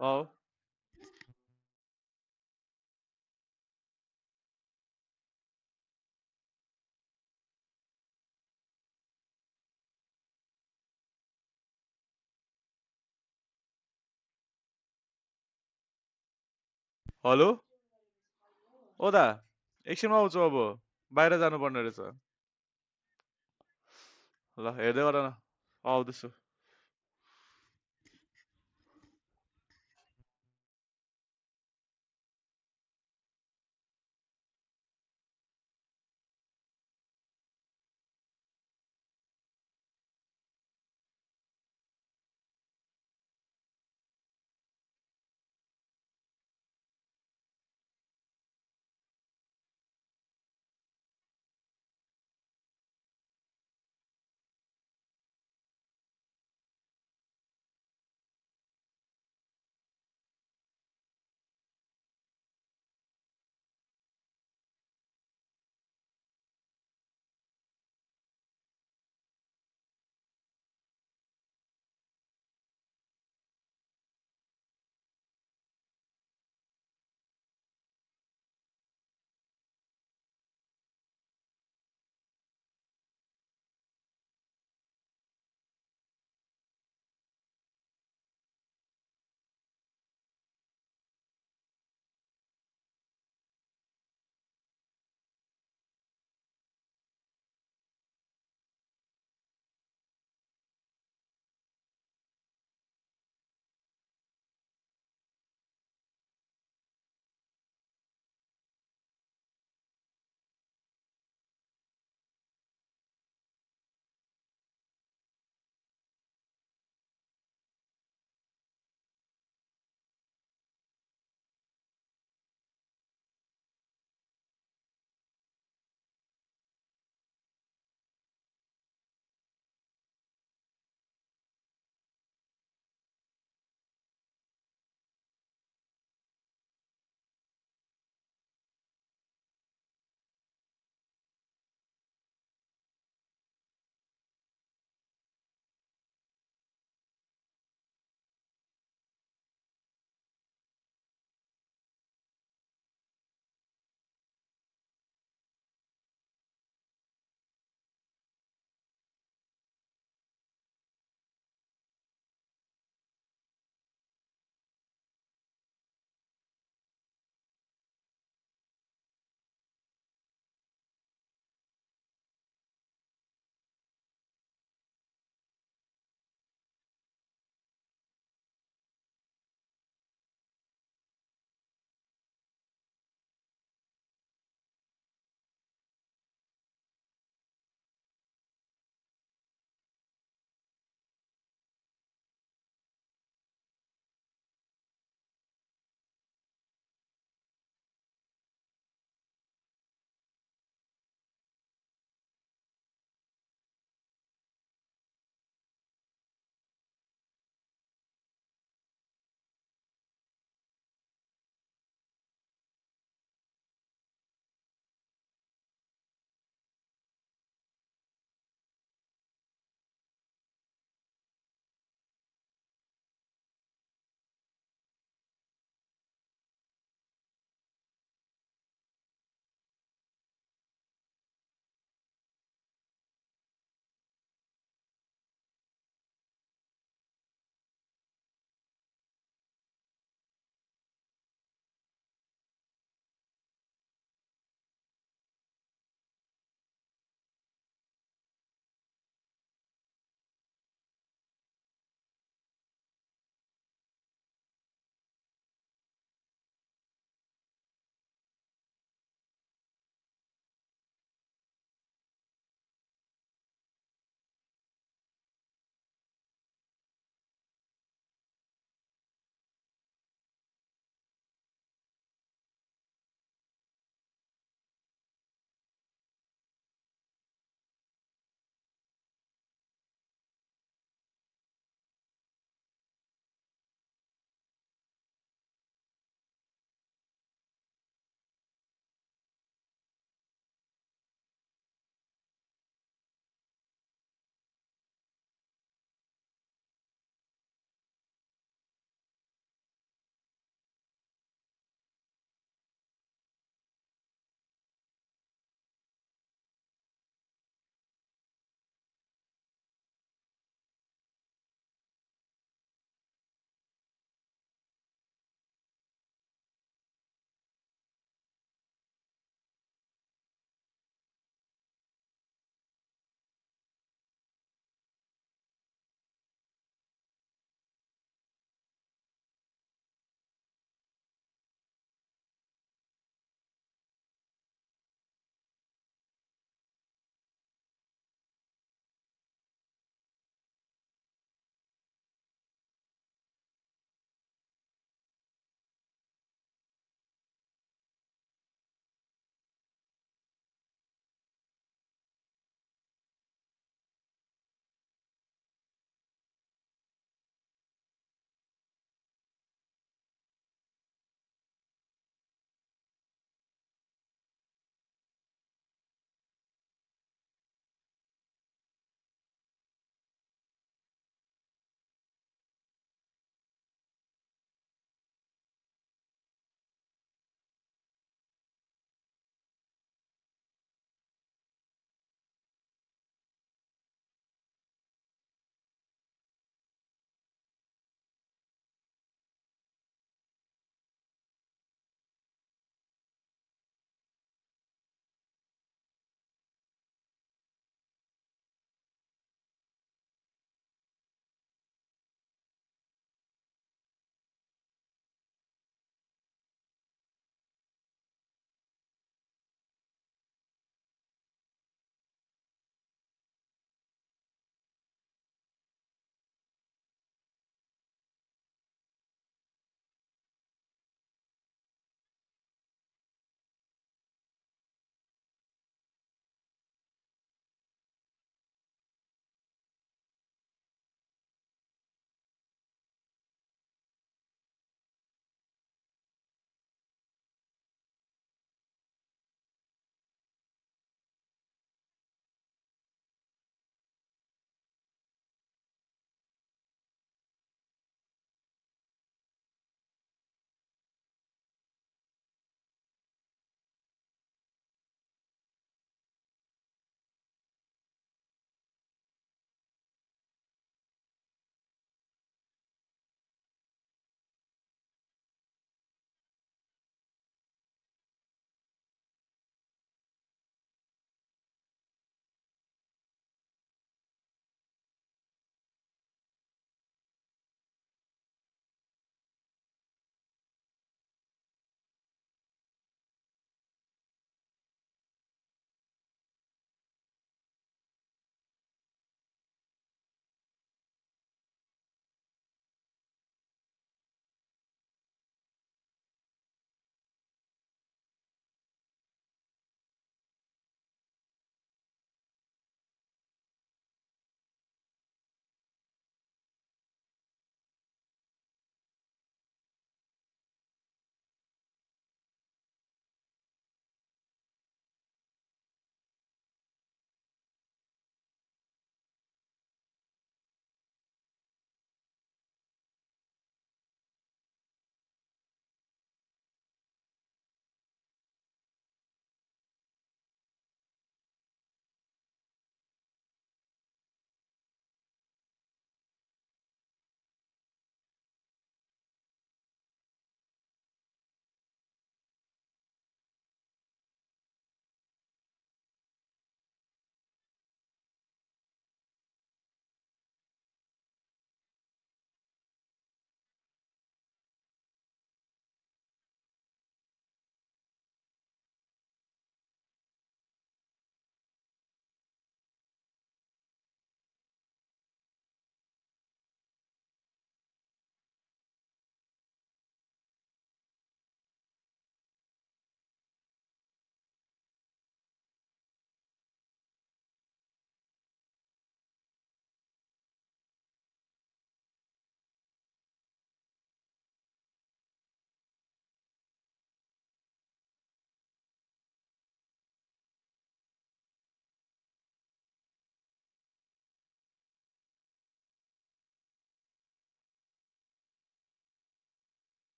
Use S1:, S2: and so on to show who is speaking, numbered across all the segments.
S1: Oh, hello ओ दा एकछिनमा आउँछु अब बाहिर जानुपर्ने रहेछ ल हेर्दै गर न आउँदैछु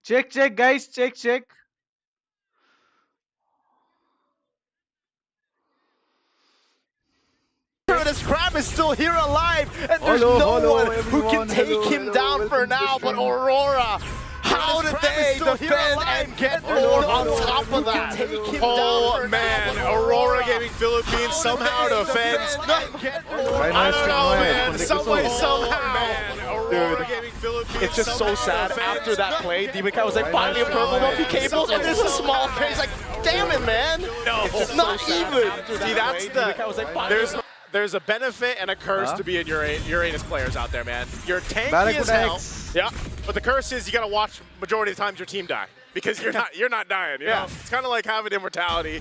S1: Check, guys. Check.
S2: This crab is still here alive, and there's
S1: Hello,
S2: no
S1: hello,
S2: one who can
S1: everyone.
S2: take
S1: Hello,
S2: him
S1: hello,
S2: down for
S1: welcome to the
S2: now. But
S1: stream.
S2: Aurora, how did they defend and get more on top of that?
S3: Oh man, Aurora Gaming Philippines somehow defends. I don't know, man. Some way, somehow. Aurora Gaming Philippines.
S2: It's just so sad. After that play, Demonkai was like, finally a purple buffy cables, and there's a small case. Like, damn it, man.
S3: No,
S2: It's just not even.
S3: See, that's there's a benefit and a curse to being Uranus players out there, man. You're tanky as hell. Yeah, but the curse is you gotta watch majority of the times your team die because you're not dying. You know? It's kind of like having immortality.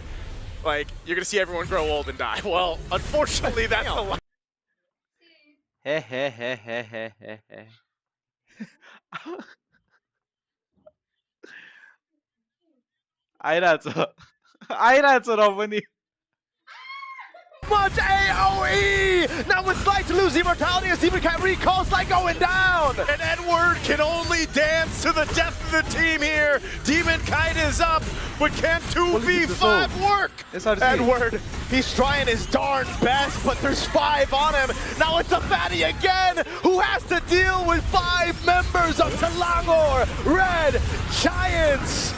S3: Like you're gonna see everyone grow old and die. Well, unfortunately, that's the life.
S1: He. आइरहेछ र पनि
S2: Much AoE! Now it's like to lose immortality as Demonkai recalls like going down!
S3: And Edward can only dance to the death of the team here. Demon Kite is up, but can 2v5 work?
S2: Edward, he's trying his darn best, but there's 5 on him. Now it's a fatty again, who has to deal with 5 members of Selangor Red Giants.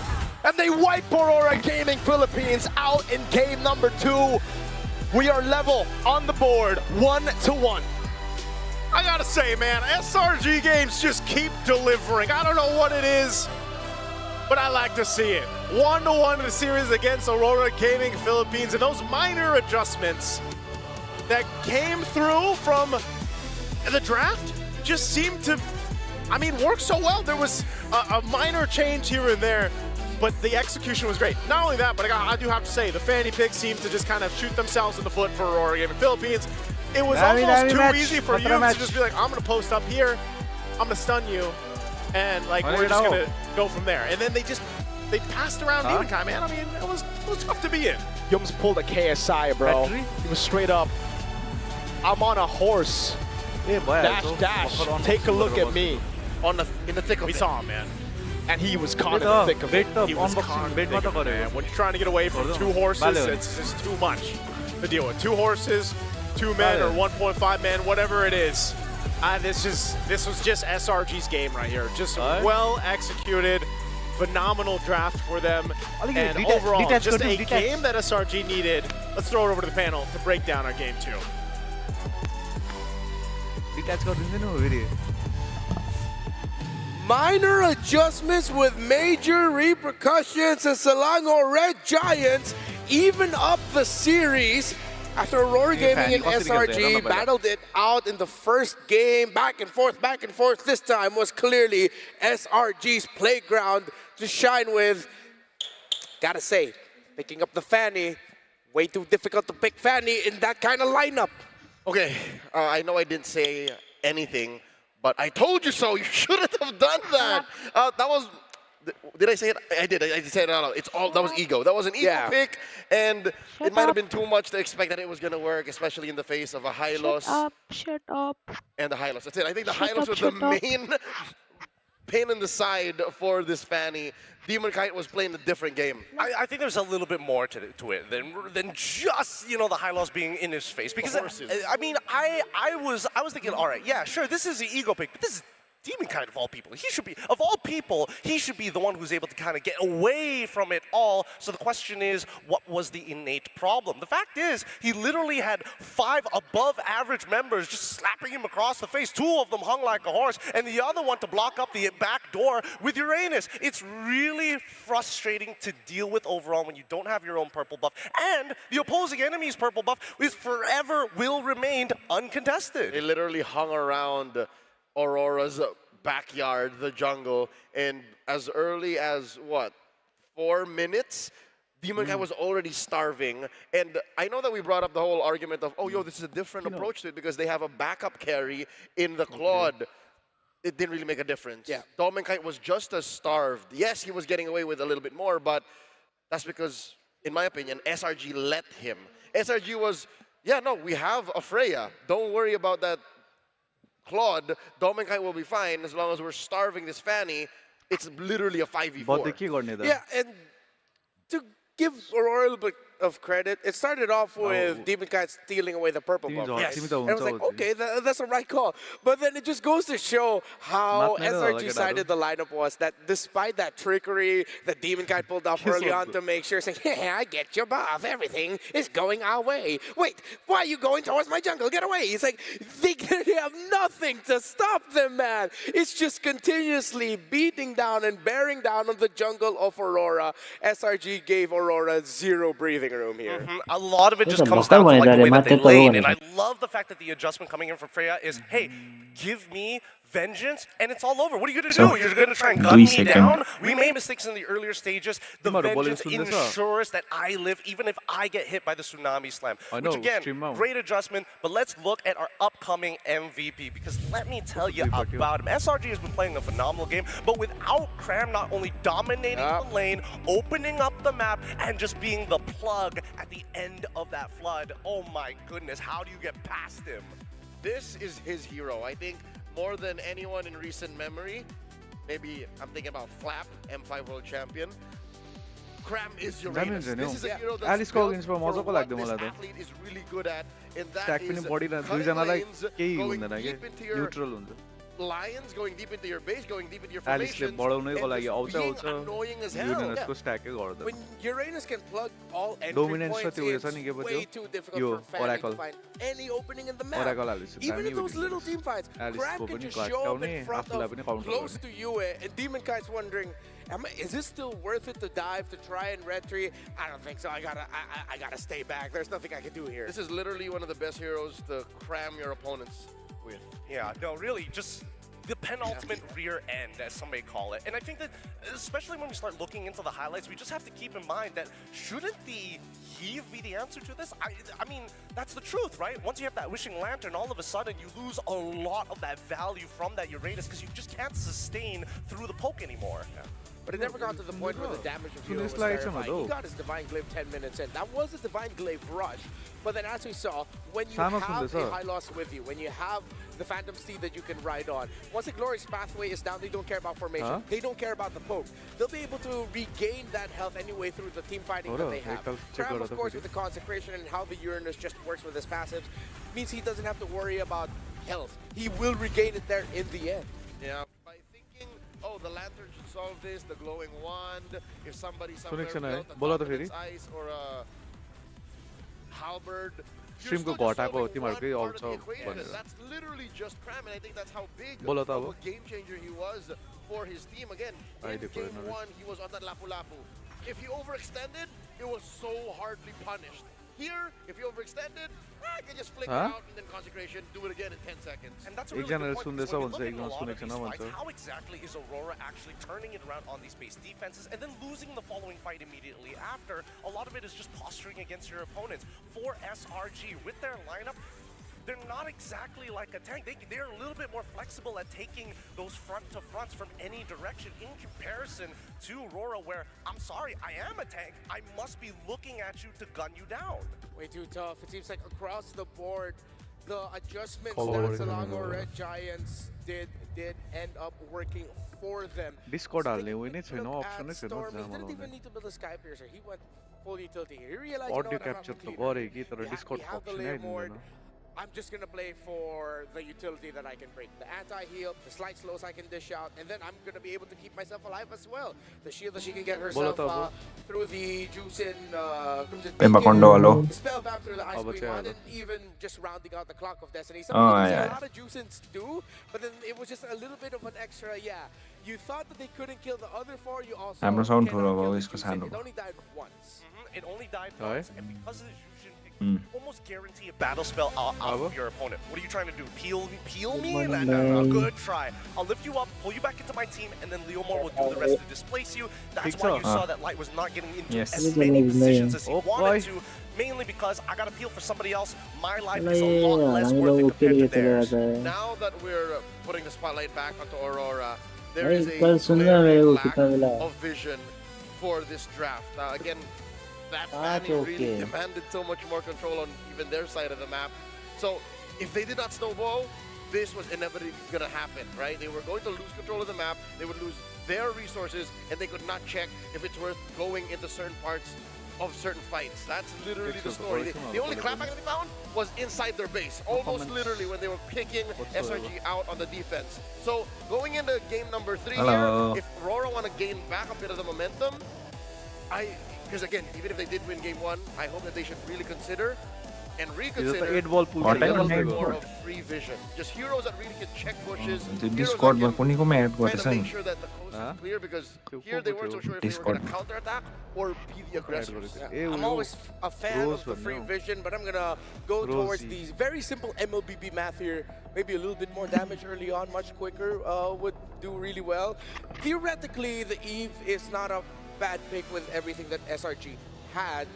S2: And they wipe Aurora Gaming Philippines out in game number 2. We are level on the board, 1-1.
S3: I gotta say, man, SRG games just keep delivering. I don't know what it is, but I like to see it. 1-1 in the series against Aurora Gaming Philippines, and those minor adjustments that came through from the draft just seemed to, I mean, work so well. There was a minor change here and there, but the execution was great. Not only that, but I do have to say, the Fanny picks seem to just kind of shoot themselves in the foot for Aurora Gaming Philippines. It was almost too easy for you to just be like, I'm going to post up here, I'm going to stun you, and like we're just going to go from there. And then they passed around Demonkai, man. I mean, it was tough to be in.
S2: Yums pulled a KSI, bro. He was straight up, I'm on a horse. Dash. Take a look at me.
S3: In the thick of it. We saw him, man.
S2: And he was caught in the thick of it.
S3: He was caught in the thick of it, man. When you're trying to get away from 2 horses, it's just too much to deal with. 2 horses, 2 men, or 1.5 men, whatever it is. This was just SRG's game right here. Just well executed, phenomenal draft for them, and overall just a game that SRG needed. Let's throw it over to the panel to break down our game 2.
S4: Minor adjustments with major repercussions, and Selangor Red Giants even up the series after Aurora Gaming and SRG battled it out in the first game. Back and forth. This time was clearly SRG's playground to shine with. Gotta say, picking up the Fanny, way too difficult to pick Fanny in that kind of lineup.
S5: Okay, I know I didn't say anything, but I told you so. You shouldn't have done that. That was. Did I say it? I did. I said it out loud. It's all. That was ego. That was an ego pick, and it might have been too much to expect that it was gonna work, especially in the face of a high loss.
S6: Shut up.
S5: And the high loss. That's it. I think the high loss was the main pain in the side for this Fanny. Demon Kite was playing a different game.
S7: I think there's a little bit more to it than just, you know, the high loss being in his face. Because I mean, I was thinking, all right, yeah, sure, this is the ego pick, but this is Demon Kite of all people. He should be, of all people, he should be the one who's able to kind of get away from it all. So the question is, what was the innate problem? The fact is, he literally had 5 above average members just slapping him across the face. 2 of them hung like a horse, and the other one to block up the back door with Uranus. It's really frustrating to deal with overall when you don't have your own purple buff, and the opposing enemy's purple buff is forever will remain uncontested.
S5: They literally hung around Aurora's backyard, the jungle, and as early as, what, 4 minutes, Demon Kite was already starving. And I know that we brought up the whole argument of, oh, yo, this is a different approach to it because they have a backup carry in the Claude. It didn't really make a difference. Yeah. Demon Kite was just as starved. Yes, he was getting away with a little bit more, but that's because, in my opinion, SRG let him. SRG was, yeah, no, we have a Freya. Don't worry about that Claude. Demon Kite will be fine as long as we're starving this Fanny. it's literally a 5v4.
S1: बहुत देखिए गर्ने त
S4: Yeah, and to give Aurora a little bit of credit, it started off with Demon Kite stealing away the purple buff.
S1: Yes.
S4: And I was like, okay, that's the right call. But then it just goes to show how SRG sided the lineup was, that despite that trickery that Demon Kite pulled off early on to make sure, saying, yeah, I get your buff, everything is going our way. Wait, why are you going towards my jungle? Get away. He's like, they have nothing to stop them, man. It's just continuously beating down and bearing down on the jungle of Aurora. SRG gave Aurora zero breathing room here.
S7: A lot of it just
S6: Ito,
S7: comes
S6: basta
S7: down to like the way that they
S6: mate
S7: lane,
S6: talo
S7: and
S6: na.
S7: I love the fact that the adjustment coming in from Freya is, hey, give me vengeance, and it's all over. What are you going to do? You're going to try and gun me down? We made mistakes in the earlier stages. The vengeance ensures that I live, even if I get hit by the tsunami slam. Which again, great adjustment, but let's look at our upcoming MVP, because let me tell you about him. SRG has been playing a phenomenal game, but without Cram not only dominating the lane, opening up the map, and just being the plug at the end of that flood, oh my goodness, how do you get past him?
S5: This is his hero. I think more than anyone in recent memory, maybe I'm thinking about Flap, M5 World Champion. Cram is Uranus. This is a hero that's built for what this athlete is really good at, and that is cutting lanes, going deep into your lines, going deep into your base, going deep into your formations, and being annoying as hell.
S4: When Uranus can plug all entry points, it's way too difficult for Fanny to find any opening in the map. Even in those little team fights, Cram can just show up in front of close to you, and Demon Kite's wondering, is this still worth it to dive to try and red tree? I don't think so. I gotta stay back. There's nothing I can do here.
S5: This is literally one of the best heroes to cram your opponents with.
S7: Yeah, no, really, just the penultimate rear end, as some may call it. And I think that, especially when we start looking into the highlights, we just have to keep in mind that shouldn't the heave be the answer to this? I mean, that's the truth, right? Once you have that Wishing Lantern, all of a sudden you lose a lot of that value from that Uranus because you just can't sustain through the poke anymore. Yeah.
S4: But it never got to the point where the damage of Hero was terrifying. He got his Divine Glaive 10 minutes in. That was a Divine Glaive rush. But then as we saw, when you have a high loss with you, when you have the Phantom Steed that you can ride on, once the Glorious Pathway is down, they don't care about formation. They don't care about the poke. They'll be able to regain that health anyway through the team fighting that they have. Cram, of course, with the Consecration and how the Uranus just works with his passives, means he doesn't have to worry about health. He will regain it there in the end.
S5: Yeah, by thinking, oh, the Lantern should solve this, the Glowing Wand, if somebody somewhere built a Confidence Ice or a Halberd, you're still just solving one part of the equation. That's literally just Cram, and I think that's how big of a game changer he was for his team. Again, in game one, he was on that Lapu-Lapu. If he overextended, it was so hardly punished. Here, if you overextended, I can just flick it out and then Consecration, do it again in 10 seconds.
S7: And that's a really good point, because when we look at a lot of these fights, how exactly is Aurora actually turning it around on these base defenses and then losing the following fight immediately after? A lot of it is just posturing against your opponents. For SRG, with their lineup, they're not exactly like a tank. They're a little bit more flexible at taking those front-to-fronts from any direction in comparison to Rora, where, I'm sorry, I am a tank. I must be looking at you to gun you down.
S4: Way too tough. It seems like across the board, the adjustments that Selangor Red Giants did end up working for them.
S1: Discord option
S4: Storm, he didn't even need to build a Sky Piercer. He went full utility. He realized,
S1: audio capture to gore Discord option.
S4: I'm just going to play for the utility that I can bring. The anti-heal, the slight slows I can dish out, and then I'm going to be able to keep myself alive as well. The shield that she can get herself through the juice in Spellbound through the Ice Queen Wand, and even just rounding out the Clock of Destiny. Something that a lot of juice-ins do, but then it was just a little bit of an extra, You thought that they couldn't kill the other four, you also cannot kill the juice-in. It only died once.
S7: It only died once, and because of the Jushin, almost guarantee a battle spell out of your opponent. What are you trying to do? Peel me? No, good try. I'll lift you up, pull you back into my team, and then Leomore will do the rest to displace you. That's why you saw that Light was not getting into as many positions as he wanted to, mainly because I got to peel for somebody else. My life is a lot less worth it compared to theirs.
S5: Now that we're putting the spotlight back onto Aurora, there is a clear lack of vision for this draft. Again, that Fanny really demanded so much more control on even their side of the map. So if they did not snowball, this was inevitably going to happen, right? They were going to lose control of the map, they would lose their resources, and they could not check if it's worth going into certain parts of certain fights. That's literally the story. The only clapback they found was inside their base, almost literally when they were kicking SRG out on the defense. So going into game number 3 here, if Rora want to gain back a bit of the momentum, because again, even if they did win game 1, I hope that they should really consider and reconsider more of free vision. Just heroes that really can check bushes, heroes that can make sure that the coast is clear, because here they weren't so sure if they were going to counterattack or be the aggressors.
S4: I'm always a fan of the free vision, but I'm gonna go towards the very simple MLBB math here. Maybe a little bit more damage early on, much quicker, would do really well. Theoretically, the Eve is not a bad pick with everything that SRG had,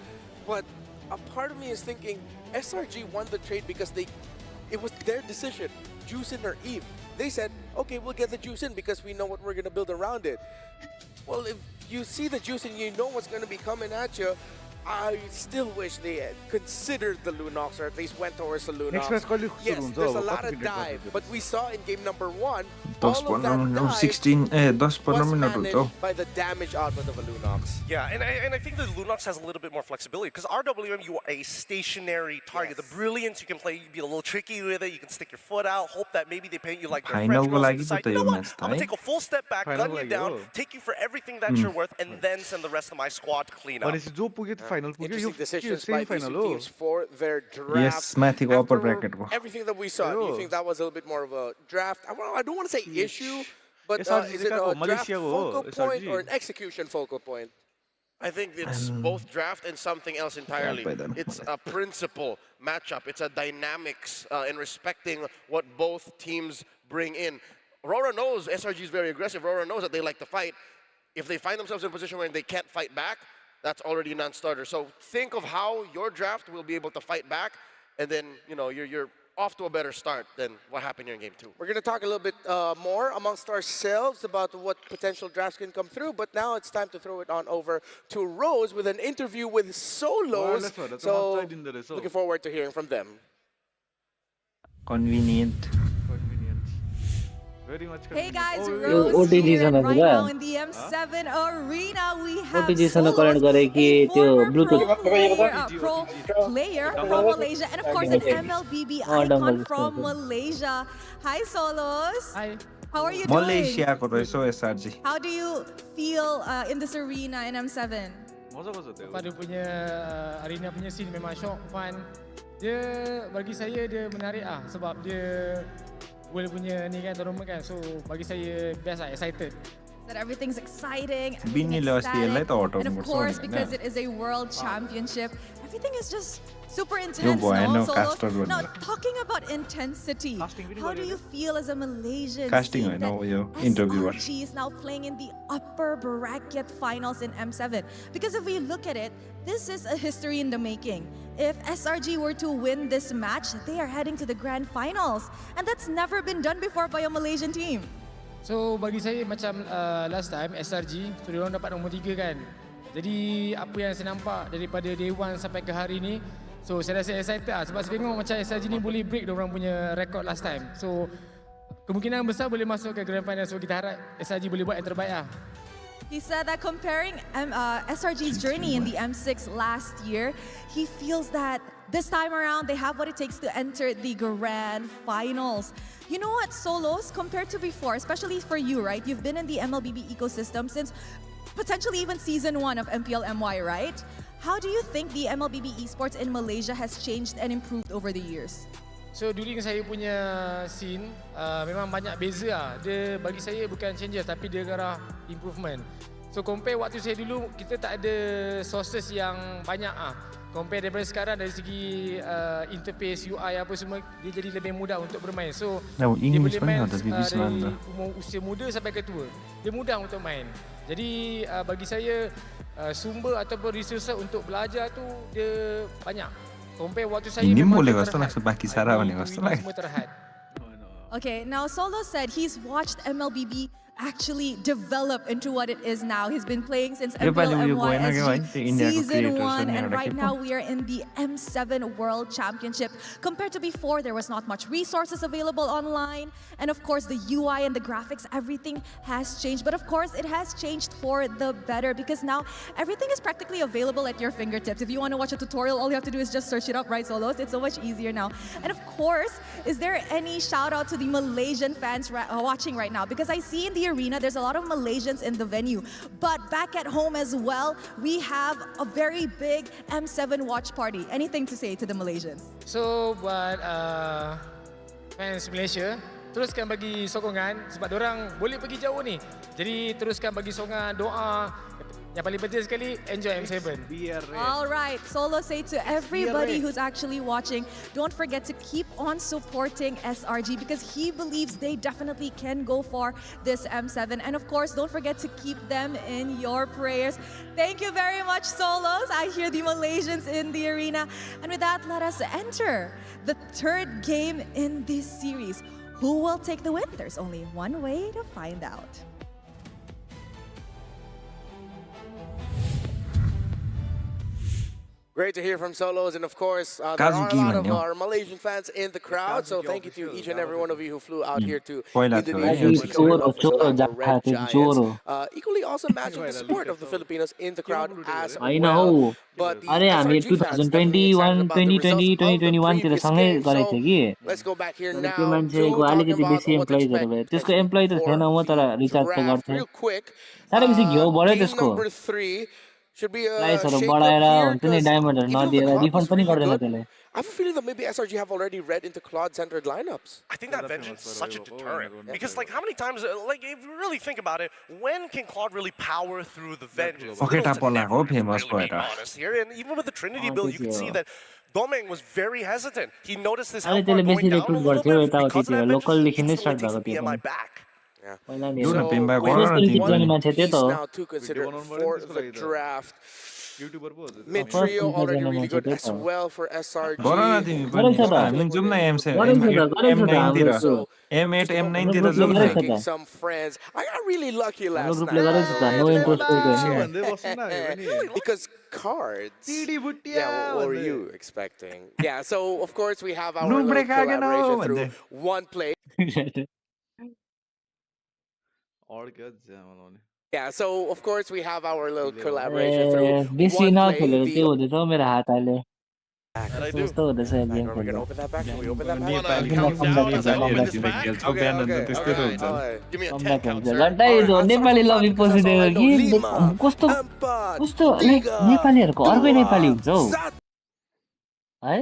S4: but a part of me is thinking SRG won the trade because it was their decision, juice in or Eve. They said, okay, we'll get the juice in because we know what we're gonna build around it. Well, if you see the juice and you know what's gonna be coming at you, I still wish they had considered the Lunox, or at least went towards the Lunox. Yes, there's a lot of dive, but we saw in game number 1, all of that dive was managed by the damage output of a Lunox.
S7: Yeah, and I think the Lunox has a little bit more flexibility, because RWM, you are a stationary target.
S4: Yes.
S7: The Brilliance, you can play, you be a little tricky with it, you can stick your foot out, hope that maybe they paint you like their French girls and decide, you know what, I'm going to take a full step back, gun you down, take you for everything that you're worth, and then send the rest of my squad to clean up.
S4: Interesting decisions by these two teams for their draft.
S6: Yes, mathing upper bracket.
S4: Everything that we saw, do you think that was a little bit more of a draft? I don't want to say issue, but is it a draft focal point or an execution focal point?
S5: I think it's both draft and something else entirely. It's a principle matchup. It's a dynamics in respecting what both teams bring in. Rora knows SRG is very aggressive. Rora knows that they like to fight. If they find themselves in a position where they can't fight back, that's already a non-starter. So think of how your draft will be able to fight back, and then you're off to a better start than what happened here in game 2.
S4: We're going to talk a little bit more amongst ourselves about what potential drafts can come through, but now it's time to throw it on over to Rose with an interview with Solos. So looking forward to hearing from them.
S6: Convenient.
S1: Very much
S8: Hey guys,
S1: convenient.
S8: Rose here, and right now in the M7 arena we have Solos, a former pro player from Malaysia, and of course an MLBB icon from Malaysia. Hi Solos.
S9: Hi.
S8: How are you doing?
S6: Malaysia ko so SRG.
S8: How do you feel in this arena in M7?
S9: Pada punya arena punya scene memang shock, fun. Dia bagi saya dia menarik sebab dia World punya ni kan tournament kan, so bagi saya best excited.
S8: That everything's exciting,
S6: Bini lewas dia
S8: ecstatic,
S6: auto
S8: and of course because it is a world championship, everything is just super intense. Now talking about intensity, how do you feel as a Malaysian seeing that SRG is now playing in the upper bracket finals in M7? Because if we look at it, this is a history in the making. If SRG were to win this match, they are heading to the grand finals, and that's never been done before by a Malaysian team.
S9: So bagi saya macam last time SRG, so diorang dapat nombor 3 kan. Jadi apa yang saya nampak daripada day 1 sampai ke hari ni, so saya rasa excited sebab saya tengok macam SRG ni boleh break diorang punya record last time. So kemungkinan besar boleh masuk ke grand final, so kita harap SRG boleh buat yang terbaik
S8: He said that comparing SRG's journey in the M6 last year, he feels that this time around they have what it takes to enter the grand finals. You know what, Solos, compared to before, especially for you, right? You've been in the MLBB ecosystem since potentially even season 1 of MPL MY, right? How do you think the MLBB esports in Malaysia has changed and improved over the years?
S9: So during saya punya scene memang banyak beza Dia bagi saya bukan changes tapi dia ke arah improvement. So compare waktu saya dulu, kita tak ada sources yang banyak Compare daripada sekarang dari segi interface, UI apa semua, dia jadi lebih mudah untuk bermain. So dia boleh main dari usia muda sampai ke tua. Dia mudah untuk main. Jadi bagi saya sumber ataupun resource untuk belajar tu dia banyak.
S6: Ini boleh langsung bagi saran ni
S8: Okay, now Solo said he's watched MLBB actually develop into what it is now. He's been playing since
S6: yo
S8: MPL
S6: पालि उयो गएन क्या भाइ त्यो
S8: MYSG
S6: इन्डियाको
S8: Season
S6: creator
S8: 1,
S6: छ नि
S8: and
S6: एउटा
S8: right
S6: के
S8: now
S6: पो
S8: we are in the M7 World Championship. Compared to before, there was not much resources available online, and of course the UI and the graphics, everything has changed. But of course it has changed for the better, because now everything is practically available at your fingertips. If you want to watch a tutorial, all you have to do is just search it up, right, Solos? It's so much easier now. And of course, is there any shout out to the Malaysian fans watching right now? Because I see in the arena there's a lot of Malaysians in the venue, but back at home as well, we have a very big M7 watch party. Anything to say to the Malaysians?
S9: So buat fans Malaysia, teruskan bagi sokongan sebab orang boleh pergi jauh ni. Jadi teruskan bagi sokongan, doa. Yang paling penting sekali, enjoy M7.
S8: All right, Solo say to everybody who's actually watching, don't forget to keep on supporting SRG, because he believes they definitely can go for this M7. And of course, don't forget to keep them in your prayers. Thank you very much, Solos. I hear the Malaysians in the arena. And with that, let us enter the third game in this series. Who will take the win? There's only one way to find out.
S4: Great to hear from Solos, and of course, there are a lot of our Malaysian fans in the crowd, so thank you to each and every one of you who flew out here to Indonesia to support the Selangor Red Giants. Equally awesome match with the support of the Filipinos in the crowd as well. But the SRG fans definitely excited about the results of the previous game, so let's go back here now to talk about what to expect potentially for the draft. Real quick, game number 3 should be a shake-up here because even though the Cloud was really good, I have a feeling that maybe SRG have already read into Cloud-centered lineups.
S7: I think that Vengeance is such a deterrent. Because, like, how many times, like, if you really think about it, when can Claude really power through the Vengeance?
S6: famous
S7: Really being honest here. And even with the Trinity build, you can see that Domeng was very hesitant. He noticed his health bar going down a little bit. Because of that Vengeance, he instantly takes the BMI back.
S4: So one piece now to consider for the draft. Mid-trio already really good as well for SRG.
S6: M8 M9
S4: तिर some friends. I got really lucky last night. Because cards. Yeah, what were you expecting? Yeah, so of course we have our little collaboration through one play. Yeah, so of course we have our little collaboration through one play. We're gonna open that back. Can we open that back? Okay. Give me a 10 count, sir.
S10: Nepali लभी पसिदियो कि कस्तो like नेपालीहरुको अर्कै नेपाली हुन्छ हौ है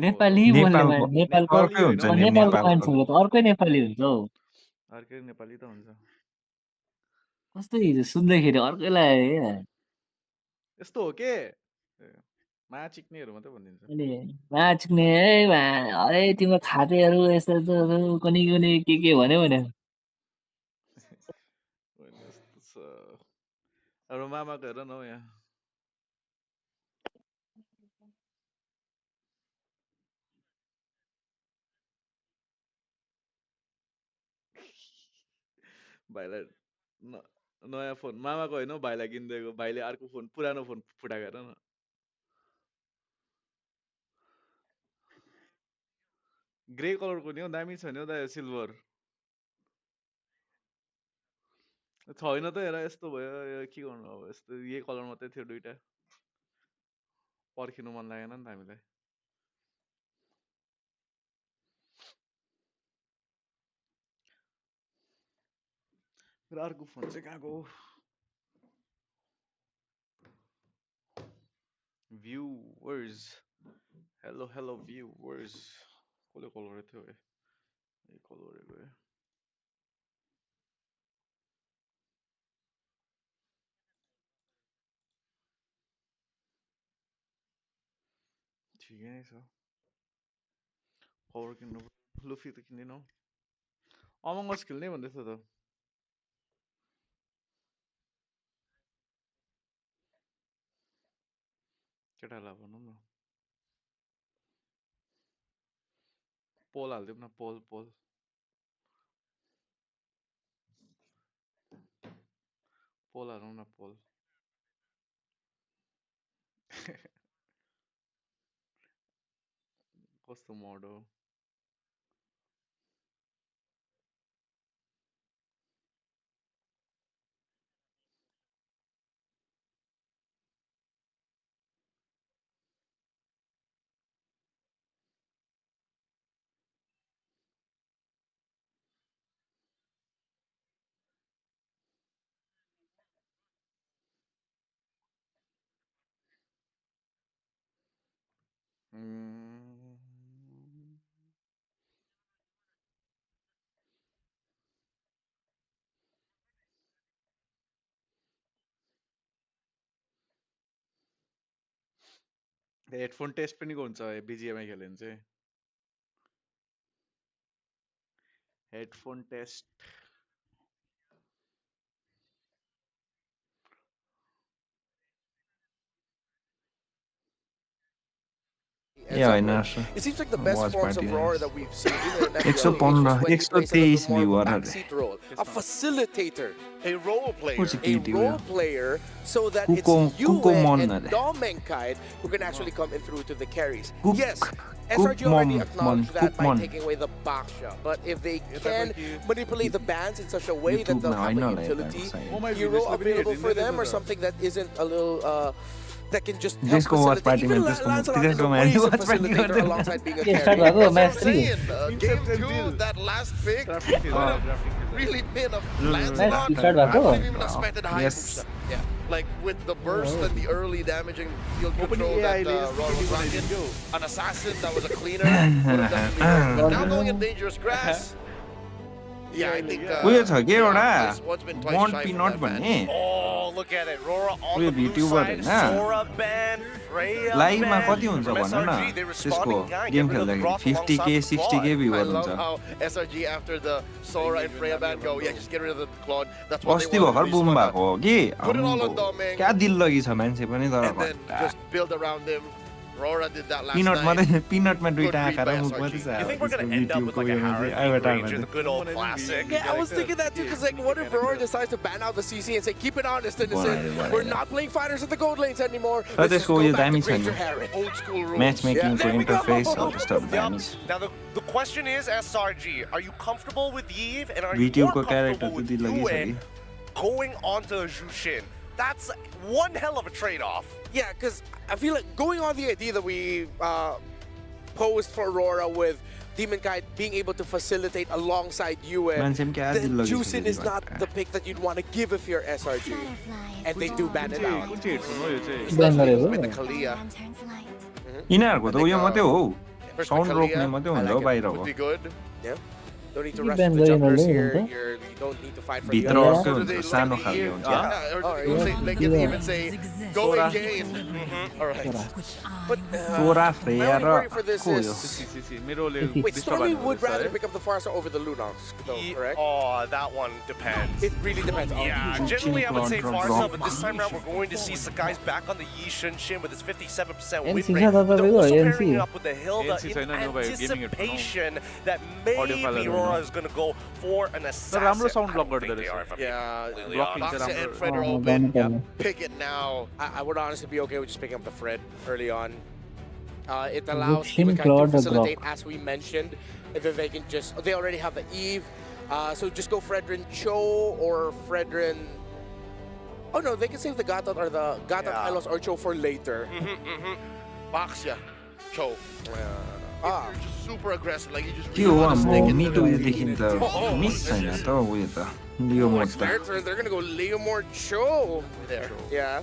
S10: नेपाली बोल्ने नेपालको मान्छेको त अर्कै नेपाली हुन्छ हौ कस्तो हिजो सुन्दाखेरि अर्कै लाग्यो के
S1: यस्तो हो के माचिक्नेहरु मात्रै भनिदिन्छ
S10: अनि नाच्ने है अरे तिम्रो खातेहरु यस्तो यस्तोहरु कुनै कुनै के भन्यो भने
S1: अरु मामाको हेर न हौ यहाँ भाइलाई नयाँ फोन मामाको होइन हौ भाइलाई किनिदिएको भाइले अर्को फोन पुरानो फोन फुटाएको हेर न ग्रे कलरको नि हौ दामी छ नि हौ दा सिल्भर छैन त हेर यस्तो भयो यो के गर्नु अब यस्तो यही कलर मात्रै थियो दुईटा पर्खिनु मन लागेन नि त हामीलाई र अर्को फोन चाहिँ कहाँको भ्युवर्स हेलो भ्युवर्स कसले कल गरेको थियो ए कल गरेको ठिकै नै छ पावर किन्नु लुफी त किन्दिनँ अमंग अस खेल्ने भन्दै थियो त केटालाई भनौँ न पोल हालिदिउँ न पोल Poll halau न poll. कस्तो mod हो हेडफोन टेस्ट पनि हुन्छ BGMI खेल्यो भने चाहिँ headphone test
S6: Yeah, I know.
S4: It seems like the best
S6: Watch
S4: forms of
S6: party,
S4: Rora
S6: yes.
S4: that we've seen, even in
S6: 115,
S4: FPL, when he plays a little bit more of a
S6: viewer
S4: backseat role, a facilitator,
S5: A role player.
S6: Who's
S4: a role player, so that it's
S6: Kuko
S4: you
S6: Mon
S4: and
S6: na de.
S4: Domenkaid who can actually come in through to the carries.
S6: Cook-
S4: Yes,
S6: Cook
S4: SRG already
S6: Mon,
S4: acknowledged that by
S6: Mon.
S4: taking away the baksha, but if they can manipulate the bans in such a way that
S6: YouTube
S4: they'll
S6: now, I
S4: have
S6: know
S4: a
S6: like
S4: utility
S1: Oh my
S4: hero
S1: goodness,
S4: available for them, or
S1: Lebanon.
S4: something that isn't a little that can just help
S6: Just go watch
S4: facilitate.
S6: party,
S4: Even
S6: man. Just go-
S4: Lancelot
S6: just
S4: in
S6: go,
S4: the
S6: man.
S4: ways of
S6: Watch party,
S4: facilitator
S6: man.
S4: alongside being a
S10: Yeah, start
S4: carry.
S10: bago,
S5: That's what I'm
S10: match 3.
S5: saying. Game 2, that last pick
S1: Graphic
S5: could
S1: deal,
S5: have
S1: graphic deal.
S5: really been a
S10: Match
S5: Lancelot.
S10: 3 start
S5: I
S10: bago.
S5: wouldn't even have expected high
S6: Yes.
S5: boost. Yeah. Like with the burst and the early damaging field control
S1: AI
S5: that
S1: lays
S5: Rora was
S1: pretty
S5: rocking, an assassin that was a cleaner would have definitely worked. But now going in dangerous grass. Yeah, I think
S6: उयो छ के एउटा
S5: once been twice
S6: bond
S5: shy from
S6: पिनट
S5: that ban.
S6: भन्ने
S7: Oh, look at it. Rora on
S6: We're
S7: the blue
S6: YouTuber
S7: side.
S6: होइन?
S7: Sora ban, Freya
S6: लाइभमा
S7: ban.
S6: कति हुन्छ
S7: From
S6: भन न
S7: SRG, they
S6: त्यसको
S7: responding, yeah,
S6: game
S7: get rid of the
S6: खेल्दाखेरि
S7: Broth
S6: 50k
S7: alongside the
S6: 60k
S5: I
S6: viewer
S5: love
S6: हुन्छ
S5: how SRG after the Sora and Freya ban go, yeah, just get rid of the Claude. That's what
S6: अस्ति
S5: they want.
S6: भर्खर बुम भएको हो कि
S5: Put it all on
S6: आम्बो,
S5: Doming.
S6: क्या दिल लगी छ मान्छे पनि तर
S5: And then just build around him. Rora did that last
S6: पिनट
S5: night.
S6: मात्रै पिनटमा दुईटा
S5: Good
S6: आँखा र
S5: read by
S6: मुख
S5: SRG.
S6: मात्रै छ
S7: You think we're going to end up with like a Harith Ranger, the good old classic?
S4: Yeah, I was thinking that too, because like, what if Rora decides to ban out the CC and say, keep it honest, and say, we're not playing fighters at the gold lanes anymore.
S6: तर
S4: Let's just
S6: त्यसको
S4: go
S6: उयो
S4: back to
S6: दामी छ
S4: Ranger
S6: नि
S4: Harry.
S5: Old school rules.
S6: म्याचमेकिङको
S4: There we go.
S6: Interface हो त्यस्तो दामी छ
S7: Now the question is, SRG, are you comfortable with Yves and are you
S6: VTube
S7: more
S6: को क्यारेक्टर
S7: comfortable
S6: त
S7: with
S6: दिल लगी छ
S7: Yue
S6: कि
S7: going onto Jushin? That's one hell of a trade-off.
S4: Yeah, because I feel like going on the idea that we posed for Aurora with Demon Kite being able to facilitate alongside you,
S6: मान्छे पनि क्या दिल
S4: then
S6: लगी छ
S4: Juicin is not the pick that you'd want to give if you're SRG. And they do ban it out.
S1: कुन चाहिँ headphone हो यो चाहिँ
S10: Ban गरेको
S5: With the Kalia.
S6: यिनीहरूको त उयो मात्रै हो
S5: First
S6: साउन्ड
S5: the
S6: रोक्ने
S5: Kalia
S6: मात्रै हुन्छ हो बाहिरको
S5: would be good.
S4: Yeah. Don't need to
S10: You
S4: rush
S10: ban
S4: the
S10: गरेन
S4: jumpers
S10: होला
S4: here.
S10: नि त?
S4: You don't need to fight for
S6: भित्र
S4: the others.
S6: अर्कै
S5: So do they
S6: हुन्छ
S5: say
S6: सानो
S5: the
S6: खालको
S5: Eve?
S6: हुन्छ
S5: Yeah, or
S4: Oh,
S5: you
S4: yeah.
S5: say, they can
S10: Yeah.
S5: even say, go
S1: Sora.
S5: again. All right.
S4: But
S6: सोरा
S4: my
S6: फ्रेया
S4: only
S6: र
S4: worry for this
S6: को
S4: is...
S6: यो
S1: मेरोले
S4: Wait, Stormy would rather
S1: pick
S4: pick up the Farsa over the Lunox, though, correct?
S7: Oh, that one depends.
S4: It really depends.
S7: Yeah, generally I would say
S6: From
S7: Farsa,
S6: Brock.
S7: but this time around we're going to see Sakai's back on the Yi Shin with his 57% win
S10: NC
S7: rate.
S10: छ
S7: But they're
S10: तपाईँको,
S7: also
S10: NC.
S7: pairing it up with the Hilda
S1: NC
S7: in
S1: छैन, no भयो, gaming headphone हो।
S7: anticipation that
S1: Audio file
S7: maybe
S1: हरू
S7: Rora
S1: होइन।
S7: is going to go for an assassin.
S1: राम्रो sound
S7: I
S1: block
S7: don't think
S1: गर्दो
S7: they
S1: रहेछ।
S7: are, if I'm being
S5: Yeah,
S7: completely
S1: blocking
S7: honest.
S5: Baxa and
S1: राम्रो।
S5: Fred are
S10: Oh,
S5: open.
S10: Donatello.
S5: Pick it now.
S4: I would honestly be okay with just picking up the Fred early on. It allows
S10: Shin
S4: Demon Kite
S10: Claude
S4: to
S10: or
S4: facilitate,
S10: Brock?
S4: as we mentioned. If they can just... They already have the Eve. So just go Fredrin Cho or Fredrin... Oh no, they can save the Gatot or the Gatot
S7: Yeah.
S4: Hylos or Cho for later.
S5: Baxia. Cho.
S4: Ah.
S5: You're just super aggressive. Like you just
S6: के हो
S5: really want to
S6: आम्बो
S5: stick into
S6: मिटो
S5: the
S6: उयोदेखि त miss छैन त उयो त लियो
S4: Oh,
S6: mode
S4: it's
S6: त
S4: their turn. They're gonna go Leomord Cho there. Yeah.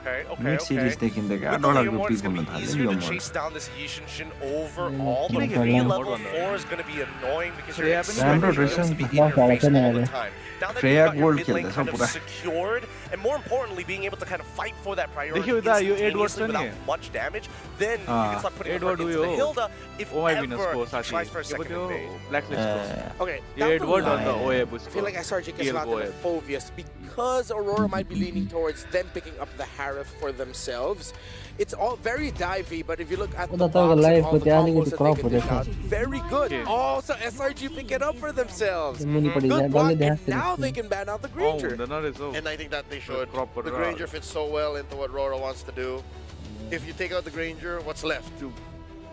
S6: Mid सिरिजदेखि त क्या
S7: With the
S6: डरलाग्दो
S7: Leomord,
S6: पिक
S7: it's going
S6: हुन
S7: to be
S6: थाल्यो
S7: easier
S6: लियो
S7: to
S6: मोड
S7: chase down this Yishin Shin overall.
S10: Mm,
S7: But
S10: yeah.
S7: maybe
S10: Yeah.
S7: level 4 is going to be annoying because you're
S1: Freya
S7: expecting
S6: पनि
S7: them to be
S10: राम्रो
S7: in your face
S10: रहेछ।
S7: all the time. Now that
S6: Freya
S7: you've got your
S6: gold
S7: mid lane
S6: खेल्दैछ
S7: kind of
S6: पुरा।
S7: secured, and more importantly, being able to kind of fight for that priority
S1: देखियो त, यो Edward
S7: instantaneously
S1: छ नि?
S7: without much damage, then you can start putting
S1: Edward
S7: effort into the
S1: उयो
S7: Hilda if
S1: oh my
S7: ever
S1: भिनसको
S7: he
S1: साथी
S7: tries for a
S1: के पो
S7: second
S1: त्यो
S7: invade.
S1: ब्ल्याकलिस्टको
S4: Okay.
S1: Yo
S4: down the
S1: Edward
S4: line,
S1: अन्त ओएब
S4: I
S1: उसको
S4: feel like SRG gets
S1: TL
S4: slotted
S1: को
S4: in
S1: OAB.
S4: Phobius because Aurora might be leaning towards them picking up the Harith for themselves. it's all very divey, but if you look at
S10: Aku
S4: the
S10: dah tahu
S4: box and
S10: live
S4: all
S10: kau
S4: the
S10: tiada ni
S4: combos
S10: tu
S4: that
S10: crop
S4: they can
S10: dah
S4: dish out, very good. Oh, so SRG pick it up for themselves.
S10: Muni padi
S4: Good
S10: dah
S4: block,
S10: dia
S4: and now they can ban out the Granger.
S5: And I think that they should. The Granger fits so well into what Rora wants to do. If you take out the Granger, what's left?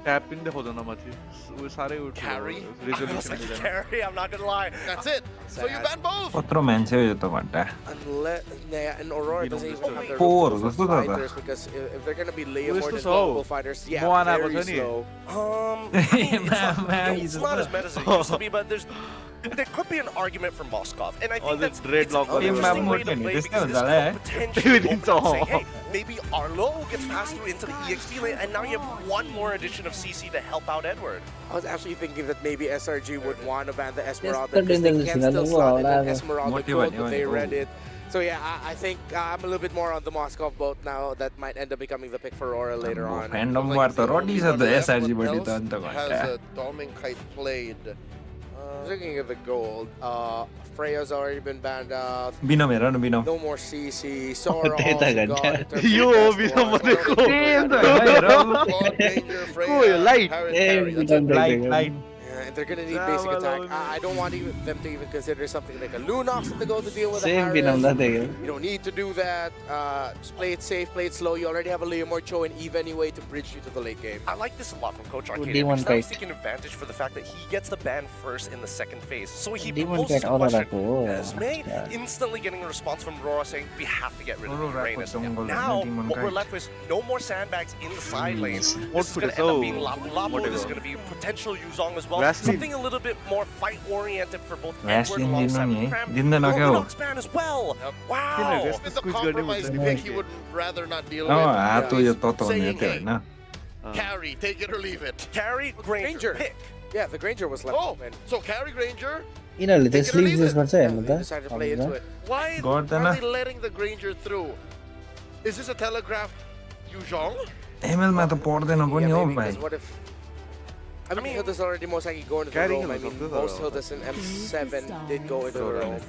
S1: Tap in the hodana machi. वो सारे उठ
S5: Carry?
S1: resolution में जाना.
S7: Carry, I'm not gonna lie.
S5: That's it. So you ban both.
S6: Kotro मान्छे हो यो त घन्टा
S4: Unless, and Aurora doesn't even have the
S6: Four,
S4: room for
S6: जस्तो छ त.
S4: fighters because if they're gonna be Leomord
S1: यस्तो
S4: and
S1: छ हौ.
S4: global fighters, yeah,
S1: Moana
S4: very
S1: को छ नि.
S4: slow.
S7: I mean, it's not as meta as it used to be, but there could be an argument for Moskov, and I think that's it's an interesting way to play because this could potentially open up saying, hey, maybe Arlo gets passed through into the EXP lane, and now you have one more addition of CC to help out Edward.
S4: I was actually thinking that maybe SRG would want to ban the Esmeralda
S10: Yes,
S4: because they
S10: they're
S4: can
S10: doing
S4: still
S10: this,
S4: slot in an
S10: yeah.
S4: Esmeralda gold, but they read it. So yeah, I think I'm a little bit more on the Moskov boat now. That might end up becoming the pick for Aurora later on.
S6: फ्यान्डम वार त ready छ त SRG बढी त अन्त
S5: Has
S6: घन्टा
S5: a Doming Kite played?
S4: Looking at the gold, Freya's already been banned out.
S6: बिनम हेर न बिनम
S4: No more CC. Sora
S10: त्यही त
S4: also
S10: घन्टा.
S4: gone in terms of
S1: yo
S4: best
S1: बिनम
S4: ones.
S1: भनेको.
S6: त्यही त हेर
S5: Claude, Granger, Freya,
S1: light.
S5: Harris,
S10: Hey,
S5: Carry. That's it.
S6: Light light
S4: Yeah, and they're gonna need basic attack. I don't want them to even consider something like a Lunox to go to deal with a
S10: same बिनम
S4: Harris.
S10: दा थियो
S4: You don't need to do that. Just play it safe, play it slow. You already have a Leomord Cho and Eve anyway to bridge you to the late game.
S7: I like this a lot from Coach Arcade
S10: Demon
S7: because now he's
S10: Kite.
S7: taking advantage for the fact that he gets the ban first in the second phase. So he
S10: Demon
S7: poses
S10: Kite
S7: the question,
S10: Aurora ko.
S7: Esme,
S10: Yeah.
S7: instantly getting a response from Rora saying, we have to get rid of
S6: Aurora ko
S7: Uranus.
S6: jungle
S7: Now,
S6: Demon
S7: what we're
S6: Kite.
S7: left with is no more sandbags in the side lanes.
S1: What
S7: This is
S1: could
S7: going
S1: it
S7: to end up
S1: so-
S7: being Lapu Lapu.
S1: whatever.
S7: This is going to be potential Yuzong as well.
S1: Vaseline.
S7: Something a little bit more fight-oriented for both Edward
S6: Vaseline
S7: alongside
S6: din nun
S7: Cram.
S6: eh. Din na
S7: No
S6: nakaw.
S7: Lunox ban as well. Wow.
S5: With the
S1: Squeeze guarding
S5: compromise
S1: with
S5: pick,
S1: the-
S5: he would rather not deal
S6: uh
S5: with.
S6: हातो यो ततो
S5: Saying,
S6: हुने थियो
S5: hey,
S6: होइन
S5: Carry, take it or leave it.
S7: Carry, Granger,
S4: Granger.
S7: pick.
S4: Yeah, the Granger was left
S5: Oh,
S4: open.
S5: so Carry Granger.
S10: यिनीहरूले
S5: Take
S10: चाहिँ
S5: it or leave
S10: slip
S5: it.
S10: Use गर्छ
S4: Yeah,
S10: हेर्नु
S4: they
S10: त
S4: decided to play into it.
S5: Why
S6: Gordon,
S5: are they letting the Granger through? Is this a telegraphed Yuzhong?
S6: एमएलमा त पर्दैन पनि
S4: Yeah,
S6: हौ
S4: maybe,
S6: भाइ
S4: 'cause what if... I mean, Hilda's already most likely going to the
S1: Carrying
S4: roam. I
S1: him
S4: mean,
S1: is
S4: most
S1: also
S4: Hildas in M7 did go into the roam.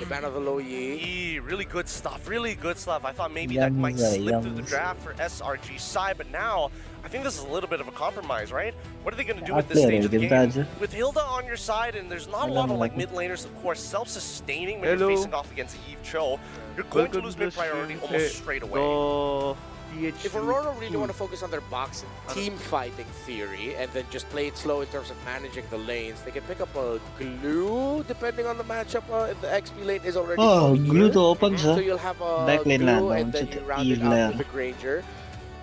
S4: The ban of the low Yi.
S7: Yee, really good stuff, really good stuff. I thought maybe that
S10: Yums,
S7: might slip through the
S10: yums.
S7: draft for SRG's side, but now I think this is a little bit of a compromise, right? What are they going to do
S10: I'll
S7: with this
S10: play
S7: stage
S10: it
S7: of the
S10: again,
S7: game?
S10: Taj.
S7: With Hilda on your side, and there's not a lot of like mid laners, of course, self-sustaining when
S1: Hello.
S7: you're facing off against Eve Cho. You're going to lose mid priority almost straight away.
S4: If Aurora really want to focus on their box team fighting theory and then just play it slow in terms of managing the lanes, they can pick up a glue depending on the matchup. If the XP lane is already
S10: Oh,
S4: clear.
S10: glue to open
S4: So
S10: छ
S4: you'll have a
S10: Back lane
S4: glue
S10: land
S4: and then
S10: हुन्छ
S4: you
S10: त्यो
S4: round it
S10: Eve
S4: out
S10: layer.
S4: with the Granger.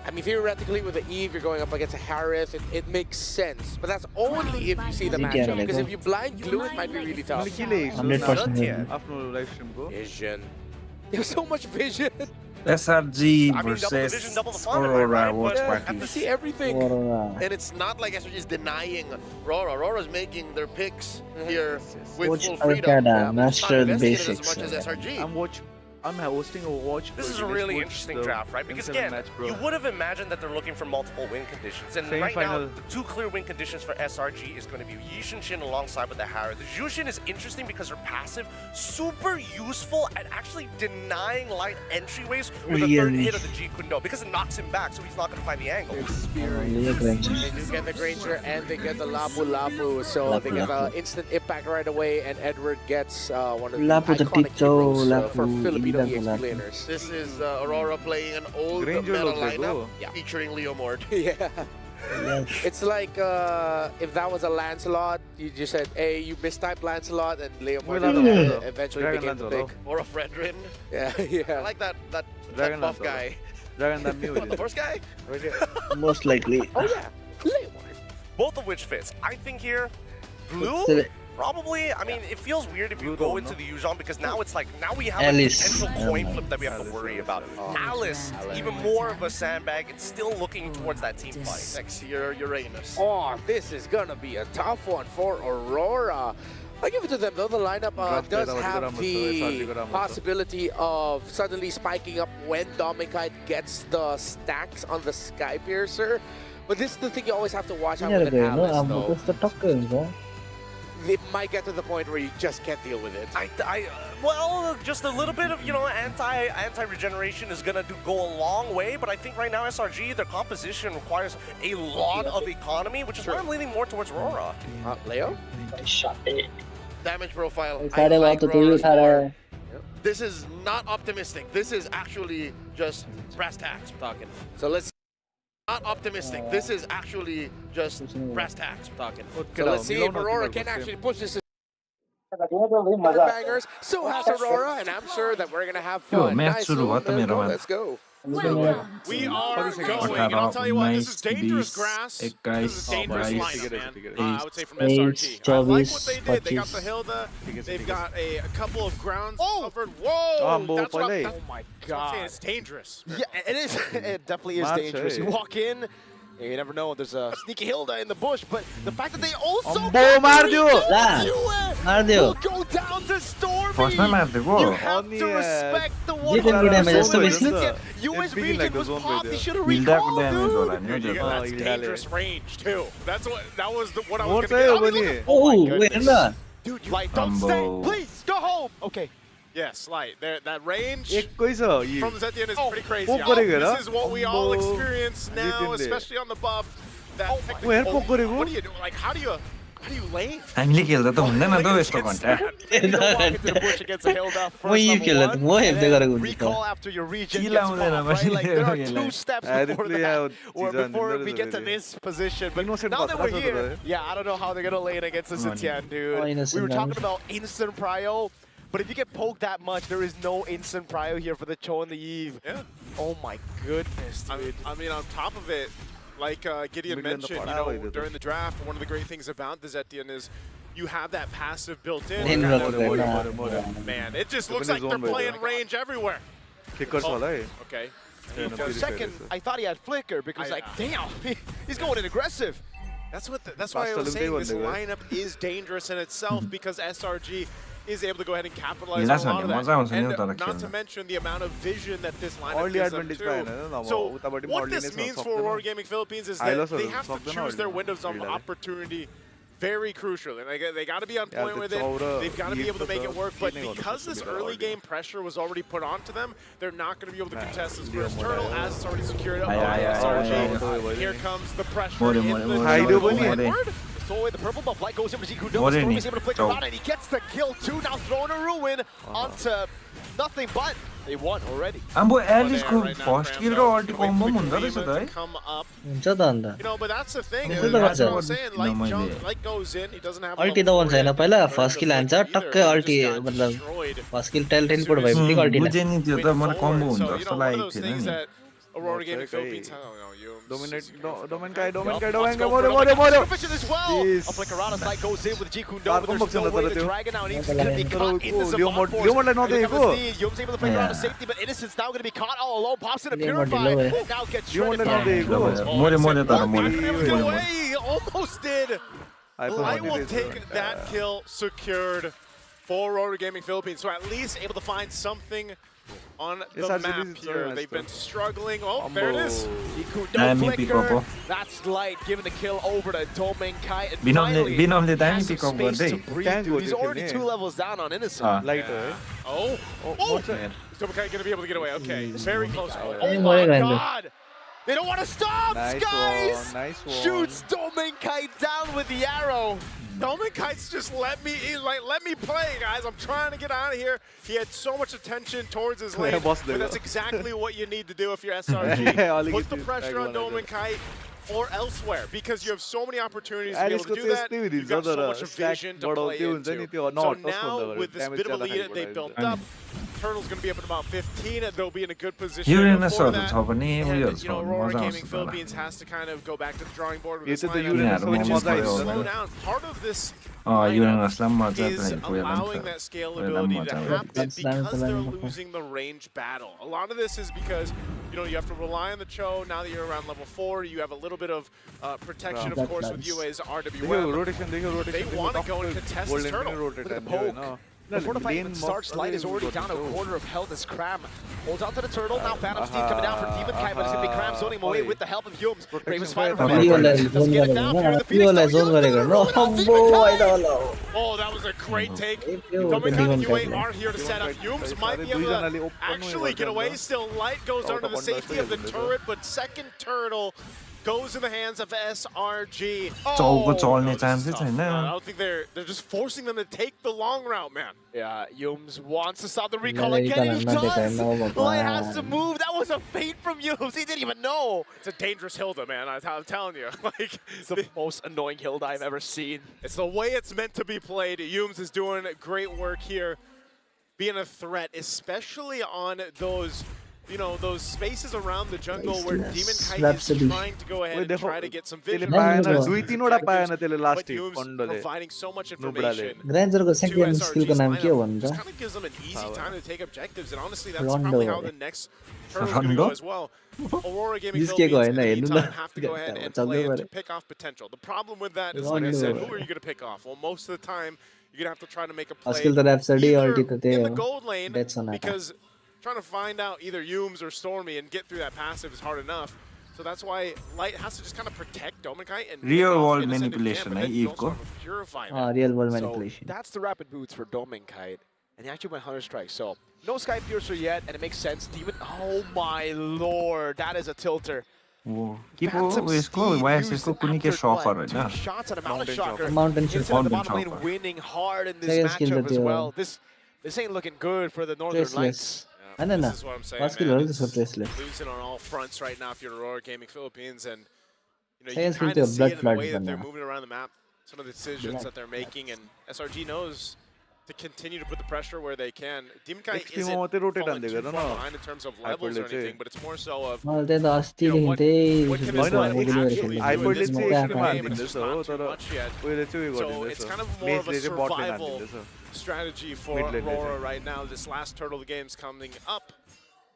S4: I mean, theoretically, with the Eve, you're going up against a Harith. It makes sense, but that's only if you see the
S10: You
S4: matchup.
S10: can,
S4: Because
S10: like,
S4: if you blind glue, it might be really tough.
S10: 100%
S1: आफ्नो live स्ट्रिमको
S4: Vision. There's so much vision.
S6: SRG
S7: I mean, double the vision,
S6: versus
S7: double the fun,
S6: Aurora
S7: right?
S6: Watch
S7: But
S4: You
S6: party
S4: see everything.
S10: Aurora.
S5: And it's not like SRG is denying Rora. Rora's making their picks here with
S10: Watch
S5: full freedom.
S10: Arcada,
S5: But it's not
S10: master the
S5: investing in it
S10: basics.
S5: as much as SRG.
S1: I'm hosting a watch.
S7: This is a really interesting draft, right? Because again, you would have imagined that they're looking for multiple win conditions. And right now,
S1: Semi-final.
S7: the two clear win conditions for SRG is going to be Yishin Shin alongside with the Harrow. The Yushin is interesting because her passive, super useful at actually denying light entryways with a third
S10: Really?
S7: hit of the G Kundo because it knocks him back, so he's not going to find the angle.
S10: Really Granger.
S4: They do get the Granger and they get the Lapu Lapu, so they get the instant impact right away, and Edward gets one of the
S10: Lapu the
S4: iconic
S10: Tito,
S4: heroes for
S10: Lapu,
S4: Filipino
S10: Lapu,
S4: EXP
S10: Lapu.
S4: laners.
S5: This is Aurora playing an old
S1: Granger
S5: meta
S1: looks like,
S5: lineup
S1: oh.
S4: Yeah.
S5: featuring Leomord.
S4: Yeah.
S10: Yes.
S4: It's like if that was a Lancelot, you just said, hey, you mistyped Lancelot, and Leomord eventually
S1: Dragon
S4: became the
S1: Lancelot.
S4: pick.
S5: Or a Fredrin.
S4: Yeah,
S5: I
S4: yeah.
S5: like that
S1: Dragon
S5: buff
S1: Lancelot.
S5: guy.
S1: Dragon that new
S5: What, the first guy?
S10: Most likely.
S4: Oh, yeah. Leomord.
S7: Both of which fits. I think here, Blue,
S10: So,
S7: probably, I mean, it feels weird if you
S1: Blue
S7: go
S1: don't,
S7: into
S1: no?
S7: the Yuzhong because now it's like, now we have
S10: Alice.
S7: a potential coin
S10: Oh
S7: flip that we have to worry about. Alice, even more of a sandbag, it's still looking towards that team fight.
S5: Sexier Uranus.
S4: Oh, this is gonna be a tough one for Aurora. I give it to them though. The lineup does have the possibility of suddenly spiking up when Domikite gets the stacks on the Skypiercer. But this is the thing you always have to watch out with
S10: यिनीहरूको
S4: an
S10: हेर्नु
S4: Alice
S10: अब
S4: though.
S10: कस्तो टक्कै हुन्छ
S4: it might get to the point where you just can't deal with it.
S7: Well, just a little bit of, you know, anti-regeneration is gonna go a long way, but I think right now SRG, their composition requires a lot of economy, which is why I'm leaning more towards Rora.
S4: Leo?
S5: Damage profile.
S10: सारे बात तो तू ही उठा रहा है.
S5: This is not optimistic. This is actually just brass tacks we're talking.
S4: So let's
S5: Not optimistic. This is actually just brass tacks we're talking.
S4: So let's see if Aurora can actually push this bangers. So has Aurora, and I'm sure that we're gonna have fun. Nice. Let's go.
S3: We are going, and I'll tell you what, this is dangerous grass. This is dangerous lineup, man. I would say from SRG. I like what they did. They got the Hilda. They've got a couple of grounds covered. Whoa! That's what oh my God. It's dangerous.
S4: Yeah, it is. It definitely is dangerous. You walk in, you never know. There's a sneaky Hilda in the bush, but the fact that they also will go down to Stormy. You have to respect the one. US region was popped. He should have recalled, dude.
S3: You got dangerous range too. That was what I was gonna get.
S10: Oh, wait,
S3: Dude, Light, don't stay. Please go home. Okay. Yes, Light. That range from Zetian is pretty crazy. This is what we all experience now, especially on the buff. That what do you do? Like, how do you lane?
S6: हामीले खेल्दा त हुँदैन त यस्तो घन्टा.
S10: म यी खेल्दा त म हेर्दै गरेको हुन्छ.
S4: Recall after your region
S6: Kill
S4: gets
S6: out
S4: popped, right? Like, there are
S6: there.
S4: 2 steps before that, or before we get to this position. But now that we're here, yeah, I don't know how they're gonna lane against the Zetian, dude. We were talking about instant prio, but if you get poked that much, there is no instant prio here for the Cho and the Eve.
S3: Yeah.
S4: Oh my goodness, dude.
S3: I mean, on top of it, like Gideon mentioned, you know, during the draft, one of the great things about the Zetian is you have that passive built in. Man, it just looks like they're playing range everywhere. Okay.
S4: For a second, I thought he had flicker because, like, damn, he's going in aggressive.
S3: That's why I was saying this lineup is dangerous in itself because SRG is able to go ahead and capitalize on a lot of that. And not to mention the amount of vision that this lineup gives them too. So what this means for Rora Gaming Philippines is that they have to choose their windows of opportunity very crucial. And they got to be on point with it. They've got to be able to make it work. But because this early game pressure was already put onto them, they're not going to be able to contest this first turtle as it's already secured up. Here comes the pressure in the
S4: So the purple buff light goes in for Ziku. Stormy's able to flick around and he gets the kill too. Now throwing a ruin onto nothing but they won already.
S6: Ambo Alice को first kill र ulti combo हुँदो रहेछ त है.
S10: हुन्छ त अन्त.
S3: You know, but that's the thing. That's what I'm saying. Light goes in. He doesn't have
S10: अल्टी त भन्छ हैन पहिला फर्स्ट किल हान्छ टक्कै अल्टी मतलब फर्स्ट किल टेलटेलपोर्ट भएपछि अल्टी लाग्छ.
S6: बुझे नि त्यो त मलाई combo हुन्छ जस्तो लागेको थिएन नि.
S3: Aurora Gaming Philippines, I don't know, you
S1: Dominate,
S4: as well. A flick around a side goes in with Jiku No, but there's no way the Dragon now needs to be caught in the Savant Force. Yum's able to flick around to safety, but Innocent's now going to be caught all alone. Pops in a Purify. Now gets shredded. He almost did. Light will take that kill secured for Rora Gaming Philippines. So at least able to find something on the map here. They've been struggling. Oh, there it is. No flicker. That's Light giving the kill over to Domain Kai. And finally has some space to breathe, dude. He's already 2 levels down on Innocent. Oh. Domain Kai gonna be able to get away. Okay, very close. Oh my God. They don't want to stop, guys!
S1: Nice one.
S4: Shoots Domain Kai down with the arrow.
S3: Domain Kite's just let me play, guys. I'm trying to get out of here. He had so much attention towards his lane, but that's exactly what you need to do if you're SRG. Put the pressure on Domain Kite or elsewhere, because you have so many opportunities to be able to do that. You've got so much vision to play into. So now, with this bit of a lead that they built up, Turtle's going to be up at about 15, and they'll be in a good position for that. And, you know, Rora Gaming Philippines has to kind of go back to the drawing board with this lineup, which is going to slow down. Part of this lineup is allowing that scalability to happen because they're losing the range battle. A lot of this is because, you know, you have to rely on the Cho. Now that you're around level 4, you have a little bit of protection, of course, with UA's RWM. They want to go and contest this Turtle with the poke.
S11: Before the fight even starts, Light is already down a quarter of health as Cram holds onto the turtle. Now Phantom Steam coming down for Demon Kai, but it's going to be Cram zoning him away with the help of Humes. Raven's fighting for doesn't get it down. Fury the Phoenix Oh, that was a great take. Dominic and UA are here to set up. Humes might be able to actually get away. Still, Light goes under the safety of the turret, but second turtle goes in the hands of SRG. Oh, I don't think they're just forcing them to take the long route, man. Yeah, Yums wants to stop the recall again. He does. Light has to move. That was a feint from Yums. He didn't even know. It's a dangerous Hilda, man. I'm telling you. Like, it's the most annoying Hilda I've ever seen. It's the way it's meant to be played. Yums is doing great work here, being a threat, especially on those, you know, those spaces around the jungle where Demon Kite is trying to go ahead and try to get some vision. But Humes providing so much information to SRG's lineup just kind of gives them an easy time to take objectives, and honestly, that's probably how the next turn is going to go as well. Aurora Gaming Philippines in the meantime have to go ahead and play it to pick off potential. The problem with that is, like I said, who are you going to pick off? Well, most of the time, you're going to have to try to make a play either in the gold lane, because trying to find out either Humes or Stormy and get through that passive is hard enough. So that's why Light has to just kind of protect Domikai and
S6: real world manipulation,
S11: Eve
S6: ko.
S10: Real world manipulation.
S11: So that's the rapid boots for Domikai, and he actually went Hunter Strike. So no Sky Piercer yet, and it makes sense. Demon, oh my lord, that is a tilter. Shots at a Mountain Shocker.
S10: Mountain Shocker.
S11: Winning hard in this matchup as well. This ain't looking good for the Northern Lights. This is what I'm saying, man. It's losing on all fronts right now if you're Aurora Gaming Philippines, and you know, you kind of see it in the way that they're moving around the map, some of the decisions that they're making, and SRG knows to continue to put the pressure where they can. Demon Kai isn't falling too far behind in terms of levels or anything, but it's more so of, you know, what can this lineup actually do in this portion of the game, and it's not too much yet. So it's kind of more of a survival strategy for Rora right now. This last turtle of the game's coming up.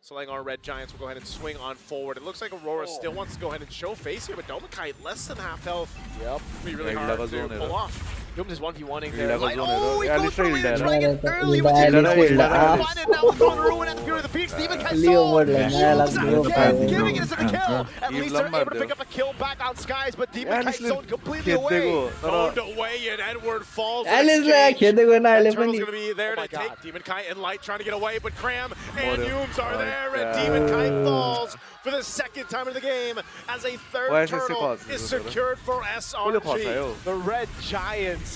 S11: So like our Red Giants will go ahead and swing on forward. It looks like Aurora still wants to go ahead and show face here, but Domikai less than half health. Yep. Be really hard to pull off. Humes is 1v1ing there. Oh, he goes for Raider Dragon early, which is find it now with on Ruin and Fury the Phoenix. Demon Kai sold. Giving it as a kill. At least they're able to pick up a kill back on Skies, but Demon Kai sold completely away. Owned away, and Edward falls. That turtle's going to be there to take Demon Kai and Light trying to get away, but Cram and Humes are there, and Demon Kai falls for the second time in the game as a third turtle is secured for SRG. The Red Giants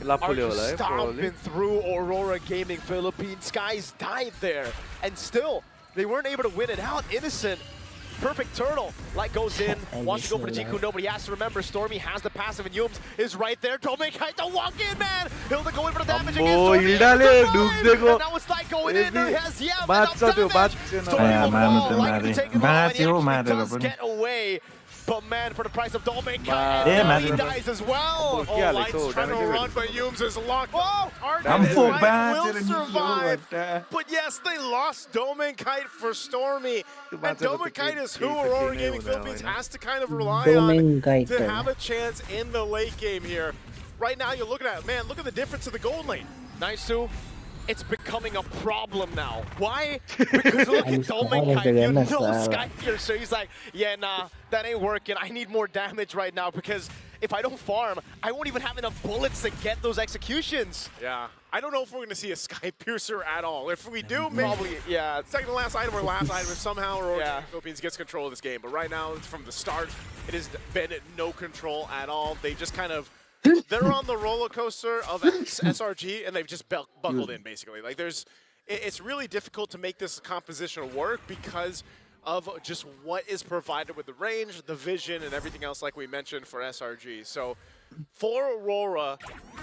S11: are just stomping through Aurora Gaming Philippines. Skies died there, and still, they weren't able to win it out. Innocent. Perfect turtle. Light goes in, wants to go for the Jiku, but he has to remember Stormy has the passive, and Humes is right there. Domikai to walk in, man! Hilda going for the damage against Stormy. And now it's Light going in, there he has enough damage. Stormy will fall, Light can take him out, and he does get away. But man, for the price of Domikai, he dies as well. Oh, Light's trying to run, but Humes is locked. Oh, Light will survive. But yes, they lost Domikai for Stormy. And Domikai is who Aurora Gaming Philippines has to kind of rely on to have a chance in the late game here. Right now, you're looking at, man, look at the difference in the gold lane. Nice, Sue. It's becoming a problem now. Why? Because look at Domikai, you know Sky Piercer. He's like, yeah, nah, that ain't working. I need more damage right now because if I don't farm, I won't even have enough bullets to get those executions. Yeah, I don't know if we're going to see a Sky Piercer at all. If we do, maybe, probably, yeah. Second to last item or last item, somehow Aurora Philippines gets control of this game. But right now, from the start, it has been no control at all. They just kind of, they're on the roller coaster of SRG, and they've just buckled in, basically. Like, it's really difficult to make this composition work because of just what is provided with the range, the vision, and everything else, like we mentioned for SRG. So, for Aurora,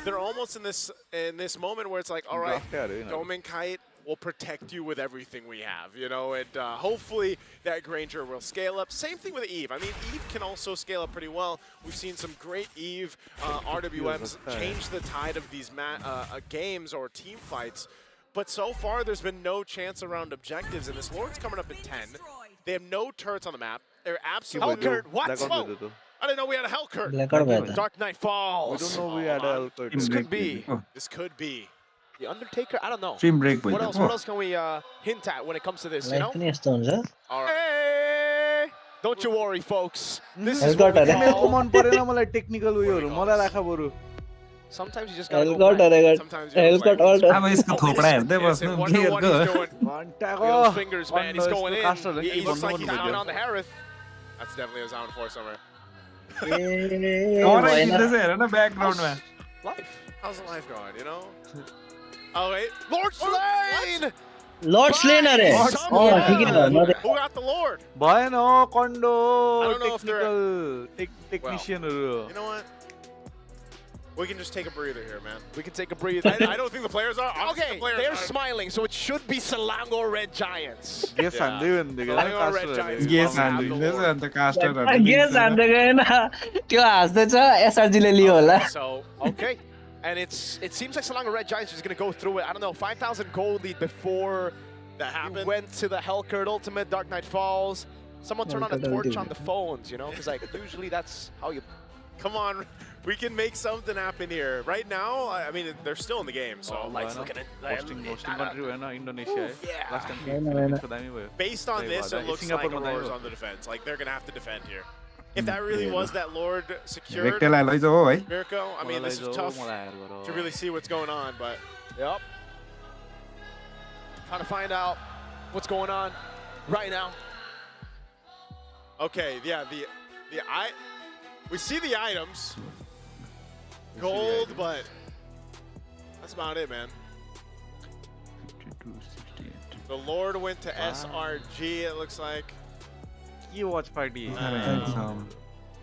S11: they're almost in this moment where it's like, all right, Domikai will protect you with everything we have, you know, and hopefully that Granger will scale up. Same thing with Eve. I mean, Eve can also scale up pretty well. We've seen some great Eve RWMs change the tide of these games or team fights, but so far there's been no chance around objectives, and this Lord's coming up in 10. They have no turrets on the map. They're absolutely... Hellcurt, what? Oh, I didn't know we had a Hellcurt. Dark Knight Falls.
S1: We don't know we had a Hellcurt.
S11: This could be. This could be. The Undertaker? I don't know.
S6: Stream break
S11: What
S6: भयो
S11: else? What else can we hint at when it comes to this? You know?
S3: All right.
S11: Hey! Don't you worry, folks. This is what we
S1: Email
S11: call.
S1: command परेन मलाई technical उयोहरु मलाई राखा बरु
S11: Sometimes you just gotta go blind. Sometimes you gotta go blind.
S6: अब यसको थोपडा हेर्दै बस्नु
S11: Wonder what he's
S6: गेयरको
S11: doing.
S1: घण्टाको
S11: Those fingers, man. He's going in.
S1: Caster
S11: He looks like he's down on the Harith.
S3: That's definitely a sound for somewhere.
S6: अरे हिँड्दैछ हेर न ब्याकग्राउन्डमा
S3: Life. How's the life going, you know? Oh, wait. Lord Slain!
S10: Lord Slain अरे ठिकै हो
S3: Who got the Lord?
S1: भएन कन्डो
S3: I don't know if they're-
S1: टेक्निशियनहरु
S3: You know what? We can just take a breather here, man.
S11: We can take a breather.
S3: I don't think the players are. Obviously
S11: Okay,
S3: the players
S11: they're
S3: are.
S11: smiling, so it should be Selangor Red Giants.
S1: Guess हान्दै भन्दै
S3: Selangor Red Giants.
S6: Guess हान्दैछ अन्त कास्टरहरु
S10: guess हान्दै गएन त्यो हाँस्दैछ SRG ले लियो होला
S11: So, okay. And it seems like Selangor Red Giants is going to go through it. I don't know, 5,000 gold lead before
S3: That
S11: you
S3: happened.
S11: went to the Hellcurt Ultimate Dark Knight Falls. Someone turn on a torch on the phones, you know? Because like usually that's how you...
S3: Come on. We can make something happen here. Right now, I mean, they're still in the game, so.
S11: Lights looking at
S1: hosting country भएन इन्डोनेसिया है
S11: Yeah.
S1: Last time को दामी भयो
S3: Based on this, it looks like Aurora's on the defense. Like, they're going to have to defend here. If that really was that Lord secured,
S6: भेक्टेलाई लैजाऊ है
S3: Mirko, I mean, this is tough to really see what's going on, but.
S11: Yep. Trying to find out what's going on right now.
S3: Okay, yeah, we see the items. Gold, but that's about it, man. The Lord went to SRG, it looks like.
S1: के watch party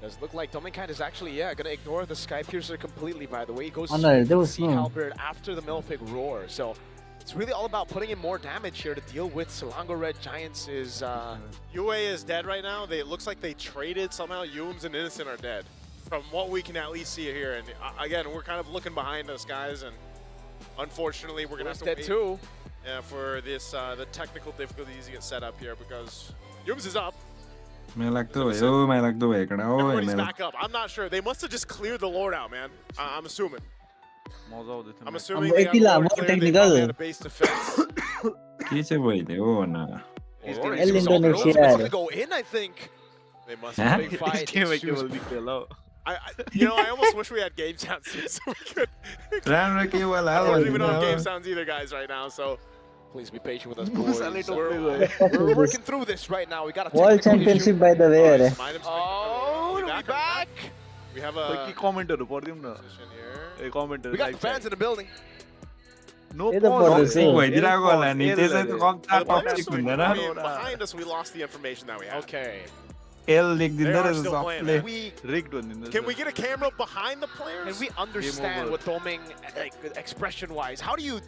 S11: Does look like Dominkai is actually, going to ignore the Sky Piercer completely, by the way. He goes
S10: no, there was
S11: Sea
S10: no-
S11: Halberd after the Melfic Roar. So it's really all about putting in more damage here to deal with Selangor Red Giants.
S3: UA is dead right now. It looks like they traded somehow. Yums and Innocent are dead. From what we can at least see here. And again, we're kind of looking behind us, guys. And unfortunately, we're going to have to
S11: dead
S3: wait
S11: too.
S3: For this the technical difficulties to get set up here because Yums is up.
S6: मलाई लाग्दो भयो कडा ओ
S3: Everybody's back up. I'm not sure. They must have just cleared the Lord out, man. I'm assuming.
S1: मजा आउँदै थियो
S3: I'm
S1: match
S3: assuming they got the Lord cleared. They probably had a base defense.
S6: के चाहिँ भइदियो हो न
S10: El Indonesia
S11: Going to go in, I think.
S3: They must
S6: Huh?
S3: have
S11: Big fight.
S1: Game
S11: ensues.
S1: केवल दिखेलो
S3: I almost wish we had game sounds here so we could.
S6: राम्रो के होला
S3: I don't even know game sounds either, guys, right now. So
S11: Please be patient with us, boys.
S1: Musale टोप्दै गयो
S11: We're working through this right now. We got a
S10: World
S11: technical
S10: Championship
S11: issue.
S10: by the way अरे
S3: some items.
S11: Oh,
S3: we
S11: we back.
S3: We have
S1: खै
S3: a
S1: के कमेन्टहरु पढ्दियौ न
S3: position here.
S1: ए कमेन्टहरु
S11: We got the fans in the building.
S1: नो
S10: ये तो पढ्दैछ
S6: ठिक भइदिरहेको होला नि त्यसै त कम्ता
S3: The players,
S6: टपिक हुँदैन
S3: I mean, behind us, we lost the information that we had.
S11: Okay.
S6: L
S3: They
S6: लेखिदिँदो
S3: are
S6: रहेछ
S3: still playing,
S6: सबले
S3: man.
S1: रिग्ड भनिदिनु
S3: Can we get a camera behind the players?
S11: And we understand
S1: over.
S11: what Doming, like, expression-wise. How do you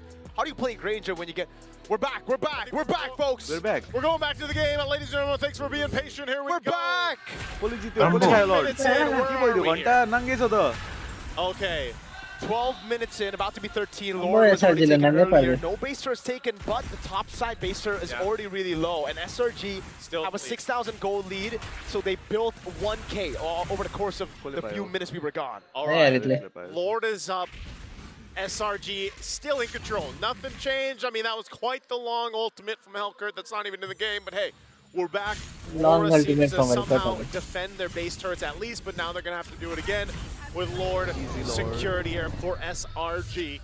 S11: play Granger when you get? We're back, folks.
S1: We're back.
S3: We're going back to the game, and ladies and gentlemen, thanks for being patient. Here we
S11: We're
S3: go.
S11: back.
S1: कसले जित्यो कसले खायो lord
S3: Minutes in, where
S1: के
S3: are
S1: भयो
S3: we
S1: घण्टा
S3: here?
S1: नाङ्गे छ त
S3: Okay.
S11: 12 minutes in, about to be 13.
S10: Boy,
S11: Lord was already
S10: SRG
S11: taken
S10: lang
S11: earlier.
S10: napal.
S11: No baser is taken, but the top side baser is
S3: Yeah.
S11: already really low. And SRG
S3: Still
S11: have a
S3: lead.
S11: 6,000 gold lead, so they built 1K over the course of the few minutes we were gone.
S3: All
S10: Yeah,
S3: right.
S10: Ritley.
S3: Lord is up. SRG still in control. Nothing changed. I mean, that was quite the long ultimate from Hellcurt. That's not even in the game, but hey, we're back.
S10: Long
S3: Rora
S10: ultimate
S3: seems to
S10: from Hellcurt
S3: somehow
S10: only.
S3: defend their base turrets at least, but now they're going to have to do it again with Lord security here for SRG.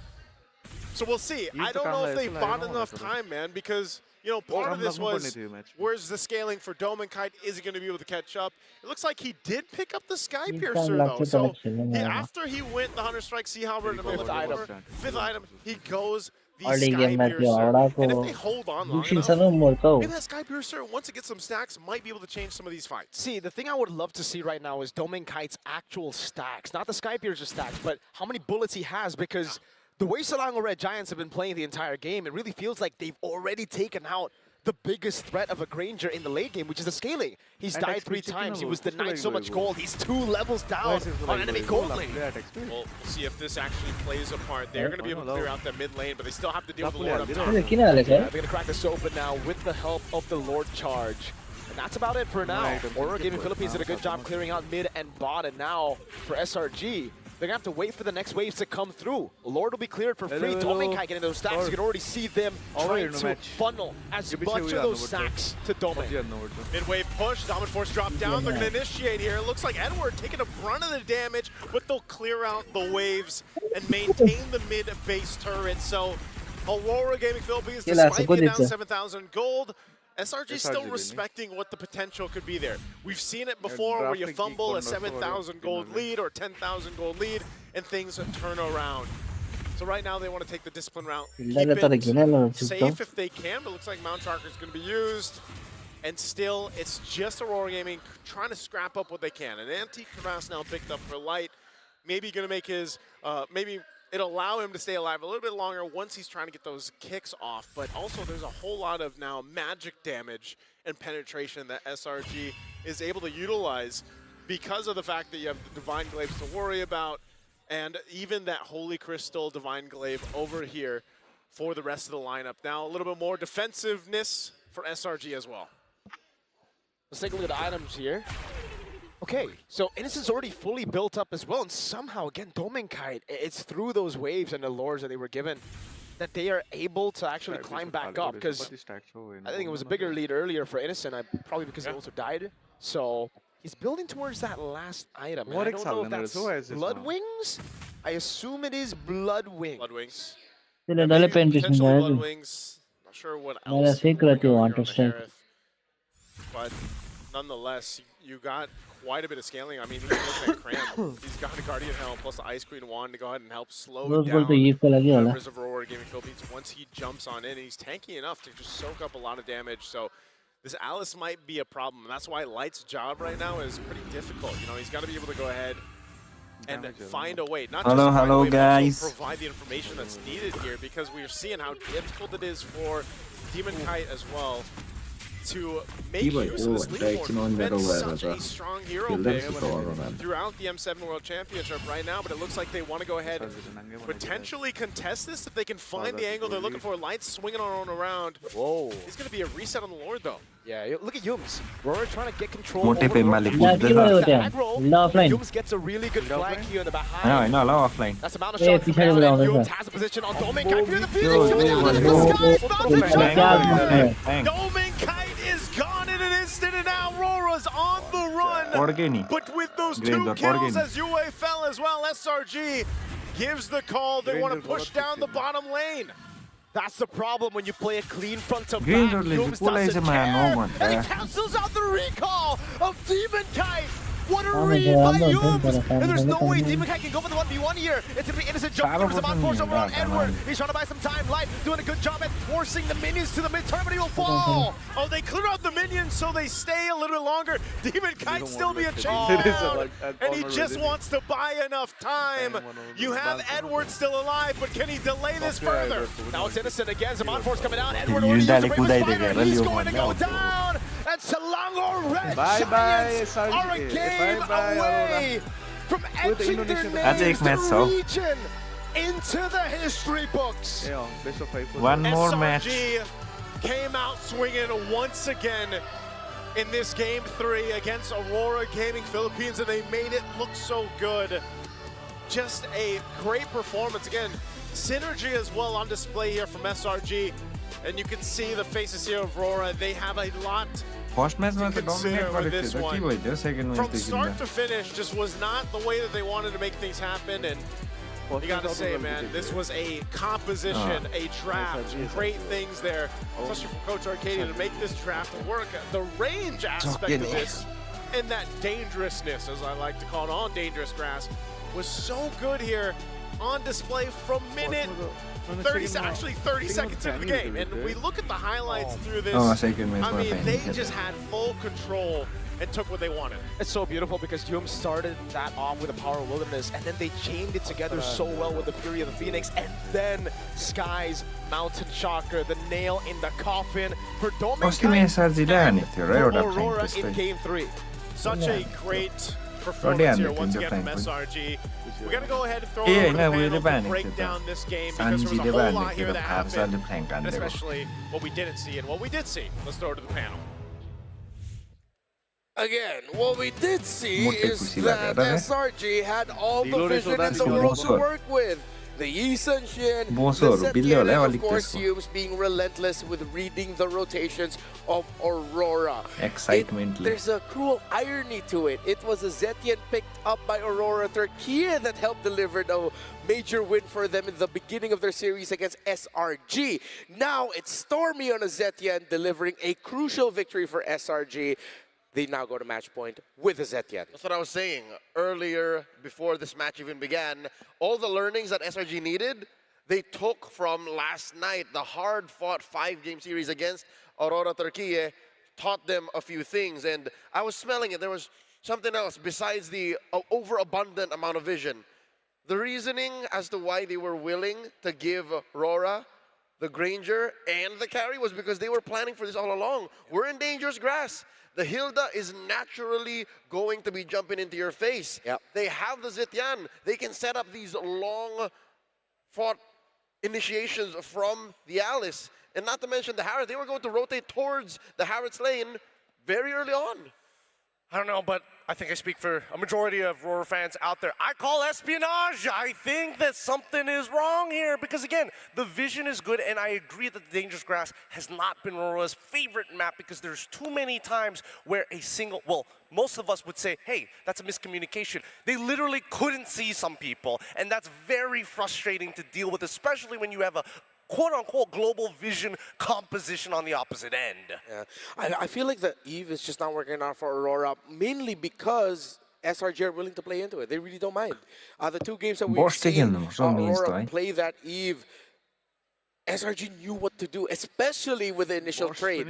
S3: So we'll see. I don't know if they bought enough time, man, because, you know, part of this was where's the scaling for Dome and Kite? Is he going to be able to catch up? It looks like he did pick up the Sky Piercer, though. So after he went the Hunter Strike Sea Halberd in the middle of the fifth item, he goes the
S10: Early
S3: Sky
S10: game match
S3: Piercer.
S10: को
S3: And if they hold on long enough,
S10: दुखिन्छ न मोर्को
S3: maybe that Sky Piercer, once it gets some stacks, might be able to change some of these fights.
S11: See, the thing I would love to see right now is Doming Kite's actual stacks. Not the Sky Piercer stacks, but how many bullets he has, because the way Selangor Red Giants have been playing the entire game, it really feels like they've already taken out the biggest threat of a Granger in the late game, which is the scaling. He's died 3 times. He was denied so much gold. He's 2 levels down on enemy gold lane.
S3: We'll see if this actually plays a part. They're going to be able to clear out that mid lane, but they still have to deal with the Lord up top.
S10: किन हालेको
S11: They're going to crack this open now with the help of the Lord Charge. And that's about it for now. Rora Gaming Philippines did a good job clearing out mid and bot, and now for SRG, They're going to have to wait for the next waves to come through. Lord will be cleared for free. Domenkai getting those stacks. You can already see them trying to funnel as much of those stacks to Domen.
S3: Mid-wave push, Dominant Force drop down. They're going to initiate here. It looks like Edward taking a brunt of the damage, but they'll clear out the waves and maintain the mid-base turret. So Aurora Gaming Philippines, despite being down 7,000 gold, SRG still respecting what the potential could be there. We've seen it before where you fumble a 7,000 gold lead or 10,000 gold lead and things turn around. So right now they want to take the discipline route. Keep it safe if they can, but it looks like Mount Tracker is going to be used. And still, it's just Aurora Gaming trying to scrap up what they can. And Anti-Kravas now picked up for Light. Maybe going to make his, maybe it'll allow him to stay alive a little bit longer once he's trying to get those kicks off. But also there's a whole lot of now magic damage and penetration that SRG is able to utilize because of the fact that you have the Divine Glaives to worry about and even that Holy Crystal Divine Glaive over here for the rest of the lineup. Now a little bit more defensiveness for SRG as well.
S11: Let's take a look at the items here. Okay, so Innocent's already fully built up as well, and somehow, again, Domenkai, it's through those waves and the lures that they were given that they are able to actually climb back up, because I think it was a bigger lead earlier for Innocent, probably because he also died. So he's building towards that last item. I don't know if that's Blood Wings? I assume it is Blood Wings.
S3: Blood Wings.
S10: Potentially
S3: Blood Wings. Not sure what else. But nonetheless, you got quite a bit of scaling. I mean, he's looking at Cram. He's got a Guardian Helm plus the Ice Queen wand to go ahead and help slow down the Reservoir Gaming Philippines once he jumps on in. And he's tanky enough to just soak up a lot of damage. So this Alice might be a problem. And that's why Light's job right now is pretty difficult. You know, he's got to be able to go ahead and find a way. Not just find a way, but also provide the information that's needed here, because we're seeing how difficult it is for Demon Kite as well to make use of this lead form. He's been such a strong hero pick throughout the M7 World Championship right now, but it looks like they want to go ahead and potentially contest this if they can find the angle they're looking for. Light's swinging on around.
S11: Whoa.
S3: It's going to be a reset on the Lord, though.
S11: Yeah, look at Yums. Rora trying to get control over Yums gets a really good flank here in the behind.
S6: I know, offline.
S11: That's amount of shots coming out, and Yums has a position on Domenkai. Fear the Phoenix coming out into the skies. Domenkai is gone in an instant, and now Rora's on the run. But with those two kills as Yue fell as well, SRG gives the call. They want to push down the bottom lane. That's the problem when you play a clean front to back. Yums doesn't care, and he cancels out the recall of Demon Kite. What a read by Yums! And there's no way Demon Kite can go for the 1v1 here. It's gonna be Innocent jumping over Zaman Force over on Edward. He's trying to buy some time. Light doing a good job at forcing the minions to the mid-turn, but he will fall. Oh, they clear out the minions so they stay a little bit longer. Demon Kite still being chased down, and he just wants to buy enough time. You have Edward still alive, but can he delay this further? Now it's Innocent again. Zaman Force coming out. Edward already used the Raven Spider. He's going to go down. And Selangor Red Giants are a game away from etching their names to region into the history books.
S6: One more match.
S3: SRG came out swinging once again in this game 3 against Aurora Gaming Philippines, and they made it look so good. Just a great performance. Again, synergy as well on display here from SRG. And you can see the faces here of Rora. They have a lot to consider with this one. From start to finish, just was not the way that they wanted to make things happen. And you gotta say, man, this was a composition, a draft, great things there, especially from Coach Arcadia to make this draft work. The range aspect of this and that dangerousness, as I like to call it, on dangerous grass, was so good here on display from minute 30 seconds into the game. And we look at the highlights through this. I mean, they just had full control and took what they wanted.
S11: It's so beautiful because Yum started that off with the Power of Wilderness, and then they chained it together so well with the Fury of the Phoenix, and then Sky's Mountain Chakra, the nail in the coffin for Domenkai and Aurora in Game 3.
S3: Such a great performance here once again from SRG. We're going to go ahead and throw it over the panel to break down this game, because there was a whole lot here that happened, and especially what we didn't see and what we did see. Let's throw it to the panel.
S4: Again, what we did see is that SRG had all the vision in the world to work with. The Yi Sun-shin, the Zetian, and of course Humes being relentless with reading the rotations of Aurora.
S6: Excitement.
S4: There's a cruel irony to it. It was a Zetian picked up by Aurora Turkey that helped deliver the major win for them in the beginning of their series against SRG. Now it's Stormy on a Zetian delivering a crucial victory for SRG. They now go to match point with a Zetian.
S5: That's what I was saying earlier before this match even began. All the learnings that SRG needed, they took from last night. The hard-fought 5-game series against Aurora Turkey taught them a few things. And I was smelling it. There was something else besides the overabundant amount of vision. The reasoning as to why they were willing to give Rora the Granger and the carry was because they were planning for this all along. We're in dangerous grass. The Hilda is naturally going to be jumping into your face.
S4: Yep.
S5: They have the Zetian. They can set up these long-fought initiations from the Alice. And not to mention the Harrods. They were going to rotate towards the Harrods lane very early on.
S7: I don't know, but I think I speak for a majority of Rora fans out there. I call espionage. I think that something is wrong here because, again, the vision is good, and I agree that the Dangerous Grass has not been Rora's favorite map because there's too many times where most of us would say, hey, that's a miscommunication. They literally couldn't see some people, and that's very frustrating to deal with, especially when you have a quote-unquote global vision composition on the opposite end.
S4: Yeah. I feel like the Eve is just not working out for Aurora, mainly because SRG are willing to play into it. They really don't mind. The 2 games that we've seen Aurora play that Eve, SRG knew what to do, especially with the initial trade.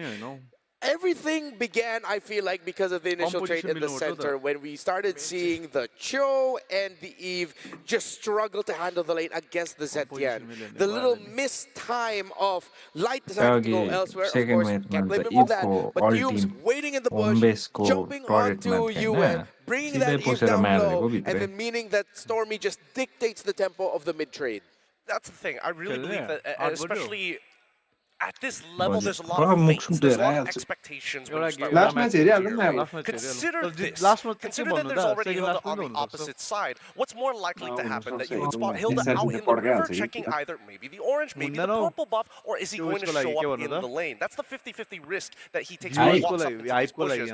S4: Everything began, I feel like, because of the initial trade in the center when we started seeing the Cho and the Eve just struggle to handle the lane against the Zetian. The little missed time of Light decided to go elsewhere, of course, can't blame him for that. But Humes waiting in the bush, jumping onto UN, bringing that Eve down low, and then meaning that Stormy just dictates the tempo of the mid-trade.
S7: That's the thing. I really believe that, especially at this level, there's a lot of faith, there's a lot of expectations when you start Consider this. Consider that there's already Hilda on the opposite side. What's more likely to happen? That you would spot Hilda out in the river checking either maybe the orange, maybe the purple buff, or is he going to show up in the lane? That's the 50-50 risk that he takes when he walks up into these bushes.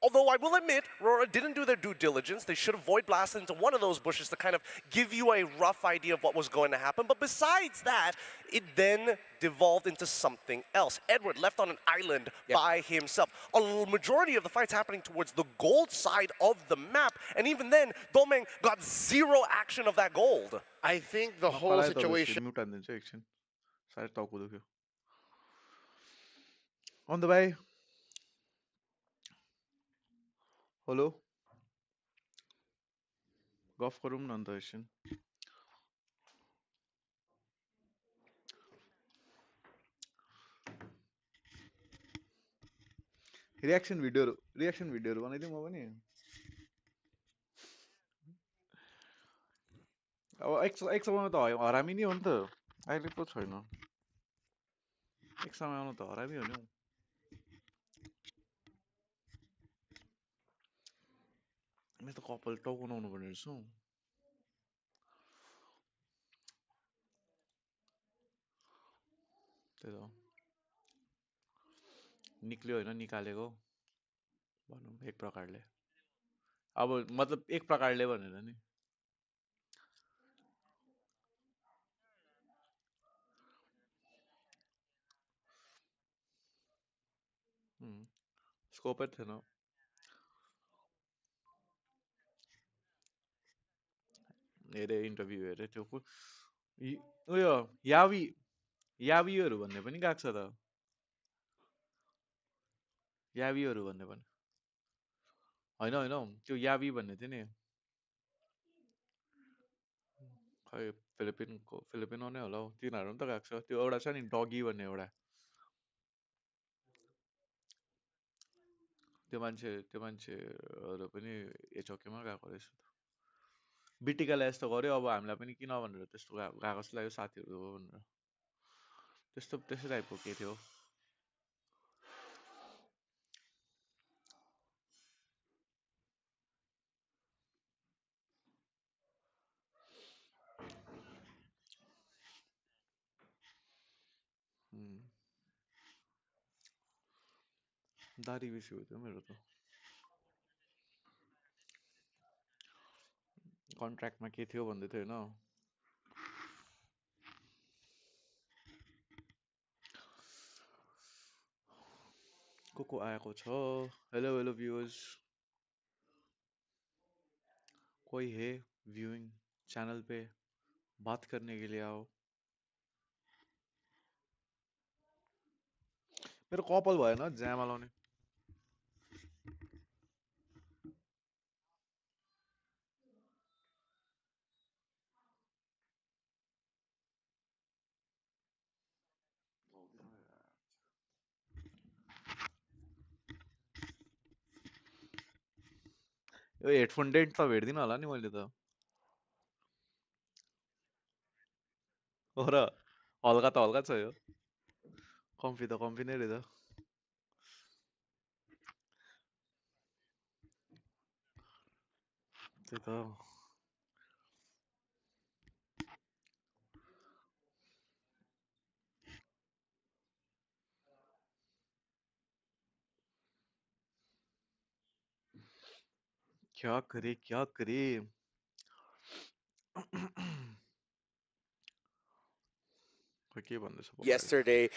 S7: Although I will admit, Rora didn't do their due diligence. They should have void blasted into one of those bushes to kind of give you a rough idea of what was going to happen. But besides that, it then devolved into something else. Edward left on an island by himself. A majority of the fights happening towards the gold side of the map. And even then, Domeng got 0 action of that gold.
S5: I think the whole situation...
S1: On the way. Hello गफ गरौँ न अन्त एकछिन reaction भिडियोहरु बनाइदिउँ म पनि अब एक समयमा त हरामी नै हो नि त अहिले पो छैन एक समयमा त हरामी हो नि म त कपाल टाउकुनाउनु पर्ने रहेछ त्यही त निक्ल्यो हैन निकालेको भनौँ एक प्रकारले अब मतलब एक प्रकारले भनेर नि स्कोपै थिएन हेरे इन्टरभ्यु हेरे त्यो उयो यावीहरु भन्ने पनि गएको छ त यावीहरु भन्ने पनि हैन त्यो यावी भन्ने थियो नि खै फिलिपिनो नै होला हौ तिनीहरु पनि त गएको छ त्यो एउटा छ नि डगी भन्ने एउटा त्यो मान्छेहरु पनि एचओकेमा गएको रहेछ बिटिकाले यस्तो गर्यो अब हामीलाई पनि किन भनेर त्यस्तो गएको जस्तो लाग्यो साथीहरु हो भनेर त्यस्तो टाइपको के थियो दारी बेसी हो त्यो मेरो त कन्ट्र्याक्टमा के थियो भन्दै थियो हैन को आएको छ हेलो हेलो व्यूअर्स कोई है व्यूइंग चैनल पे बात करने के लिए आओ मेरो कपाल भएन ज्यामा लाउने यो हेडफोन डेन्ट त भेट्दिन होला नि मैले त हो र हल्का त हल्का छ यो कम्फी त कम्फी नै रहेछ त्यही त क्या करे के भन्दैछ
S4: Yesterday,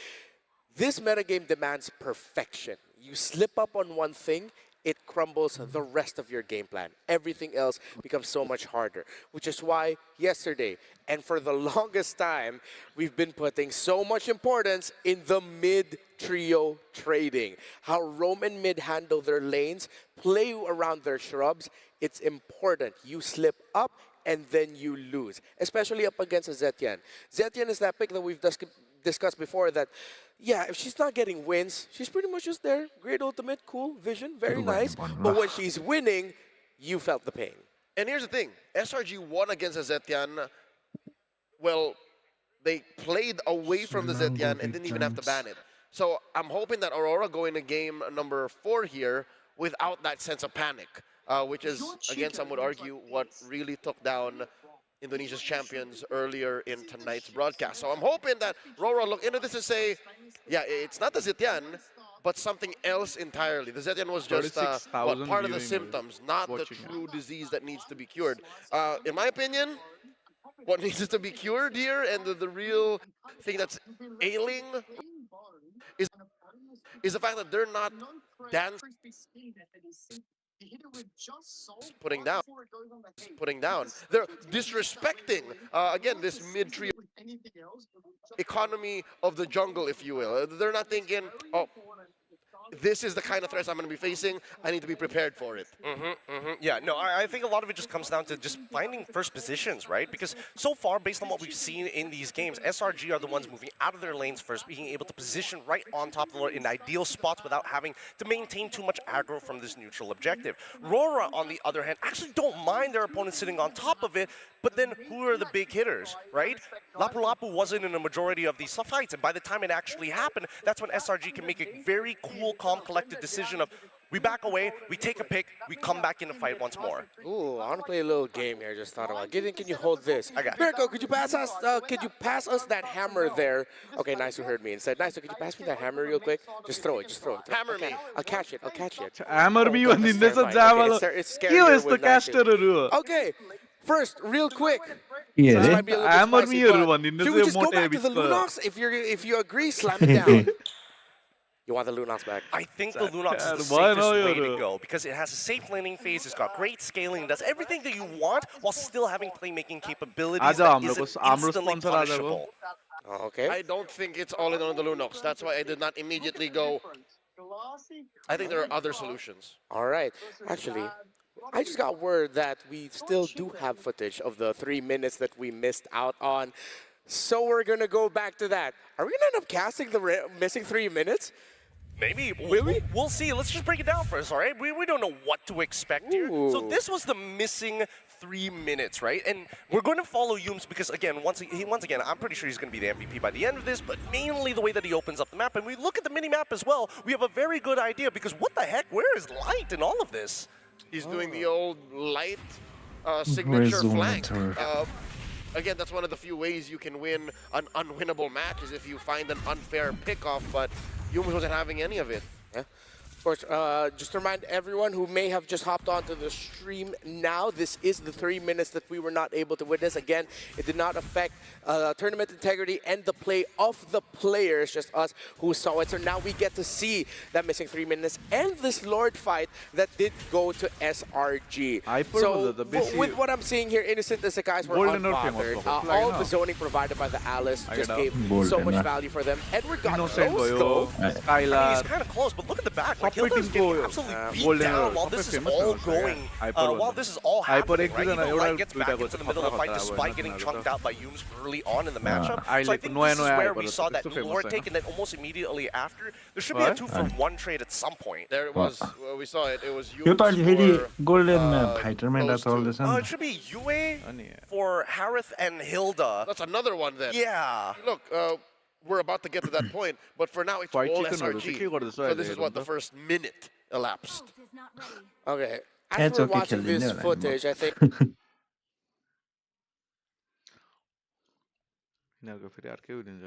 S4: this metagame demands perfection. You slip up on one thing, it crumbles the rest of your game plan. Everything else becomes so much harder, which is why yesterday, and for the longest time, we've been putting so much importance in the mid-trio trading. How roam and mid handle their lanes, play around their shrubs, it's important. You slip up and then you lose, especially up against a Zetian. Zetian is that pick that we've discussed before that, yeah, if she's not getting wins, she's pretty much just there. Great ultimate, cool, vision, very nice. But when she's winning, you felt the pain.
S5: And here's the thing, SRG won against a Zetian. Well, they played away from the Zetian and didn't even have to ban it. So I'm hoping that Aurora go into game number 4 here without that sense of panic, which is, again, some would argue, what really took down Indonesia's champions earlier in tonight's broadcast. So I'm hoping that Rora look into this and say, yeah, it's not the Zetian, but something else entirely. The Zetian was just part of the symptoms, not the true disease that needs to be cured. In my opinion, what needs to be cured here and the real thing that's ailing is the fact that they're not dancing, putting down. They're disrespecting, again, this mid-trio economy of the jungle, if you will. They're not thinking, oh, this is the kind of threats I'm going to be facing. I need to be prepared for it.
S7: Yeah, no, I think a lot of it just comes down to just finding first positions, right? Because so far, based on what we've seen in these games, SRG are the ones moving out of their lanes first, being able to position right on top of the Lord in ideal spots without having to maintain too much aggro from this neutral objective. Rora, on the other hand, actually don't mind their opponent sitting on top of it, but then who are the big hitters, right? Lapu Lapu wasn't in a majority of these fights, and by the time it actually happened, that's when SRG can make a very cool, calm, collected decision of we back away, we take a pick, we come back in the fight once more.
S4: Ooh, I want to play a little game here. Just thought about. Gideon, can you hold this?
S7: I got it.
S4: Mirko, could you pass us? Could you pass us that hammer there? Okay, nice. Who heard me and said, nice. So could you pass me that hammer real quick? Just throw it. Just throw it.
S5: Hammer me.
S4: I'll catch it. I'll catch it.
S1: Hammer me when in this
S4: It's scary. Okay, first, real quick.
S1: Hammer me
S4: should we just go back to the Lunox? If you agree, slam it down. You want the Lunox back?
S7: I think the Lunox is the safest way to go because it has a safe landing phase, it's got great scaling, does everything that you want while still having playmaking capabilities that isn't instantly punishable.
S4: Okay.
S5: I don't think it's all in on the Lunox. That's why I did not immediately go. I think there are other solutions.
S4: All right. Actually, I just got word that we still do have footage of the 3 minutes that we missed out on. So we're going to go back to that. Are we going to end up casting the missing 3 minutes?
S7: Maybe. We'll see. Let's just break it down first, all right? We don't know what to expect here. So this was the missing 3 minutes, right? And we're going to follow Yums because, again, once again, I'm pretty sure he's going to be the MVP by the end of this, but mainly the way that he opens up the map. And we look at the mini-map as well, we have a very good idea because what the heck? Where is Light in all of this?
S5: He's doing the old Light signature flank. Again, that's one of the few ways you can win an unwinnable match is if you find an unfair pickoff, but Yums wasn't having any of it.
S4: Yeah. course, just to remind everyone who may have just hopped onto the stream now, this is the 3 minutes that we were not able to witness. Again, it did not affect tournament integrity and the play of the players, just us who saw it. So now we get to see that missing 3 minutes and this Lord fight that did go to SRG. So with what I'm seeing here, Innocent and Sakai's were unbothered. All the zoning provided by the Alice just gave so much value for them. Edward got close though.
S7: I mean, he's kind of close, but look at the back. Like, Hilda's getting absolutely beat down while this is all going, while this is all happening, right? Even Light gets back into the middle of the fight despite getting chunked out by Yums early on in the matchup. So I think this is where we saw that Lord take, and then almost immediately after, there should be a 2-for-1 trade at some point.
S5: There was, we saw it, it was
S6: यो त अहिले
S5: Yums
S6: golden फाइटरमा चल्दैछ नि
S7: It should be Yue for Harith and Hilda.
S5: That's another one then.
S7: Yeah.
S5: Look, we're about to get to that point, but for now it's all SRG. So this is what the first minute elapsed.
S4: Okay. As we're watching this footage, I think
S1: यिनीहरूको फेरि अर्कै दिन्छ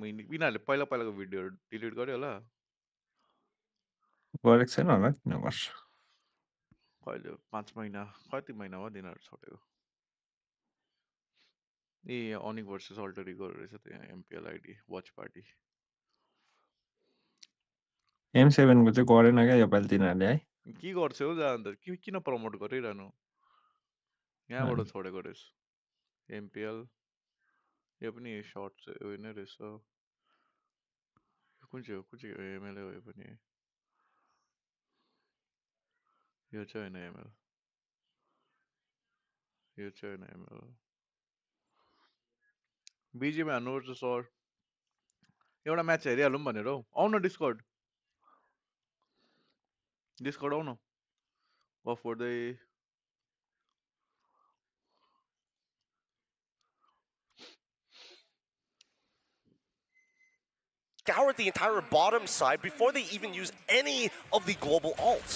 S1: यिनीहरूले पहिला पहिलाको video delete गर्यो होला
S6: गरेको छैन होला किन गर्छ
S1: कहिले 5 महिना कति महिना भयो दिनहरू छोडेको ए अनिक भर्सेस अल्टर इगो रहेछ त्यहाँ MPL ID watch party
S6: M7 को चाहिँ गरेन क्या योपालि तिनीहरूले है
S1: के गर्छ हो जा अन्त किन प्रमोट गरिरहनु यहाँबाट छोडेको रहेछ एमपीएल यो पनि सर्ट चाहिँ उयो नै रहेछ कुन चाहिँ हो एमएल हो यो पनि यो चाहिँ होइन एमएल यो चाहिँ होइन एमएल बीजीमा हान्नुपर्छ सर एउटा म्याच हेरिहालौँ भनेर हौ आउन डिस्कर्ड आउ न अफ गर्दै
S7: Scoured the entire bottom side before they even use any of the global ults.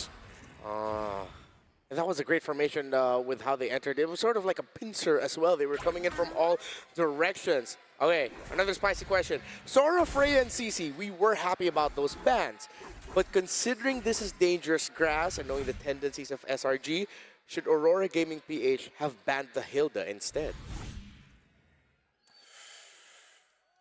S4: that was a great formation with how they entered. It was sort of like a pincer as well. They were coming in from all directions. Okay, another spicy question. Sora, Freya, and CC, we were happy about those bans. But considering this is dangerous grass and knowing the tendencies of SRG, should Aurora Gaming PH have banned the Hilda instead?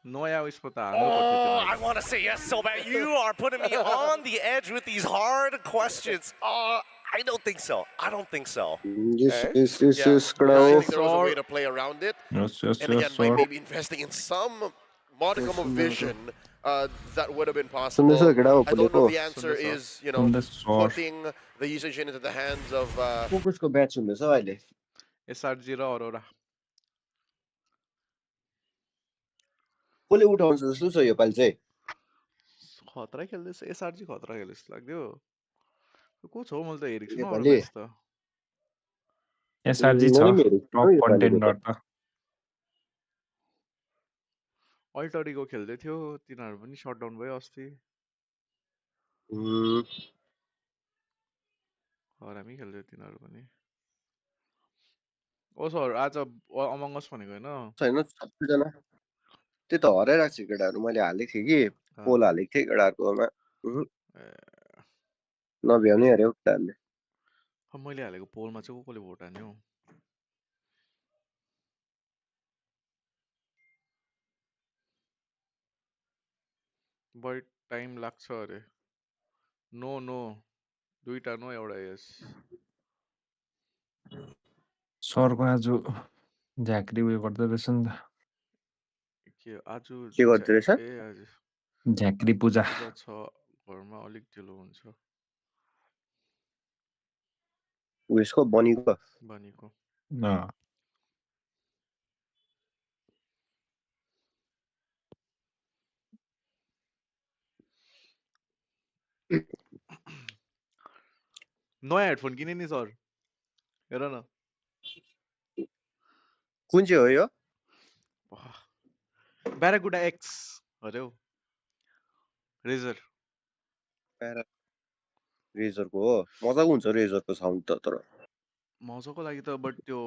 S1: No, I
S7: want to say yes so bad. You are putting me on the edge with these hard questions. I don't think so. I don't think so.
S5: Yes. I think there was a way to play around it.
S6: Yes,
S5: and again, by maybe investing in some modicum of vision, that would have been possible. I don't know the answer is, you know, putting the usage into the hands of...
S1: SRG raw Aurora.
S12: कसले उठाउँछ जस्तो छ यो पालि चाहिँ
S1: खतरा खेल्दैछ SRG खतरा खेल्दै जस्तो लाग्यो को छ मैले त हेरेको छु न त
S6: एसआरजी छ टप कन्टेन्डर त
S1: अल्टरीको खेल्दै थियो तिनीहरु पनि शटडाउन भयो अस्ति हरामी खेल्दै तिनीहरु पनि ओ सर आज अमंग अस भनेको हैन
S12: छैन सबैजना त्यो त हराइराको छ केटाहरु मैले हालेको थिएँ कि पोल हालेको थिएँ केटाहरुकोमा नभ्याउने अरे केटाहरुले
S1: मैले हालेको पोलमा चाहिँ कसले भोट हान्यो बट टाइम लाग्छ अरे नो दुईटा नो एउटा यस
S6: सरको आज झाँक्री उयो गर्दै रहेछ नि त
S1: आज
S12: के गर्दै रहेछ
S6: झाँक्री पूजा
S1: छ घरमा अलिक ढिलो हुन्छ
S12: उयसको बनीको
S1: नयाँ हेडफोन किने नि सर हेर न
S12: कुन चाहिँ हो यो
S1: ब्याराकुडा एक्स अरे हो
S12: रेजरको हो मजाको हुन्छ रेजरको साउन्ड त तर
S1: मजाको लागि त बट त्यो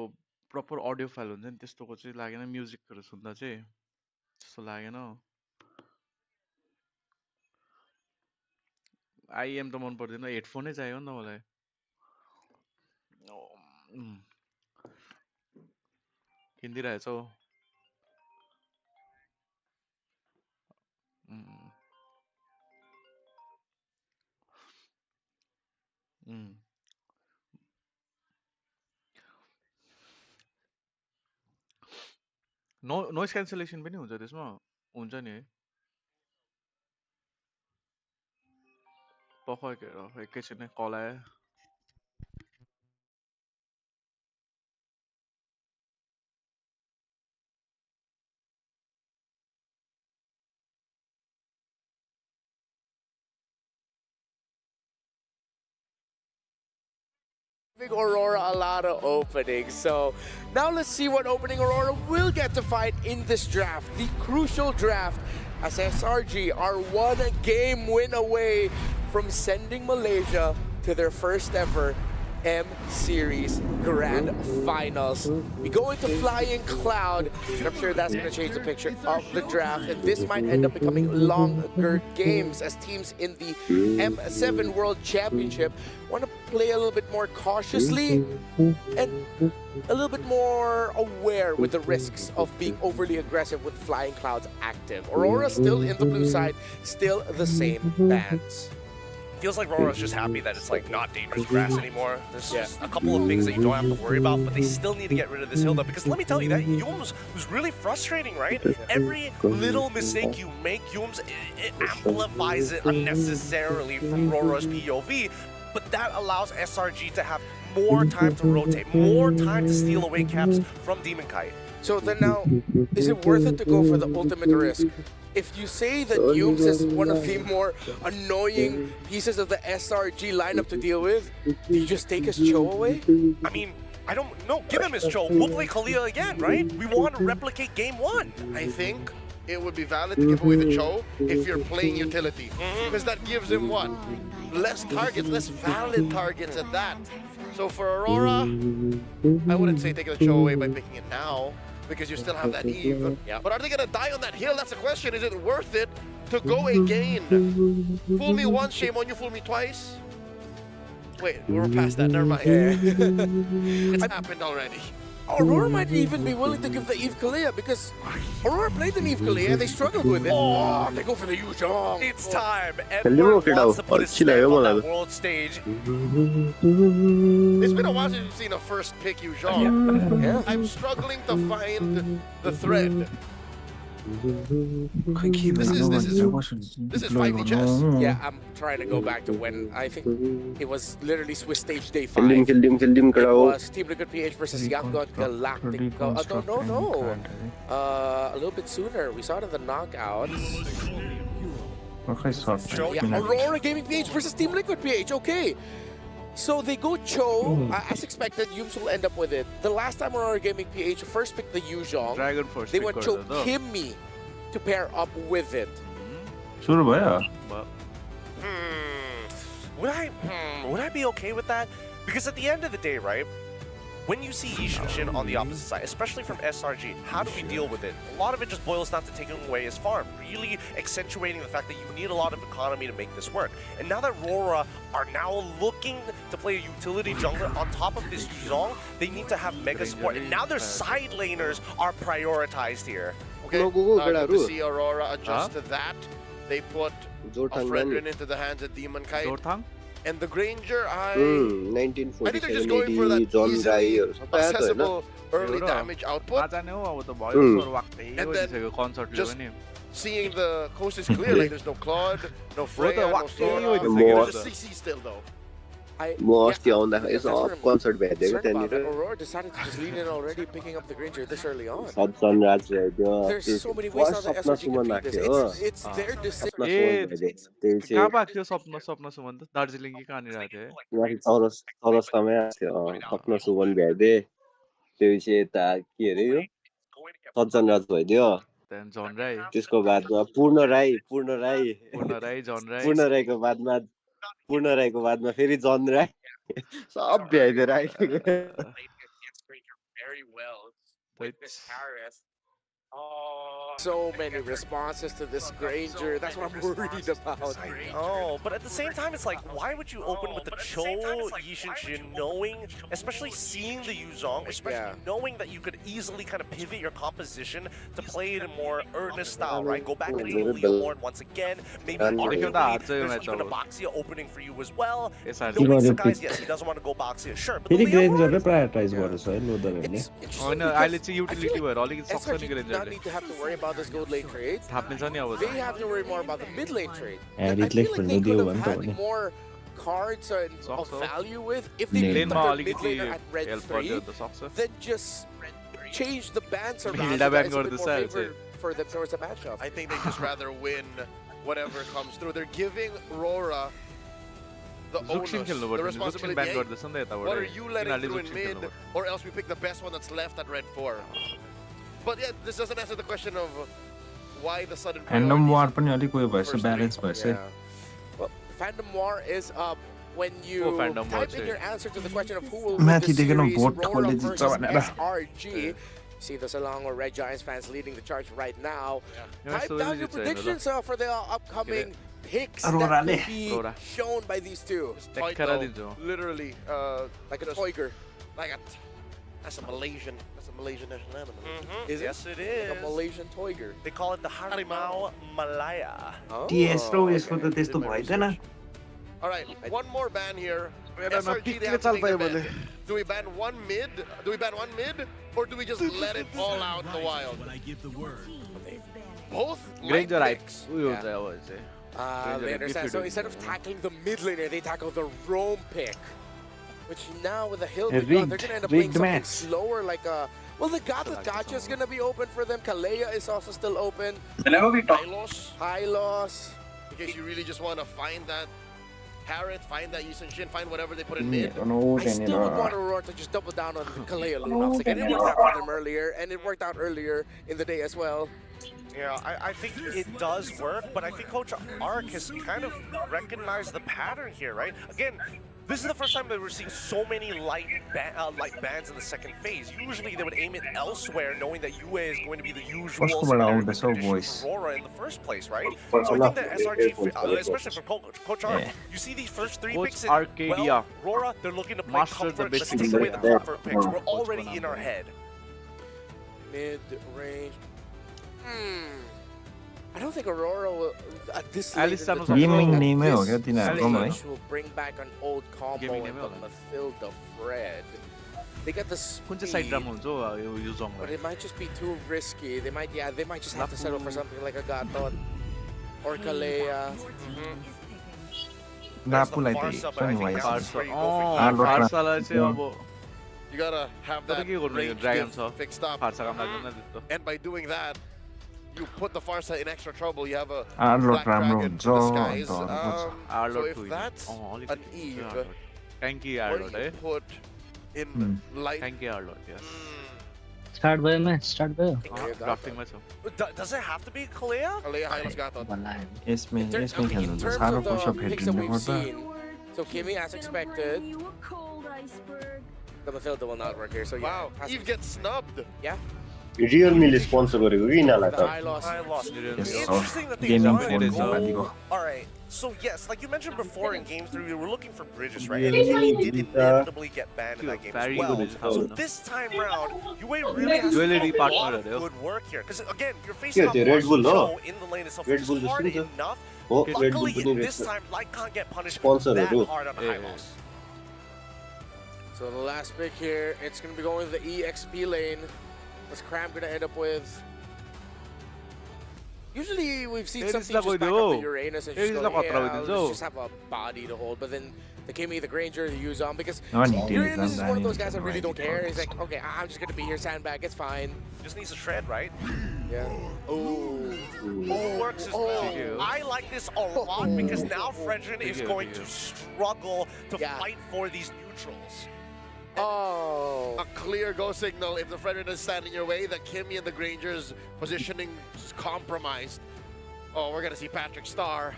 S1: प्रपर अडियो फाइल हुन्छ नि त्यस्तोको चाहिँ लागेन म्युजिकहरु सुन्दा चाहिँ त्यस्तो लागेन आइएम त मन पर्दैन हेडफोनै चाहियो नि त मलाई किनिदिइरहेछौ नोइज क्यान्सलेसन पनि हुन्छ त्यसमा हुन्छ नि है पख एकैछिन कल आयो
S4: Aurora a lot of openings. So now let's see what opening Aurora will get to fight in this draft. The crucial draft, as SRG are one game win away from sending Malaysia to their first ever M Series Grand Finals. We go into Flying Cloud, and I'm sure that's going to change the picture of the draft, and this might end up becoming longer games as teams in the M7 World Championship want to play a little bit more cautiously and a little bit more aware with the risks of being overly aggressive with Flying Clouds active. Aurora still in the blue side, still the same bans.
S7: Feels like Rora's just happy that it's like not dangerous grass anymore. There's just a couple of things that you don't have to worry about, but they still need to get rid of this hill though, because let me tell you, that Yums was really frustrating, right? Every little mistake you make, Yums, it amplifies it unnecessarily from Rora's POV, but that allows SRG to have more time to rotate, more time to steal away caps from Demon Kite.
S4: So then now, is it worth it to go for the ultimate risk? If you say that Yums is one of the more annoying pieces of the SRG lineup to deal with, do you just take his Cho away?
S7: I mean, I don't know. Give him his Cho. We'll play Kalia again, right? We want to replicate game one.
S5: I think it would be valid to give away the Cho if you're playing utility. Because that gives him what? Less targets, less valid targets at that. So for Aurora, I wouldn't say taking the Cho away by picking it now, because you still have that Eve.
S4: Yeah.
S5: But are they going to die on that hill? That's the question. Is it worth it to go again? Fool me once, shame on you. Fool me twice. Wait, we're past that. Never mind. It's happened already.
S4: Aurora might even be willing to give the Eve Kalia, because Aurora played an Eve Kalia and they struggled with it. Oh, they go for the Yuzhong.
S7: It's time. Edward wants to put his stamp on that world stage.
S5: It's been a while since you've seen a first pick Yuzhong.
S4: Yeah.
S5: I'm struggling to find the thread. This is 5D chess.
S4: Yeah, I'm trying to go back to when I think it was literally Swiss Stage Day 5.
S12: Kill him,
S4: It was Team Liquid PH versus Yangon Galactic. No. A little bit sooner. We saw it in the knockouts. Yeah, Aurora Gaming PH versus Team Liquid PH. Okay. So they go Cho. As expected, Yums will end up with it. The last time Aurora Gaming PH first picked the Yuzhong,
S1: Dragon Force
S4: they went Cho Kimmy to pair up with it.
S6: सुरु भयो
S7: Would I be okay with that? Because at the end of the day, right? When you see Ishinshin on the opposite side, especially from SRG, how do we deal with it? A lot of it just boils down to taking away his farm, really accentuating the fact that you need a lot of economy to make this work. And now that Rora are now looking to play a utility jungler on top of this Yuzhong, they need to have mega support. And now their side laners are prioritized here.
S5: Okay, good to see Aurora adjust to that. They put Fredrin into the hands of Demon Kite. And the Granger, I think they're just going for that easily accessible early damage output. And then just seeing the coast is clear, like there's no Claude, no Freya, no Sora. There's a CC still though.
S12: concert
S4: Aurora decided to just lean in already, picking up the Granger this early on. There's so many ways how the SRG can beat this. It's their decision.
S1: कहाँ भएको थियो सपना सुमन त दार्जिलिङ कि कहाँनिर आएको थियो
S12: चौरस्तामै आएको थियो सपना सुमन भ्याइदिए त्यसपछि यता के अरे यो सज्जन राज भइदियो
S1: जन राई
S12: त्यसको बादमा पूर्ण राईको बादमा फेरि जन राई सब भ्याइदिएर आइसक्यो
S4: So many responses to this Granger. That's what I'm worried about.
S7: Oh, but at the same time, it's like, why would you open with the Cho Yishinshin, knowing, especially seeing the Yuzong, especially knowing that you could easily kind of pivot your composition to play it in a more earnest style, right? Go back into the Leomord once again. Maybe arguably, there's even a Boxia opening for you as well. Knowing Sakai's, yes, he doesn't want to go Boxia, sure. But the Leomord,
S6: prioritize
S1: Oh no, I'll let you utility where all you can
S4: SRG do not need to have to worry about this gold lane trade. They have to worry more about the mid lane trade. And I feel like they could have had more cards of value with if they put their mid laner at red 3, then just change the bans around so that it's a bit more favor for them towards the matchup.
S5: I think they just rather win whatever comes through. They're giving Rora the onus, the responsibility. What are you letting through in mid, or else we pick the best one that's left at red 4. But yeah, this doesn't answer the question of why the sudden
S6: Fandom War पनि अलिक उयो भएछ balance भएछ
S4: Well, Fandom War is up when you type in your answer to the question of who will win
S6: Matthew,
S4: the
S6: they're gonna
S4: series,
S6: vote
S4: Rora
S6: college
S4: versus SRG. See the Selangor Red Giants fans leading the charge right now. Type down your predictions for the upcoming picks that will be shown by these two.
S5: Literally,
S4: like a Toiger.
S5: That's a Malaysian national animal.
S7: Is it? Yes, it is.
S4: Like a Malaysian Toiger.
S7: They call it the Harimau Malaya.
S6: TSRO is for the test of Vaidana.
S5: Alright, one more ban here. SRG, they have to make a bet. Do we ban one mid? Or do we just let it all out in the wild? Both
S1: Granger
S5: picks.
S4: They understand. So instead of tackling the mid laner, they tackle the roam pick. Which now with the hill they're going to end up playing something slower like a... Well, the Gata is going to be open for them. Kalea is also still open. Hylos.
S5: In case you really just want to find that Harith, find that Yisenshin, find whatever they put in mid.
S4: I still would want Rora to just double down on Kalea Lunox. Like, and it worked out for them earlier, and it worked out earlier in the day as well.
S7: Yeah, I think it does work, but I think Coach Ark has kind of recognized the pattern here, right? Again, this is the first time that we're seeing so many light bans in the second phase. Usually they would aim it elsewhere, knowing that UA is going to be the usual for Rora in the first place, right? So I think that SRG, especially for Coach Ark, you see these first 3 picks in, well, Rora, they're looking to play comfort. Let's take away the comfort picks. We're already in our head.
S4: Mid-range. I don't think Aurora will, at this
S1: late
S4: in the
S6: tournament,
S4: will bring back an old combo and Mathilda Fred. They got the speed, but it might just be too risky. They might just have to settle for something like a Gatot or Kalea.
S5: You gotta have that range fixed up. And by doing that, you put the Farsa in extra trouble. You have a Black Dragon in disguise. So if that's an Eve, what do you put in light?
S10: Start by match. Start by.
S7: Does it have to be Kalea?
S5: Kalea Hylos Gatot.
S4: In terms of the picks that we've seen, so Kimmy, as expected, the Mathilda will not work here. So yeah,
S5: wow, Eve gets snubbed.
S4: Yeah.
S12: Realme sponsor गरेको कि यिनीलाई
S7: त interesting that they go. All right. So yes, like you mentioned before in Game 3, we were looking for bridges, right? And Kimmy did inevitably get banned in that game as well. So this time round, UA really has to do a lot of good work here. Because again, you're facing off Joe in the lane itself. It's hard enough. Luckily, this time, Light can't get punished that hard on the high loss.
S4: So the last pick here, it's going to be going to the EXP lane. What's Cram going to end up with? Usually we've seen some teams just back up the Uranus and just go, yeah, let's just have a body to hold. But then the Kimmy, the Granger, the Yuzong, because Uranus is one of those guys that really don't care. He's like, okay, I'm just going to be here, sandbag, it's fine.
S7: Just needs a shred, right?
S4: Yeah. Oh.
S7: Works as well. I like this a lot because now Fredrin is going to struggle to fight for these neutrals.
S4: Oh.
S5: A clear go signal if the Fredrin is standing your way, the Kimmy and the Granger's positioning is compromised. Oh, we're gonna see Patrick Star.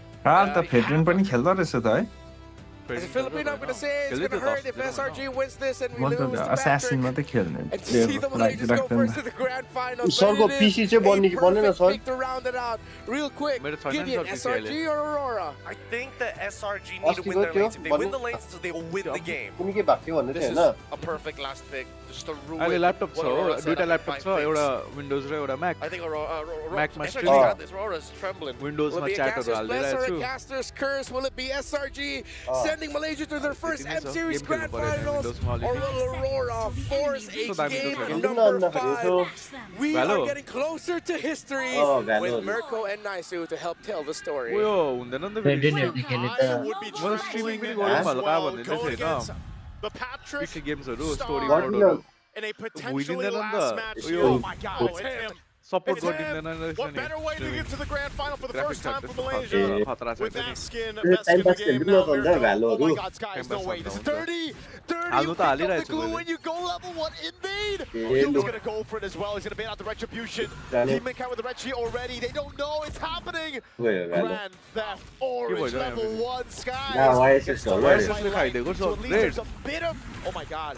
S4: As a Filipino, I'm gonna say it's gonna hurt if SRG wins this and we lose the
S6: assassin
S4: Patrick.
S6: मात्रै खेल्ने
S4: And to see the Malaysians go first to the grand finals.
S12: सरको PC चाहिँ बन्ने कि बनेन
S4: Perfect
S12: sir
S4: pick to round it out. Real quick, Gideon, SRG or Aurora?
S7: I think the SRG need to win their lanes. If they win the lanes, they will win the game.
S12: कुनै के भएको थियो भन्दै
S5: This
S12: थियो
S5: is
S12: हैन
S5: a perfect last pick. Just to ruin
S1: अहिले laptop छ
S5: what
S1: हो
S5: Aurora set
S1: दुईटा
S5: up in
S1: ल्यापटप
S5: 5
S1: छ
S5: picks.
S1: एउटा विन्डोज र एउटा Mac
S5: I think Aurora,
S1: Mac must
S5: SRG
S1: stream.
S5: got this. Aurora is trembling.
S1: विन्डोजमा
S4: Will it be a
S1: च्याटहरु
S4: caster's bless or
S1: हालिदिरहेको
S4: a
S1: छु
S4: caster's curse? Will it be SRG sending Malaysia to their first
S1: Game
S4: M Series
S1: खेल्नु
S4: grand
S1: परेन
S4: finals?
S1: Windowsमा
S4: Or
S1: अलिअलि
S4: will Aurora force a
S1: So दामी
S4: game
S1: त खेल्नु।
S4: number 5? We are
S1: Valo.
S4: getting closer to history with Mirko and Naisu to help tell the story.
S1: उयो हुँदैन नि त फेरि म स्ट्रिमिङ पनि गरौँ भनेर कहाँ भन्दै थियो हैन
S3: The Patrick
S1: पिसी गेम्सहरु स्टोरी
S3: Star
S1: मोडहरु
S3: in a potentially
S1: भुइदिँदैन नि
S3: last
S1: त
S3: match.
S1: उयो
S3: Oh my God, it's him.
S1: Support
S3: It's him.
S1: गरिदिँदैन रहेछ
S3: What
S1: नि
S3: better way to get to the grand final for the first time for
S1: graphics
S3: Malaysia?
S1: खतरा छ
S3: With
S1: नि
S3: that skin,
S12: Time
S3: best skin in the
S12: pass
S3: game
S12: खेल्नु
S3: now,
S12: नसक्दा
S3: Mirko. Oh
S12: भ्यालुहरु
S3: my God, guys, no way. This is 30. 30,
S1: हाल्नु
S3: you
S1: त
S3: pick up
S1: हालिरहेको
S3: the
S1: छु
S3: glue
S1: मैले
S3: and you go level 1 invade.
S12: Yeah,
S3: He's
S12: look.
S3: gonna go for it as well. He's gonna bait out the retribution.
S12: Done it.
S3: Teammate count with the red sheet already. They don't know it's happening.
S12: गयो value
S3: Grand Theft Orange
S1: भइरहेको
S3: level
S1: यहाँ
S3: 1 Skies.
S12: Now, why is this so
S3: Gets
S1: low?
S3: started by
S1: खाइदिएको
S3: light.
S1: छ,
S3: So at least
S1: great.
S3: there's a bit of. Oh my God.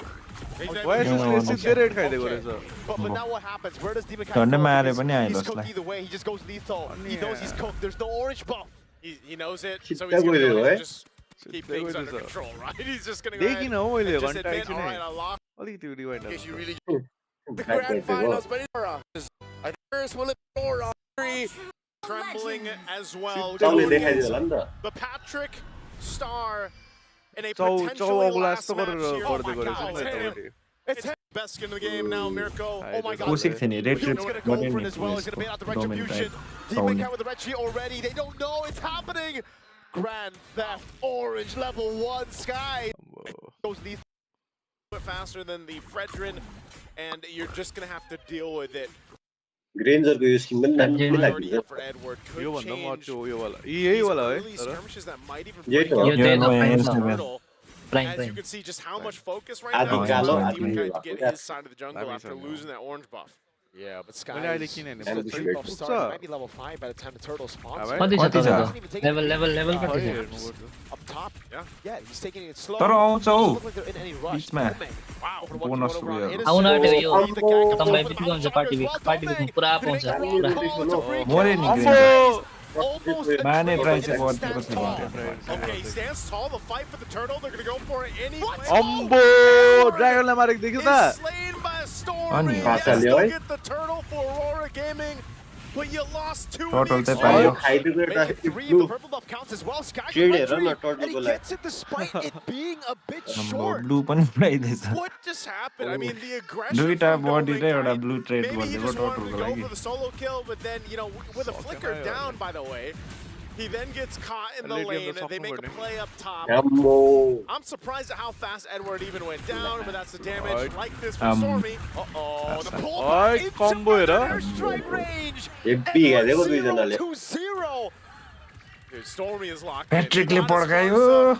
S1: वाइसले सिधै red खाइदिएको रहेछ
S3: But now what happens? Where does Demon
S6: झन्डै मारे
S3: Because
S6: पनि
S3: he's
S6: हाइलोसलाई
S3: cooked either way. He just goes lethal. He knows he's cooked. There's no orange buff.
S5: He knows it, so
S12: Sit
S5: he's going
S12: there
S5: to
S12: with
S5: go
S12: it,
S5: ahead and just keep
S1: Sit there
S5: things
S1: with
S5: under
S1: it,
S5: control, right? He's just going to go ahead
S1: देखिन हौ मैले
S5: and just
S1: घन्टा
S5: admit,
S1: एकछिन
S5: all right, I lost.
S1: अलिकति rewind
S5: In case you really
S4: The grand finals, but Aurora. First, will it be Aurora?
S3: Trembling as well.
S12: चौले देखाइदियो होला नि त
S3: The Patrick Star in a
S1: चौ
S3: potentially
S1: अगला
S3: last
S1: जस्तो
S3: match
S1: गरेर
S3: here. Oh
S1: गर्दै
S3: my
S1: गरेछ
S3: God,
S1: नि
S3: it's him.
S1: त
S3: It's him. Best skin in the game now, Mirko. Oh my God.
S6: Cosec थियो नि red
S3: He's
S6: red
S3: gonna go for it as well. He's
S6: गरेर
S3: gonna bait out the
S6: domain
S3: retribution.
S6: Type
S3: Teammate count with the red sheet already. They don't know it's happening. Grand Theft Orange level 1 Sky goes lethal bit faster than the Fredrin, and you're just gonna have to deal with it.
S12: ग्रेन्जरको यो skin पनि दामी
S3: Priority
S12: लाग्यो
S3: for Edward
S1: yo
S3: could
S1: भन्दा म
S3: change.
S1: त्यो यो वाला यही वाला है
S3: Early
S1: तर
S3: skirmishes that might even
S12: यही
S3: break
S12: त हो
S3: out
S10: यो चाहिँ
S3: the
S10: नपाइन्छ।
S3: hurdle.
S10: Prime,
S3: As
S10: prime.
S3: you can see, just how much focus right
S12: Adi
S3: now
S12: Galo,
S3: on
S12: Adi
S3: Demon Kai to
S12: Galo.
S3: get his side of the jungle
S1: Adi
S3: after
S1: Galo.
S3: losing that orange buff. Yeah, but Sky
S1: मैले अहिले किन
S3: is
S1: हेर्ने
S12: Ambush
S3: pretty
S12: rate.
S3: buff start. He might be level 5 by the time the turtle spawns.
S1: Alright.
S10: कति छ
S6: कति छ?
S10: तपाईँको level कति छ
S1: हेर्नुपर्छ
S3: Up top, yeah, he's taking it slow.
S6: तर आउँछ हौ
S3: Doesn't look like they're in any rush.
S6: बिचमा
S3: Wow, for the
S6: बोनस
S3: 1-2
S6: उयो
S3: round.
S10: आउन आँट्यो यो
S3: Lead the gang.
S10: तपाईँ बित्तिकै हुन्छ पार्टी पुरा पाउँछ पुरा
S6: मरे नि
S1: अम्बो
S3: Almost
S6: माने
S3: a
S6: प्राइस
S3: triple
S6: चाहिँ
S3: stands
S6: गरिदिएको
S3: tall.
S6: छ
S3: Okay, he stands tall. The fight for the turtle. They're gonna go for it anyway.
S1: अम्बो ड्रागनलाई मारेको देख्यो
S3: Is
S1: त
S3: slain by a storm.
S6: Ani,
S3: Yes,
S12: Fatalio,
S3: still
S12: eh?
S3: get the turtle for Aurora Gaming, but you lost 2
S6: Turtle
S3: in the
S6: चाहिँ पायो।
S3: exchange.
S12: खाइदिएको
S3: Make
S12: एउटा
S3: it 3.
S12: Blue
S3: The purple buff counts as well. Sky
S12: Shade
S3: got
S12: हेर न
S3: entry, and he
S12: turtle
S3: gets it despite it being a bit
S6: हाम्रो
S3: short.
S6: Blue पनि पुऱ्याइदिएछ
S3: What just happened? I mean, the aggression
S6: दुईटा
S3: from
S6: बडी र एउटा
S3: Golden
S6: blue trade
S3: Maybe he
S6: गरिदिएको
S3: just wanted to
S6: टोटलको
S3: go
S6: लागि
S3: for the solo kill, but then, you know, with a flicker down, by the way, he then gets caught in the
S1: Late game
S3: lane.
S1: the
S3: They make a
S1: sophomore,
S3: play up top.
S12: आम्बो
S3: I'm surprised at how fast Edward even went down, but that's the damage.
S1: Alright.
S3: Like this from Stormy. Uh-oh, the pullback
S1: Alright,
S3: into
S1: combo
S3: under
S1: hair.
S3: airstrike range.
S12: Heavy हालेको दुईजनाले
S3: 0-2-0. Dude, Stormy is locked
S6: प्याट्रिकले
S3: in.
S6: पड्कायो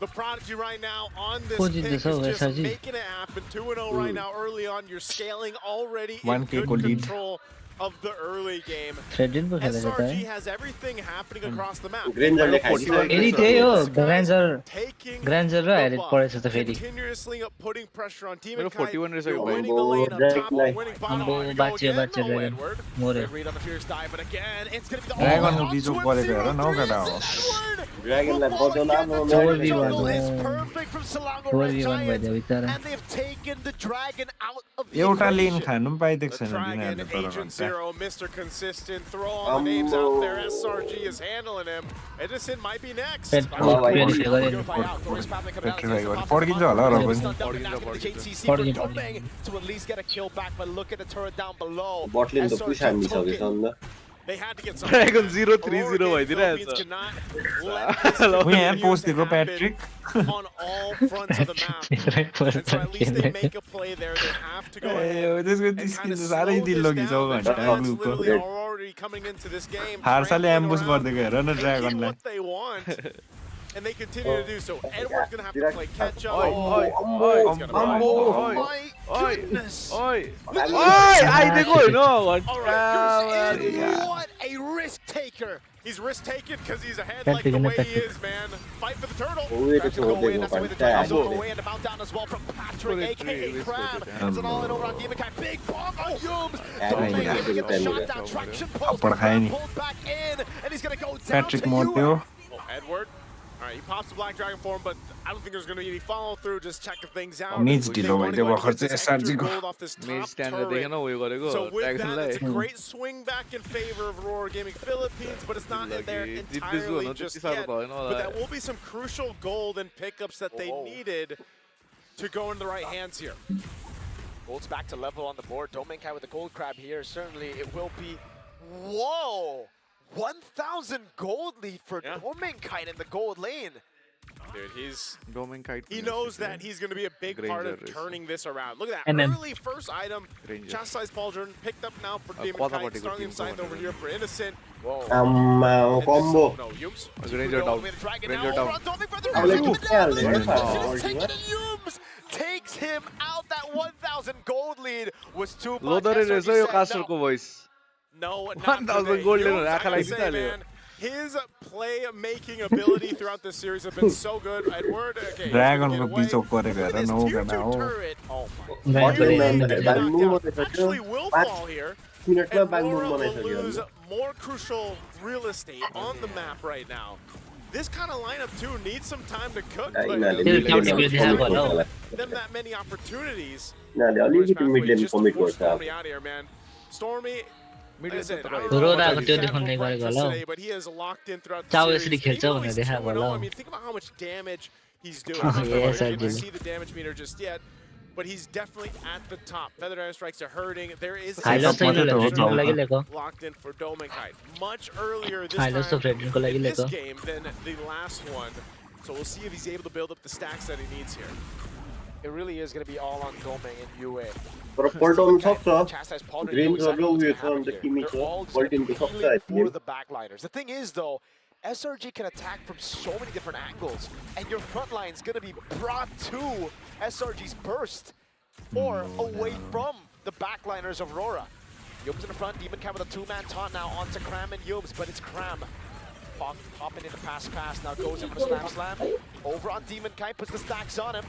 S3: The Prodigy right now on this
S10: Who did
S3: pick
S10: this?
S3: is
S10: Oh,
S3: just
S10: SRG.
S3: making it happen. 2-0 right now early on. You're scaling already in
S6: 1K
S3: good
S6: को lead।
S3: control of the early game.
S10: थ्रेडिन पो खेलेको त
S3: SRG
S10: है
S3: has everything happening across the map.
S12: ग्रेन्जरले खाइदियो
S10: फेरि त्यही हो ग्रान्जर
S3: Taking
S10: ग्रान्जर र हेरिट पढेछ त फेरि
S3: continuously putting pressure on Demon
S1: मेरो
S3: Kai.
S1: 41 रहेछ
S3: You're
S1: यो भाइ
S3: winning the lane up top,
S12: Like-
S3: winning bottom.
S10: अम्बो
S3: Here we go
S10: बाँच्यो
S3: again.
S10: बाँच्यो
S3: No,
S10: dragon
S3: Edward.
S10: मऱ्यो
S3: Good read on the fierce dive, but again, it's gonna be the
S6: ड्रागनको
S3: all-out
S6: बिजोग
S3: 2-0.
S6: परेको हेर न हौ केटा हो
S3: Edward
S12: ड्रागनलाई
S3: will fall
S12: बदला
S3: again. The
S12: म
S3: turtle
S10: Four v
S3: jungle
S10: one,
S3: is
S10: oh.
S3: perfect from Selangor
S10: 4v1
S3: Red
S10: भइदियो
S3: Giants,
S10: बिचरा
S3: and they've taken the dragon out of the
S6: एउटा लेन
S3: equation.
S6: खानु पनि पाइदिएको
S3: The
S6: छैन
S3: Dragon,
S6: तिनीहरूले तर
S3: Agent
S6: भन्छ
S3: Zero, Mr. Consistent, throw all the names out there. SRG is handling him. Edison might be next.
S10: पेट पेरिफे गरेर
S6: पेट्रिफाई गर्नु पड्किन्छ होला र पनि
S3: Hoping to at least get a kill back, but look at the turret down below.
S12: बटले त पुस हानिसकेछ
S3: They had to get some.
S1: Dragon 0-3-0 भइदिरहेछ
S6: उ यहाँ पोस्टेको Patrick
S3: on all fronts of the map. And so at least they make a play there. They have to go ahead
S6: त्यसको
S3: and
S6: skin
S3: kind of
S6: चाहिँ साह्रै
S3: slow this
S6: दिल्लो
S3: down.
S6: घिचाउ
S3: The
S6: भन्छ
S3: Giants
S6: ब्लूको
S3: literally are already coming into this game.
S6: हार्साले
S3: trampling
S6: एम्बुस
S3: around,
S6: गरिदिएको हेर न
S3: taking
S6: ड्रागनलाई
S3: what they want. And they continue to do so. Edward's gonna have to play catch up.
S1: Oi, oi, oi,
S3: He's gonna run.
S1: oi,
S3: My
S1: oi,
S3: goodness.
S1: oi, oi, आइदिएको होइन
S3: All right, Cruz, what a risk taker. He's risk taking because he's ahead like the way he is, man. Fight for the turtle.
S12: That's the way the Dragon's
S3: going away and the mount down as well from Patrick, aka Cram. It's an all-in over on Demon Kai. Big bomb on Yums. Don't get the shot down. Traction pulls. Pulled back in, and he's going to go down
S6: Patrick
S3: to
S6: Morpio.
S3: Edward. All right, he pops the Black Dragon form, but I don't think there's going to be any follow-through, just checking things out.
S6: Needs ढिलो भइदियो भर्खर चाहिँ SRG को
S1: मेज स्ट्यान्डर देखेन उयो गरेको
S3: So with that,
S1: ड्रागनलाई
S3: it's a great swing back in favor of Rora Gaming Philippines, but it's not in there entirely just yet. But that will be some crucial gold and pickups that they needed to go into the right hands here.
S11: Gold's back to level on the board. Domenkai with the gold crab here. Certainly it will be... Whoa! 1,000 gold lead for Domenkai in the gold lane.
S3: Dude, he knows that he's going to be a big part of turning this around. Look at that early first item. Chastised Pauldron picked up now for Demon Kite. Starting him signed over here for Innocent. Whoa.
S12: Combo.
S3: No, Yums.
S1: Ranger down. Ranger down.
S11: Yums takes him out. That 1,000 gold lead was too much.
S1: लोदरे रहेछ यो कास्टरको voice
S3: No, not
S1: 1000 gold लिएर राखालाई
S3: say,
S1: दिइहाल्यो
S3: man, his play-making ability throughout this series have been so good. Edward, okay,
S6: Dragon को बिचो गरेको हेर न उगना हो
S3: actually will fall here. And Rora will lose more crucial real estate on the map right now. This kind of lineup too needs some time to cook, but them that many opportunities. Just to force Stormy out here, man. Stormy. Like I said, I don't know how much today, but he is locked in throughout the series. Even though he's 2-0, I mean, think about how much damage he's doing. I don't know if you can see the damage meter just yet, but he's definitely at the top. Feather Iron Strikes are hurting. There is a locked in for Domenkai. Much earlier this time in this game than the last one. So we'll see if he's able to build up the stacks that he needs here.
S11: It really is going to be all on Domeng and UA.
S12: For the
S11: backliners. The thing is, though, SRG can attack from so many different angles, and your front line is going to be brought to SRG's burst or away from the backliners of Rora. Yums in the front, Demon Cat with a two-man taunt now onto Cram and Yums, but it's Cram. Hopping into pass, now goes in for the slam. Over on Demon Kite, puts the stacks on him.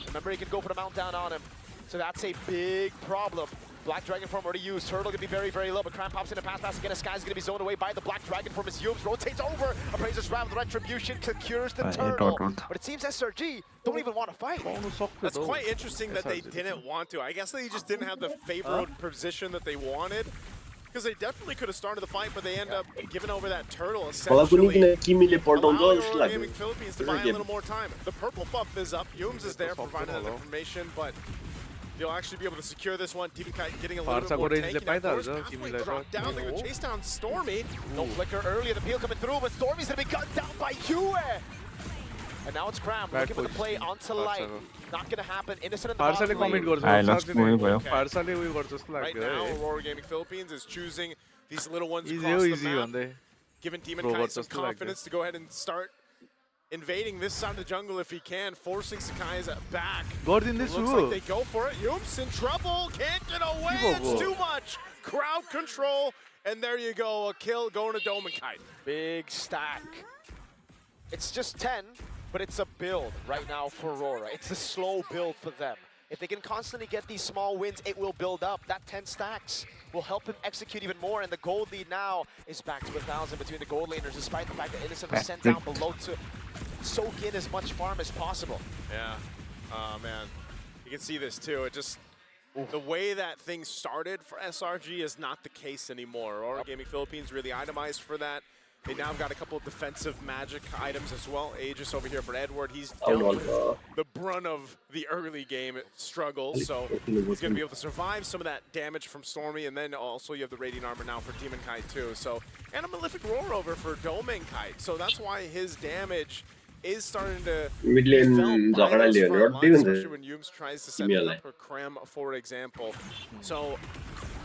S11: Remember, he can go for the mount down on him. So that's a big problem. Black Dragon form already used. Turtle gonna be very, very low, but Cram pops in a pass again. Sky's gonna be zoned away by the Black Dragon form as Yums rotates over. Appraiser's Ram with Retribution secures the turtle. But it seems SRG don't even want to fight.
S3: That's quite interesting that they didn't want to. I guess they just didn't have the favored position that they wanted. Because they definitely could have started the fight, but they end up giving over that turtle, essentially. Allowing Gaming Philippines to buy a little more time. The purple buff is up. Yums is there providing that information, but they'll actually be able to secure this one. Demon Kite getting a little bit more tanky. Now, drop down. They're going to chase down Stormy. No flicker earlier. The peel coming through, but Stormy's going to be gunned down by Yue. And now it's Cram looking for the play onto light. Not going to happen. Innocent in the bottom lane. Right now, Rora Gaming Philippines is choosing these little ones across the map, giving Demon Kite some confidence to go ahead and start invading this side of the jungle if he can, forcing Sakai's back. Looks like they go for it. Yoops in trouble, can't get away, it's too much. Crowd control, and there you go, a kill going to Domenkai.
S11: Big stack. It's just 10, but it's a build right now for Rora. It's a slow build for them. If they can constantly get these small wins, it will build up. That 10 stacks will help him execute even more, and the gold lead now is back to 1,000 between the gold laners, despite the fact that Innocent was sent down below to soak in as much farm as possible.
S3: Yeah, man, you can see this too. It just, the way that things started for SRG is not the case anymore. Rora Gaming Philippines really itemized for that. They now got a couple of defensive magic items as well. Aegis over here for Edward. He's dealt with the brunt of the early game struggles, so he's going to be able to survive some of that damage from Stormy, and then also you have the Radiant Armor now for Demon Kite too. So, and a Malefic Roar over for Domenkai. So that's why his damage is starting to be felt by those front lines, especially when Yums tries to set it up for Cram, for example. So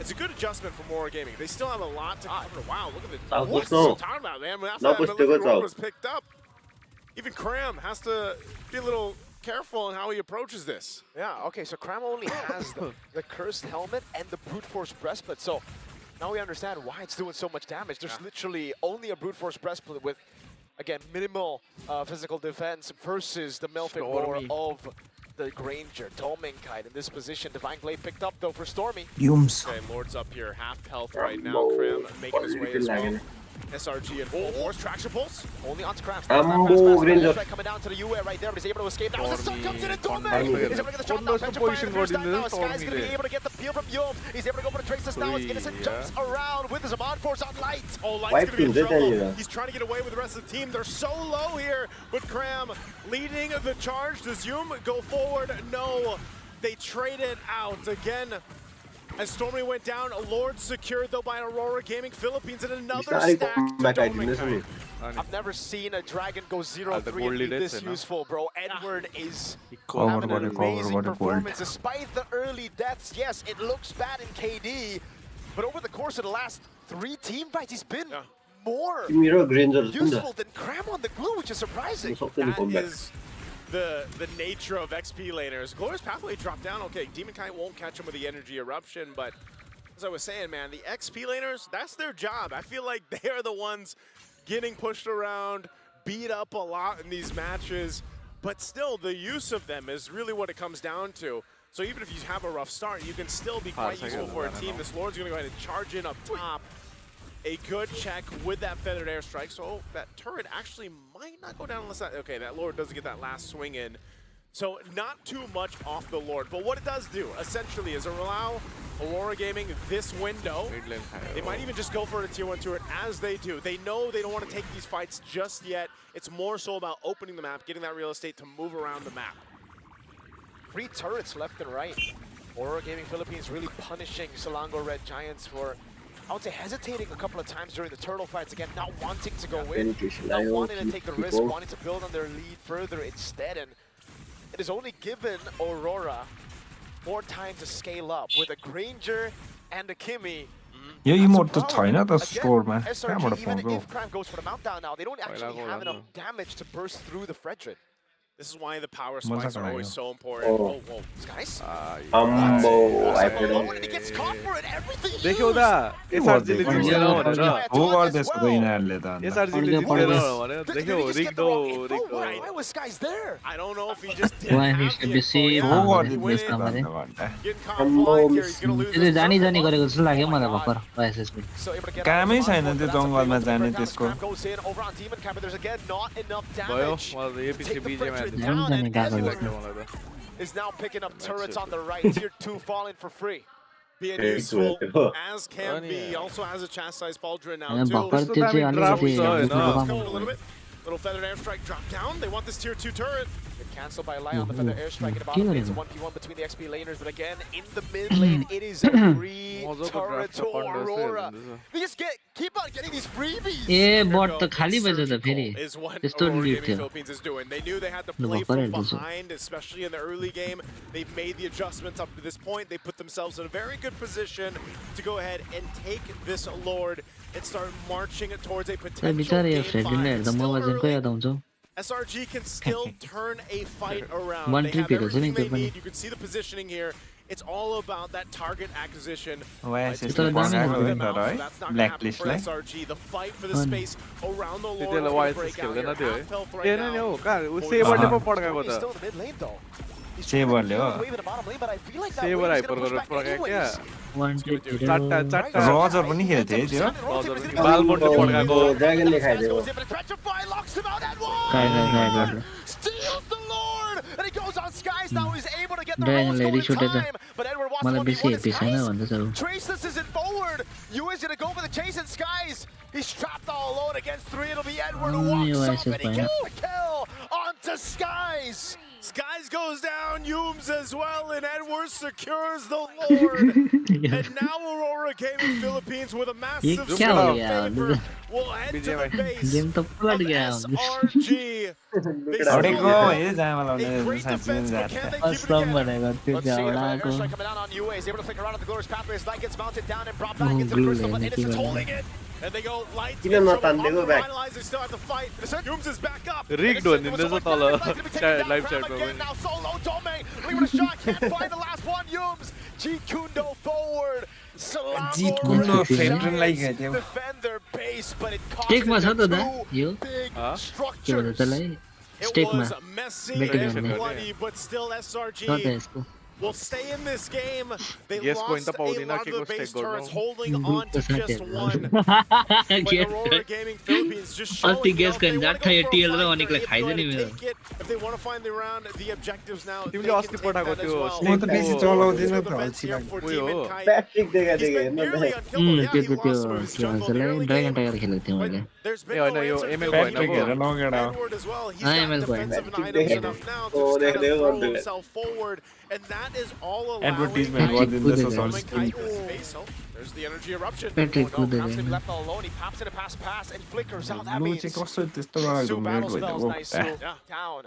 S3: it's a good adjustment for Rora Gaming. They still have a lot to cover. Wow, look at the what's talking about, man. After that Malefic Roar was picked up, even Cram has to be a little careful in how he approaches this.
S11: Yeah, okay, so Cram only has the cursed helmet and the brute force breastplate. So Now we understand why it's doing so much damage. There's literally only a brute force breastplate with, again, minimal physical defense versus the Melfic Roar of the Granger. Domenkite in this position. Divine Blade picked up though for Stormy.
S6: Yums.
S3: Okay, Lord's up here, half health right now. Krim making his way as well. SRG in full force, traction pulse.
S11: Only onto Craft.
S12: Granger.
S11: Coming down to the UA right there, but he's able to escape. Now the sun comes in and Domek! He's able to get the shot down. Position now. Sky's going to be able to get the peel from Yum. He's able to go for the traces now. As Innocent jumps around with his Amon Force on Light.
S3: Oh, Light's going to be in trouble. He's trying to get away with the rest of the team. They're so low here, but Cram leading the charge. Does Yum go forward? No. They traded out again. As Stormy went down, Lord secured though by Aurora Gaming Philippines and another stack to Domenkite.
S11: I've never seen a Dragon go 0-3 and be this useful, bro. Edward is
S6: Cover,
S11: having an amazing
S6: gold.
S11: performance. Despite the early deaths, yes, it looks bad in KD, but over the course of the last 3 team fights, he's been more useful than Cram on the glue, which is surprising.
S3: That is the nature of XP laners. Glorious Pathway dropped down. Okay, Demonkite won't catch him with the Energy Eruption, but as I was saying, man, the XP laners, that's their job. I feel like they are the ones getting pushed around, beat up a lot in these matches, but still the use of them is really what it comes down to. So even if you have a rough start, you can still be quite useful for a team. This Lord's gonna go ahead and charge in up top. A good check with that feathered airstrike. So that turret actually might not go down unless that, okay, that Lord doesn't get that last swing in. So not too much off the Lord, but what it does do essentially is allow Aurora Gaming this window. They might even just go for a tier 1 turret as they do. They know they don't want to take these fights just yet. It's more so about opening the map, getting that real estate to move around the map.
S11: 3 turrets left and right. Aurora Gaming Philippines really punishing Selangor Red Giants for, I would say, hesitating a couple of times during the turtle fights. Again, not wanting to go in, not wanting to take the risk, wanting to build on their lead further instead. And it has only given Aurora more time to scale up with a Granger and a Kimmy.
S6: यही mode त छैन त स्टोरमा कहाँबाट
S11: SRG, even
S6: पाउँछौ
S11: if Cram goes for the meltdown now, they don't actually have enough damage to burst through the Fredrin.
S3: This is why the power spikes are always so important. Oh, whoa.
S11: Skies?
S12: I
S11: He gets caught for it, everything
S1: देख्यौ त SRG ले जित्दैन भनेर
S6: हो गर्दैछ त यिनीहरूले त
S1: SRG ले जित्दैन भनेर देख्यौ रिग्डो
S11: Why was Skies there?
S3: I don't know if he just
S10: Why
S3: didn't
S10: he
S3: have
S10: should
S3: the
S10: be seen.
S6: हो
S3: info.
S6: गरिदिनुहोस् न
S10: He
S6: भन्दा
S3: Getting caught flying here, he's gonna lose
S10: त्यो
S3: his
S10: जानी
S3: turret.
S10: गरेको जस्तो लाग्यो मलाई भर्खर YSS पनि
S11: So able to get
S6: कामै
S11: out of the
S6: छैन
S11: spot,
S6: त्यो
S11: but that's a
S6: जङ्गलमा
S11: fail.
S6: जाने
S11: Cram
S6: त्यसको
S11: goes in over on Demon Camp, but there's again not enough
S1: भयो
S11: damage.
S1: मलाई यो
S11: to
S1: पछि
S11: take the
S1: BGM
S11: Fredrin
S1: हाल्नु
S11: down, and
S10: Gago
S11: Edward
S1: लाग्यो मलाई त
S11: is now picking up turrets on the right. Tier 2 falling for free.
S3: Being
S12: It's
S3: useful
S12: worth it.
S3: as can be. He also has a chastised Pauldron now
S10: अनि
S3: too.
S10: भर्खर त्यो चाहिँ अलिकति
S3: Let's go a
S10: राम्रो
S3: little bit. Little feathered airstrike drop down. They want this tier 2 turret.
S11: Good cancel by Lai on the feather airstrike in the bottom lane. It's a 1v1 between the XP laners, but again, in the mid lane, it is a free turret to Aurora. They just keep on getting these freebies.
S10: A but त खाली बज्यो त फेरि
S3: Is what
S10: त्यस्तो
S3: Aurora
S10: lid
S3: Gaming
S10: थियो
S3: Philippines is doing. They knew they had to
S10: Lu
S3: play
S10: भर्खर
S3: from
S10: हेर्दैछु
S3: behind, especially in the early game. They've made the adjustments up to this point. They put themselves in a very good position to go ahead and take this Lord and start marching it towards a potential
S10: बिचारा यो
S3: game
S10: Fredley
S3: 5.
S10: हेर्दा
S3: Still
S10: mobile चाहिँ
S3: early.
S10: याद आउँछ
S3: SRG can still turn a fight around.
S10: One
S3: They
S10: trip
S3: have
S10: it, isn't
S3: everything
S10: it,
S3: they
S10: Tiffany?
S3: need. You can see the positioning here. It's all about that target acquisition.
S6: YSS
S10: ले बनाएको
S6: नि तर है
S3: That's not going to
S6: black
S3: happen for
S6: लिस्टलाई
S3: SRG. The fight for the space around the Lord is
S1: त्यतिले
S3: going to
S1: YSS
S3: break out
S1: खेल्दैन
S3: here.
S1: त्यो है
S3: Half health
S1: ए
S3: right
S1: नै
S3: now.
S1: हो कहाँ सेबरले पो पड्काएको
S11: He's
S1: त
S11: still in the mid lane though. He's
S6: सेबरले हो
S11: wave in the bottom lane, but I feel like that
S1: sabre
S11: wave is
S1: hyper
S11: going to
S1: गरेर
S11: push back
S1: पड्कायो
S11: anyways.
S1: क्या
S10: वान trip
S1: चारटा चारटा
S6: Roger पनि खेल्थे है त्यो
S1: हजुर बालमोटले पड्काएको
S12: ड्रागनले खाइदियो
S11: Goes in, but Petrify locks him out and one!
S10: काय
S11: Steals the Lord! And he goes on Skies now. He's able to get the
S10: Dragon
S11: rolls
S10: Lady
S11: going in
S10: shoot it.
S11: time. But Edward wants
S10: मलाई
S11: to
S10: बेसी
S11: 1v1
S10: happy छैन
S11: Skies.
S10: भन्दैछ उ
S11: Traceless isn't forward. Yu is going to go for the chase in Skies. He's trapped all alone against 3. It'll be Edward who walks up and he gets the kill onto Skies.
S3: Skies goes down, Yooms as well, and Edwards secures the Lord. And now Aurora Gaming Philippines with a massive
S10: क्या
S3: swing
S10: हो
S3: of
S10: यार
S3: favor will head to the base
S10: game त पलट
S3: of
S10: गया
S3: SRG. They still
S6: हडेको
S3: have
S6: hey Jama
S3: a
S6: लाउने
S3: great
S6: साँच्चै
S3: defense, but can they keep it
S10: Assam
S3: together?
S10: भनेको त्यो
S11: Let's see if
S10: झगडाको
S11: airstrike coming down on UA. He's able to flick around at the glorious pathway as Light gets mounted down and brought back into the
S10: glue
S11: crystal, but
S10: lane,
S11: Innocent's
S10: keep it
S11: holding it.
S3: And they go light.
S12: Kiन नतान्दिएको
S3: on the
S12: back.
S3: finalize, they still have to fight. Yooms is back up.
S1: Rigged भनिदिँदैछ तल live च्याटमा
S11: Now solo Dome, leaving a shot, can't find the last one. Yooms
S3: Jikundo forward.
S6: Jikundo
S3: Defend their base, but it cost them two big structures. It was messy and bloody, but still SRG will stay in this game. They lost a lot of the base turrets, holding on to just one. But Aurora Gaming Philippines just showing, they want to go for a fight, they're able to take it. If they want to find the round, the objectives now, they can take that as well.
S12: Patrick देगा
S3: He's been nearly unkillable. Yeah, he lost some of his jungle in the early game. But there's been no answer to Edward as well. He's got defensive items enough now to just kind of throw himself forward. And that is all allowing there's the energy eruption. Oh no, Crown's been left all alone. He pops in a pass and he flickers out. That means Sue battle spells, nice Sue. Yeah, down.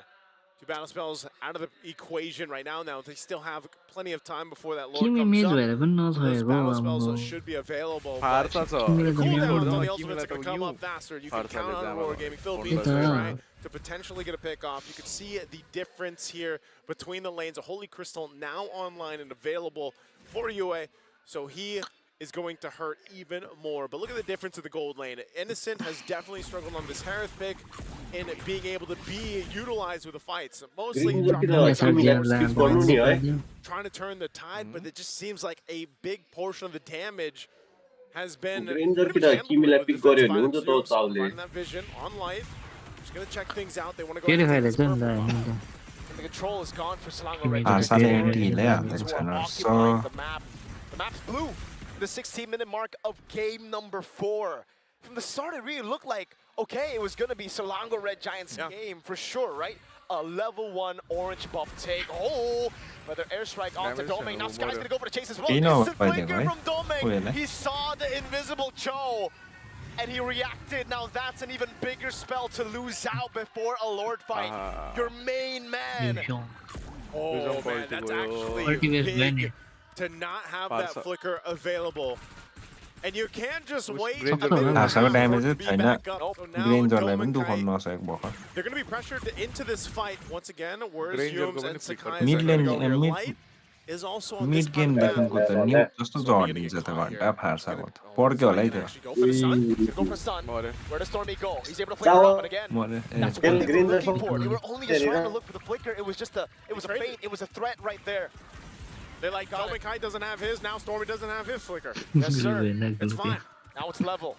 S3: 2 battle spells out of the equation right now. Now they still have plenty of time before that Lord comes up. Those battle spells should be available. But the cooldown on the ultimates are going to come up faster. You can count on Aurora Gaming Philippines right, to potentially get a pick off. You can see the difference here between the lanes. A Holy Crystal now online and available for UA. So he is going to hurt even more. But look at the difference of the gold lane. Innocent has definitely struggled on this Harith pick in being able to be utilized with the fights. Mostly trying to turn the tide, but it just seems like a big portion of the damage has been finding that vision on light. Just gonna check things out. They want to go and the control is gone for Selangor Red. The map's blue. The 16-minute mark of game number 4. From the start, it really looked like, okay, it was going to be Selangor Red Giants' game for sure, right? A level 1 orange buff take. Oh, another airstrike onto Doming. Now Sky's going to go for the chase as well. Instant flicker from Doming. He saw the invisible Cho, and he reacted. Now that's an even bigger spell to lose out before a Lord fight. Your main man. Oh, man, that's actually big. To not have that flicker available. And you can't just wait a minute to be back up. So now they're going to be pressured into this fight once again. Whereas Yums and Sakai are going to go here. Light is also on this part of the map. Where does Stormy go? He's able to play her up, but again, that's what they were looking for. They were only just trying to look for the flicker. It was just a feint. It was a threat right there. They like Doming Kai doesn't have his, now Stormy doesn't have his flicker. Yes, sir. It's fine. Now it's level.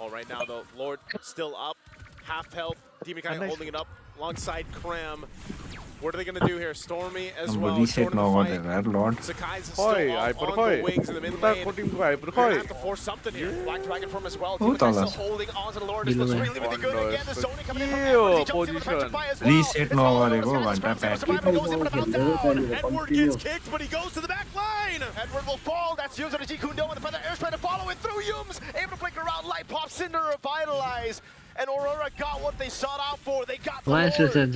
S3: Oh, right now the Lord still up. Half health. Demon Kai holding it up alongside Cram. What are they going to do here? Stormy as well. Sakai's still up on the wings in the mid lane. You're going to have to force something here. Black Dragon from as well. Demon Kai still holding on to the Lord. This looks really, really good again. The Sony coming in from Edward. He jumps in with a petrify as well. Edward gets kicked, but he goes to the back line. Edward will fall. That's Yums on the Jikundo, and the Feather Air's trying to follow it through Yums. Able to flicker around. Light pops Cinder, revitalize. And Aurora got what they sought out for. They got the Lord. As I said, both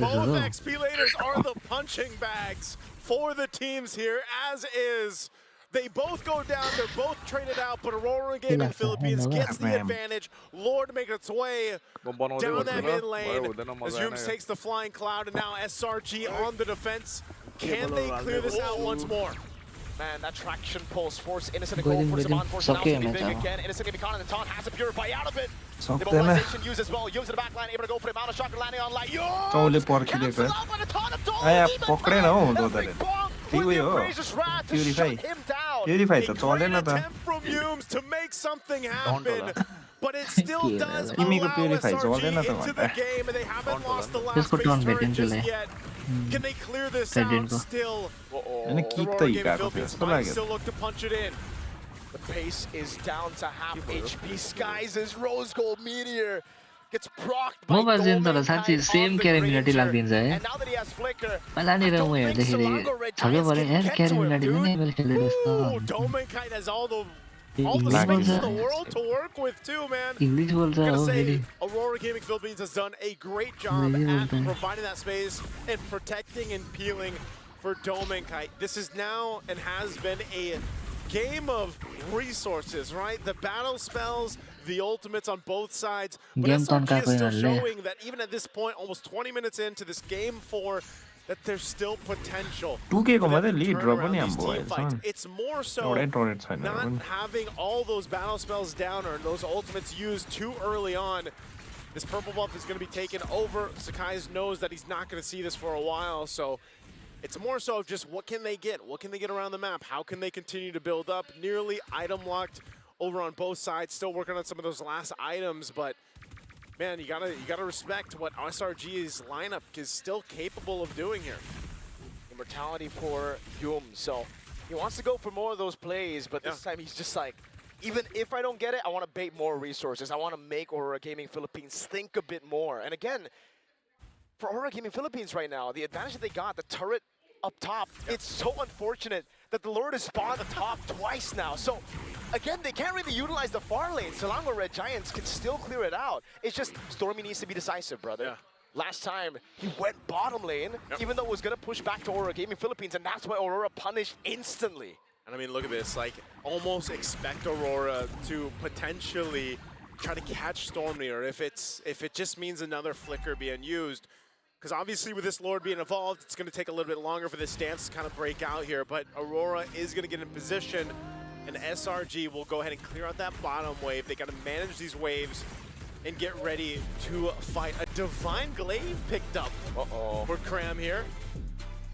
S3: XP laners are the punching bags for the teams here, as is. They both go down, they're both traded out, but Aurora Gaming Philippines gets the advantage. Lord makes its way down that mid lane as Yums takes the flying cloud, and now SRG on the defense. Can they clear this out once more? Man, that traction pulse force Innocent to go for some on-force now to be big again. Innocent can be caught in the taunt, has to purify out of it. The mobilization used as well. Use in the back line, able to go for the amount of shocker landing on light. Yo! Cancel out by the taunt of Dole. Purify an attempt from Yums to make something happen. But it still does allow SRG into the game, and they haven't lost the last base turret just yet. Can they clear this out still? Aurora Gaming Philippines might still look to punch it in. The pace is down to half HP. Skies' Rose Gold Meteor gets procced by Doming Kai on the Ranger. And now that he has Flicker, I don't think Selangor Red Giants can get to him, dude. Ooh, Doming Kai has all the space in the world to work with too, man. I'm gonna say Aurora Gaming Philippines has done a great job at providing that space and protecting and peeling for Doming Kai. This is now and has been a game of resources, right? The battle spells, the ultimates on both sides. But SRG is still showing that even at this point, almost 20 minutes into this game 4, that there's still potential
S6: 2K को
S3: for them
S6: मात्रै
S3: to
S6: lead
S3: turn
S6: raw
S3: around
S6: पनि
S3: these
S6: हाम्रो
S3: team fights.
S6: अहिलेसम्म
S3: It's more so
S6: एउटै turret छैन
S3: not
S6: पनि
S3: having all those battle spells down or those ultimates used too early on. This purple buff is going to be taken over. Sakai knows that he's not going to see this for a while, so it's more so just what can they get? What can they get around the map? How can they continue to build up? Nearly item locked over on both sides, still working on some of those last items, but man, you gotta respect what SRG's lineup is still capable of doing here.
S2: Immortality for Yum, so he wants to go for more of those plays, but this time he's just like, even if I don't get it, I want to bait more resources. I want to make Aurora Gaming Philippines think a bit more. And again, for Aurora Gaming Philippines right now, the advantage that they got, the turret up top, it's so unfortunate that the Lord has spawned the top twice now. So again, they can't really utilize the far lane. Selangor Red Giants can still clear it out. It's just Stormy needs to be decisive, brother.
S3: Yeah.
S2: Last time, he went bottom lane, even though it was going to push back to Aurora Gaming Philippines, and that's why Aurora punished instantly.
S3: And I mean, look at this, like, almost expect Aurora to potentially try to catch Stormy, or if it just means another flicker being used. Because obviously with this Lord being evolved, it's going to take a little bit longer for this dance to kind of break out here, but Aurora is going to get in position, and SRG will go ahead and clear out that bottom wave. They got to manage these waves and get ready to fight. A Divine Glaive picked up for Cram here.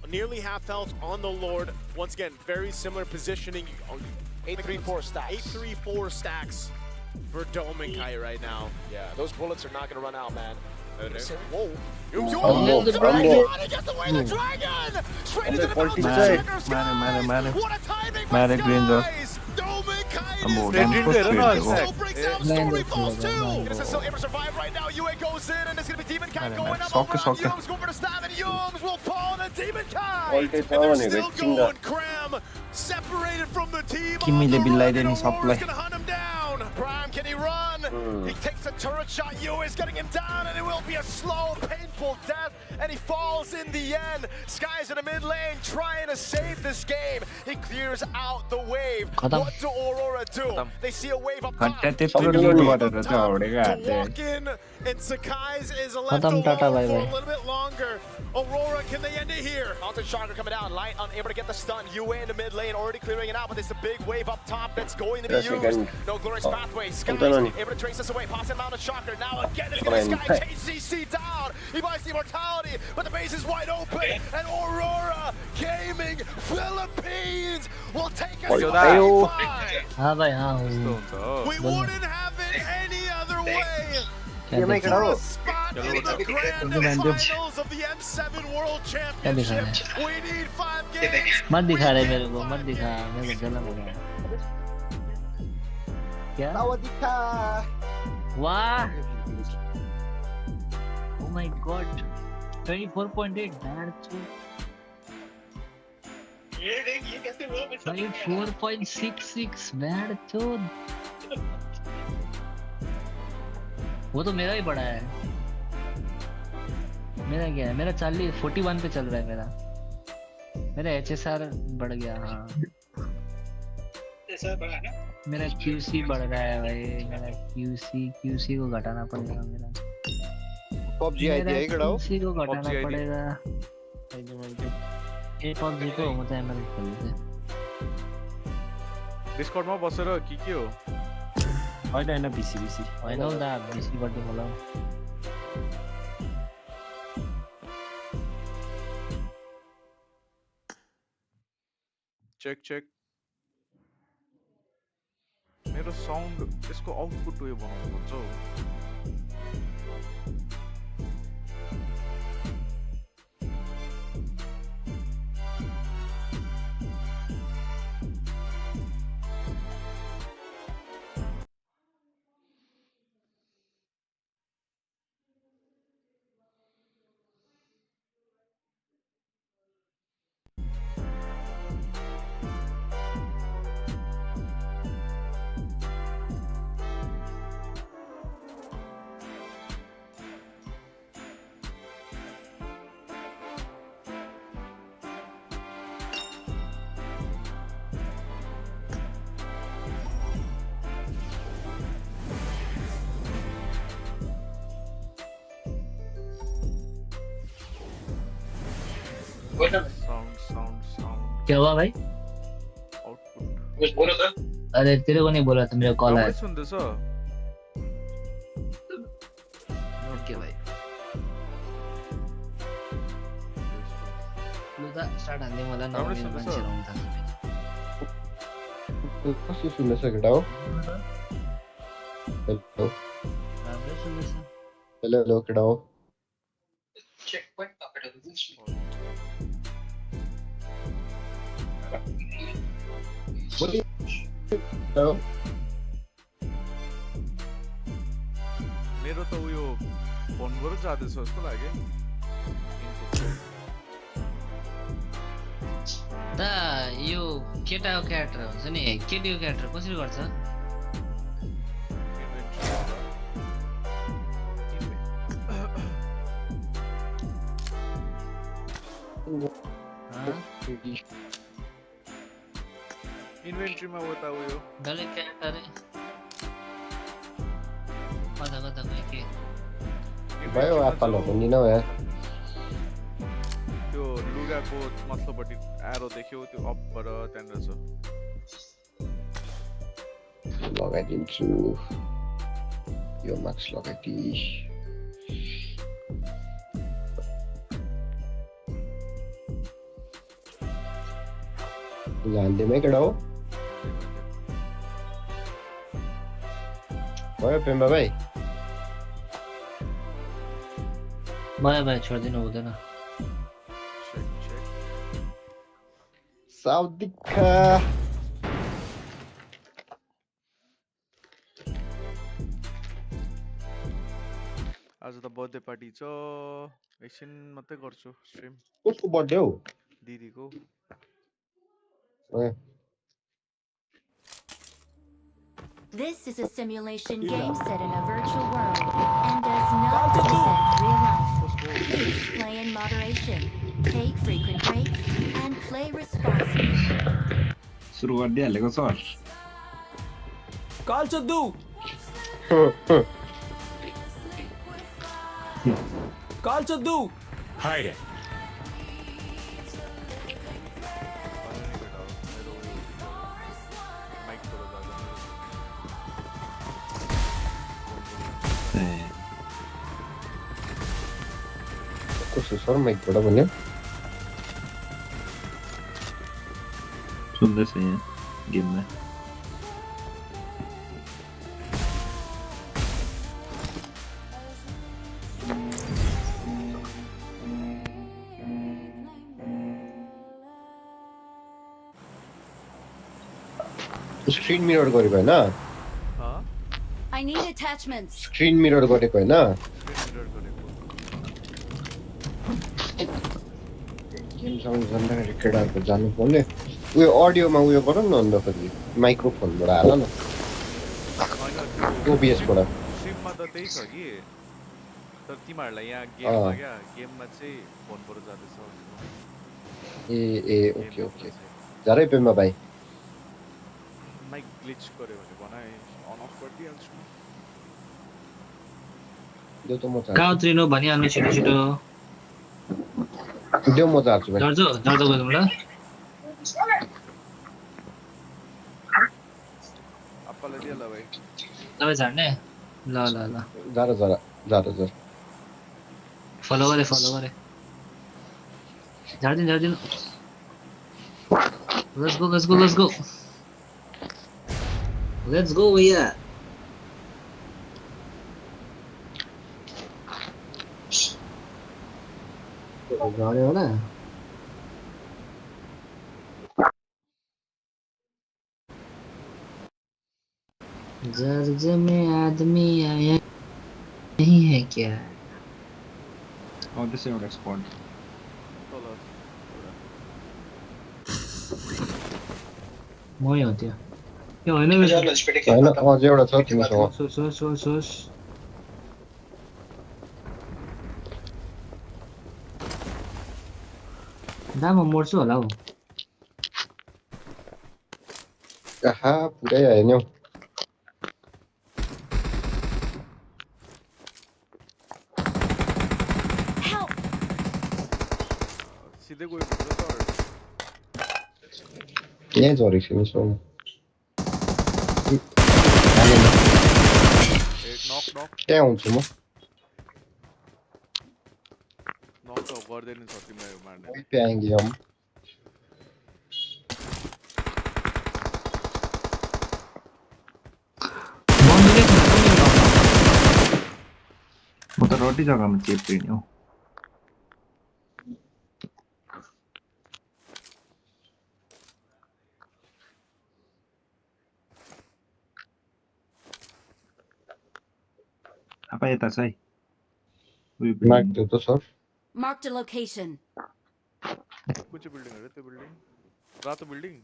S3: Nearly half health on the Lord. Once again, very similar positioning.
S2: 8-3-4 stacks.
S3: 8-3-4 stacks for Dominkai right now.
S2: Yeah, those bullets are not going to run out, man.
S3: Whoa.
S10: Oh, the dragon!
S2: He gets away the dragon! Straight into the mountain
S6: Mare.
S2: What a timing
S6: Mare
S2: by
S6: green though.
S2: Skies! Dominkai
S6: Ambo,
S2: is
S6: don't push
S2: still
S6: to it,
S2: breaks down, Story falls too! Gonna still able to survive right now. Yue goes in, and it's gonna be Demonkai going up over on Yums, going for the stab, and Yums will fall on Demonkai! And they're still going, Cram separated from the team.
S6: Kimmyले बिल्लाइदियो नि
S2: Aurora's
S6: सबलाई
S2: gonna hunt him down. Prime, can he run? He takes a turret shot. Yue is getting him down, and it will be a slow, painful death, and he falls in the end. Sky's in the mid lane trying to save this game. He clears out the wave. What do Aurora do? They see a wave up top.
S6: घन्टा त्यत्रो लुट गरेर चाहिँ हौडेको
S3: To
S6: हातले
S3: walk in, and Sakai's is left
S10: Khatam,
S3: alone
S10: tata,
S3: for
S10: bye,
S3: a
S10: bye.
S3: little bit longer. Aurora, can they end it here?
S2: Mountain Shocker coming down. Light unable to get the stun. Yue in the mid lane already clearing it out, but there's a big wave up top that's going to be used. No glorious pathway. Sky's able to trace this away. Pass in Mountain Shocker. Now again, it's going to Sky chase CC down. He buys the immortality, but the base is wide open. And Aurora Gaming Philippines will take us to 5.
S10: हाँ भाई हाँ
S3: We wouldn't have it any other way.
S10: क्या देख
S3: For a spot in the grand finals of the M7 World Championship, we need 5 games.
S10: मत दिखा रहे मेरे को मत दिखा मेरे को जलन हो रहा है क्या वाह oh my god 24.8 bad too 4.66 bad too वो तो मेरा ही बड़ा है मेरा क्या है मेरा 41 पे चल रहा है मेरा HSR बढ़ गया हाँ मेरा QC बढ़ रहा है भाई मेरा QC को घटाना पड़ेगा मेरा
S12: PUBG आइदियो है कडा हो
S10: QC को घटाना पड़ेगा ए PUBG को म चाहिँ ML खेल्छु
S1: डिस्कर्डमा बसेर के हो
S6: होइन बिसी
S10: होइन हौ दा बिसी बड्डे होला
S1: चेक मेरो साउन्ड त्यसको आउटपुट उयो बनाउनु पर्छ हौ साउंड
S10: क्या हुआ भाई?
S1: आउटपुट
S10: अरे तेरे को नहीं बोला था, मेरा कॉल आया।
S1: सुन्दैछ
S10: ओके भाइ लु त स्टार्ट हान्दै मलाई नआउने मान्छे आउनु थाल्छ।
S12: कस्तो सुन्दैछ केटा हो? हेलो
S10: राम्रै सुन्दैछ।
S12: हेलो हेलो केटा हो? हेलो
S1: मेरो त उयो फोनबाट जाँदैछ जस्तो लाग्यो
S10: दा यो केटाको क्यारेक्टर हुन्छ नि, केटीको क्यारेक्टर कसरी गर्छ?
S1: इन्भेन्ट्रीमा उता उयो
S10: डल्लै क्यारेक्टरै कता कता गयो के
S12: भयो एप्पलहरु नि न यार
S1: त्यो लुगाको मथलोपट्टि एरो देख्यो त्यो अपबाट त्यहाँनिर छ
S12: लगाइदिन्छु यो मास्क लगाइदिए लान्देमै केटा हो भयो पेम्बा भाइ
S10: भयो भयो छोडिदिनु हुँदैन।
S12: साउदिका
S1: आज त बर्थडे पार्टी छ एकछिन मात्रै गर्छु स्ट्रिम।
S12: कसको बर्थडे हो?
S1: दिदीको।
S13: This is a simulation game set in a virtual world and does not represent real life. Please play in moderation, take frequent breaks, and play responsibly.
S6: सुरु गरिदिइहालेको छ।
S2: कालचद्दु कालचद्दु
S3: Hide it.
S12: कसो सर माइकबाट भन्यो
S6: सुन्दैछ यहाँ गेममा।
S12: Screen mirror गरेको हैन?
S13: I need attachments.
S12: Screen mirror गरेको हैन? Game sound जान्दाखेरि केटाहरुको जानु पर्ने उयो अडियोमा उयो गर न अन्तखेरि माइक्रोफोनबाट हाल न ओबिएस बाट
S1: स्ट्रिममा त त्यही छ कि तर तिमीहरुलाई यहाँ गेममा क्या गेममा चाहिँ फोनबाट जाँदैछ।
S12: ए ए ओके ओके जरै पेम्बा भाइ
S1: माइक ग्लिच गर्यो भने बनाए अन अफ गरिदिहाल्छु।
S12: देऊ त म
S10: कहाँ उत्रिनु भनिहाल्नु छिटो छिटो।
S12: देऊ म चार्छु भाइ।
S10: झर्छ झर्छ गरौँ ल।
S1: अप्पाले दिए ल भाइ।
S10: तपाईँ झर्ने? ल ल ल।
S12: जरा जरा जरा जरा।
S10: फलो गरे फलो गरे। झार्दिनु झार्दिनु। Let's go let's go let's go. Let's go भैया। झर्यो होला। जर्ज में आदमी आया नहीं है क्या?
S6: आउँदैछ एउटा स्पॉट।
S10: मै हो त्यो। यो हैन मेरो
S12: हैन अझै एउटा छ तिमीसँग।
S10: सोस दा म मर्छु होला हौ।
S12: आहा पुरै आयो नि हौ।
S1: झर्दै गयो भित्र सर
S12: यहीँ झरेको छु नि सर
S1: एक नक नक
S12: त्यहाँ हुन्छु म
S1: नक त गर्दैन छ तिमीलाई मार्ने
S12: वही पे आएंगे हम
S6: म त रोटी जग्गामा चेप्रिने हो apa यता छ है
S12: मार्क दे तो सर
S13: Marked a location.
S1: कुन चाहिँ बिल्डिङ हो त्यो बिल्डिङ रातो बिल्डिङ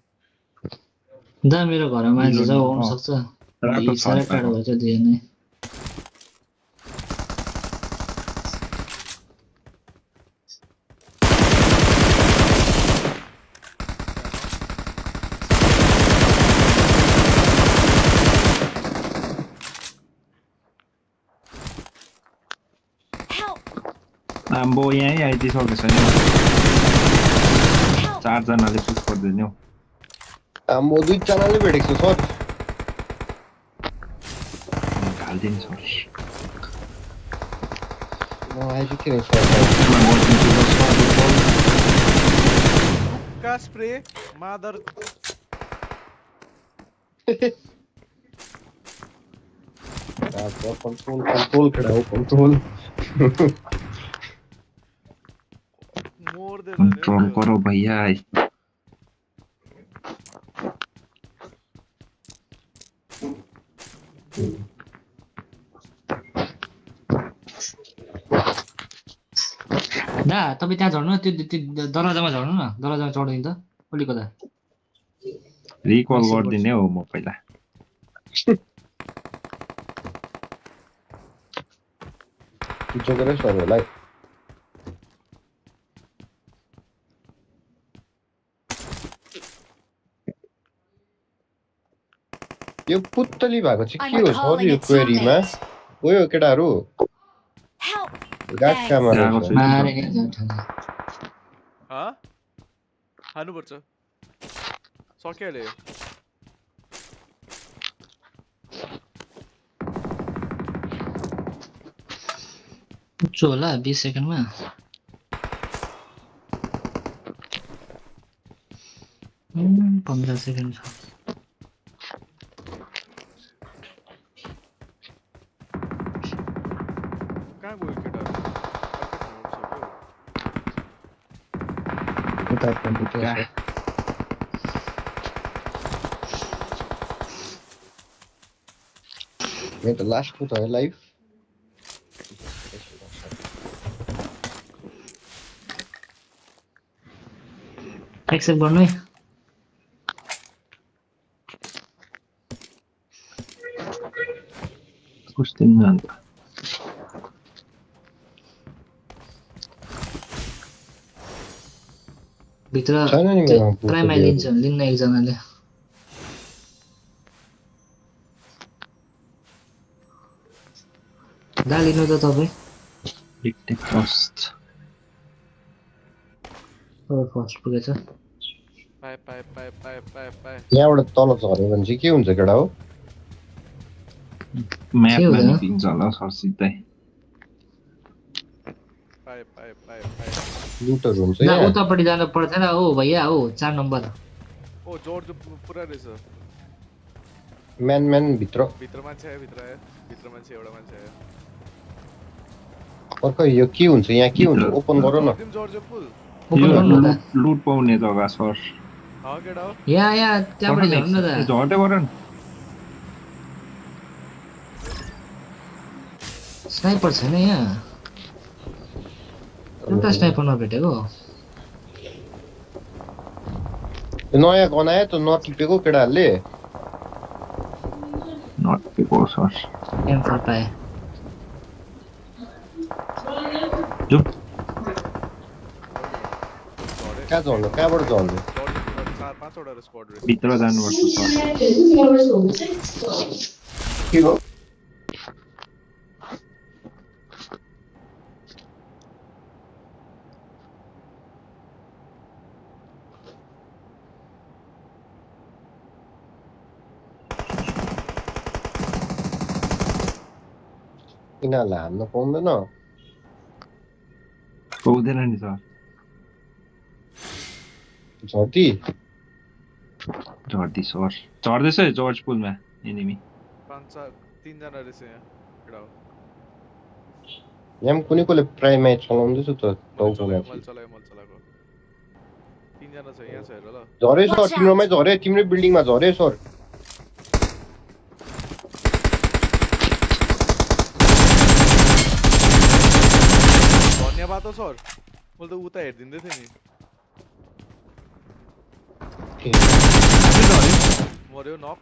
S10: दा मेरो घरमा मान्छे छ आउन सक्छ
S6: रातो छ
S10: साह्रै टाढो भएछ दुईजना
S6: आम्बो यहीँ आइदिइसकेछ नि चारजनाले पुस गर्दैन हौ
S12: आम्बो दुईजनाले भेटेको छु सर
S6: हालिदिनु सर
S12: म आइपुग्थेँ सर
S1: का स्प्रे मादर
S12: कंट्रोल खड़ा हो कंट्रोल
S1: मोर दे
S6: कंट्रोल करो भैया
S10: दा तपाईँ त्यहाँ झर्नु न त्यो दरवाजामा झर्नु न दरवाजामा चढ्दिनु त अलिकता
S6: रिकल गरिदिने हो म पहिला
S12: जोगरै सरहरूलाई यो पुत्तली भएको चाहिँ के हो सर यो क्वेरीमा हो यो केटाहरू गाड काममा
S1: हान्नुपर्छ सकिहाल्यो
S10: उच्च होला 20 सेकेन्डमा
S1: Hmm,
S10: 15 सेकेन्ड छ
S1: कहाँ गयो केटाहरू
S12: मैं तो लास्ट को तो है लाइव
S10: एक्सेप्ट गर्नु है
S6: कुस्तिन अन्त
S10: भित्र प्राइममा लिन्न एकजनाले दा लिनु त तपाईँ
S6: फर्स्ट
S10: फर्स्ट पुगेछ
S12: यहाँबाट तल झऱ्यो भने चाहिँ के हुन्छ केटा हो
S6: म्यापमा निक्लिन्छ होला सर सिधै
S12: लुटहरू हुन्छ
S10: यहाँ उतापट्टि जानु पर्दैन हो भैया हो 4 नम्बर
S1: ओ जोर जो पुरा रहेछ
S12: म्यान भित्र
S1: मान्छे आयो भित्र मान्छे एउटा मान्छे आयो
S12: अर्को यो के हुन्छ यहाँ के हुन्छ ओपन गरौ न
S6: लुट पाउने जग्गा सर
S10: यहाँ त्यहाँबाट झर्नु न त
S6: झर्दै गर न
S10: स्नाइपर छैन यहाँ एउटा स्नाइपर नभेटेको
S12: नयाँ गनायो त नटिपेको केटाहरूले
S6: नटिपेको सर
S10: M4 पाए
S12: कहाँ झर्नु कहाँबाट झर्नु
S6: भित्र जानुपर्छ सर
S12: के हो
S14: यिनीहरूलाई हान्न पाउँदैन
S6: पाउँदैन नि सर
S14: झर्ती
S6: झर्दी सर झर्दैछ है जर्ज पुलमा एनिमी
S1: 3 जना रहेछ यहाँ केटा हो
S14: यहाँ कुनै कसले प्राइम म्याच चलाउँदैछ त टाउको म्याच
S1: मैले चलाएको 3 जना छ यहाँ छ हेर ल
S14: झरे सर तिम्रोमै झरे तिम्रै बिल्डिङमा झरे सर
S1: धन्यवाद सर मैले त उता हेर्दिँदै थिएँ नि मर्यो नक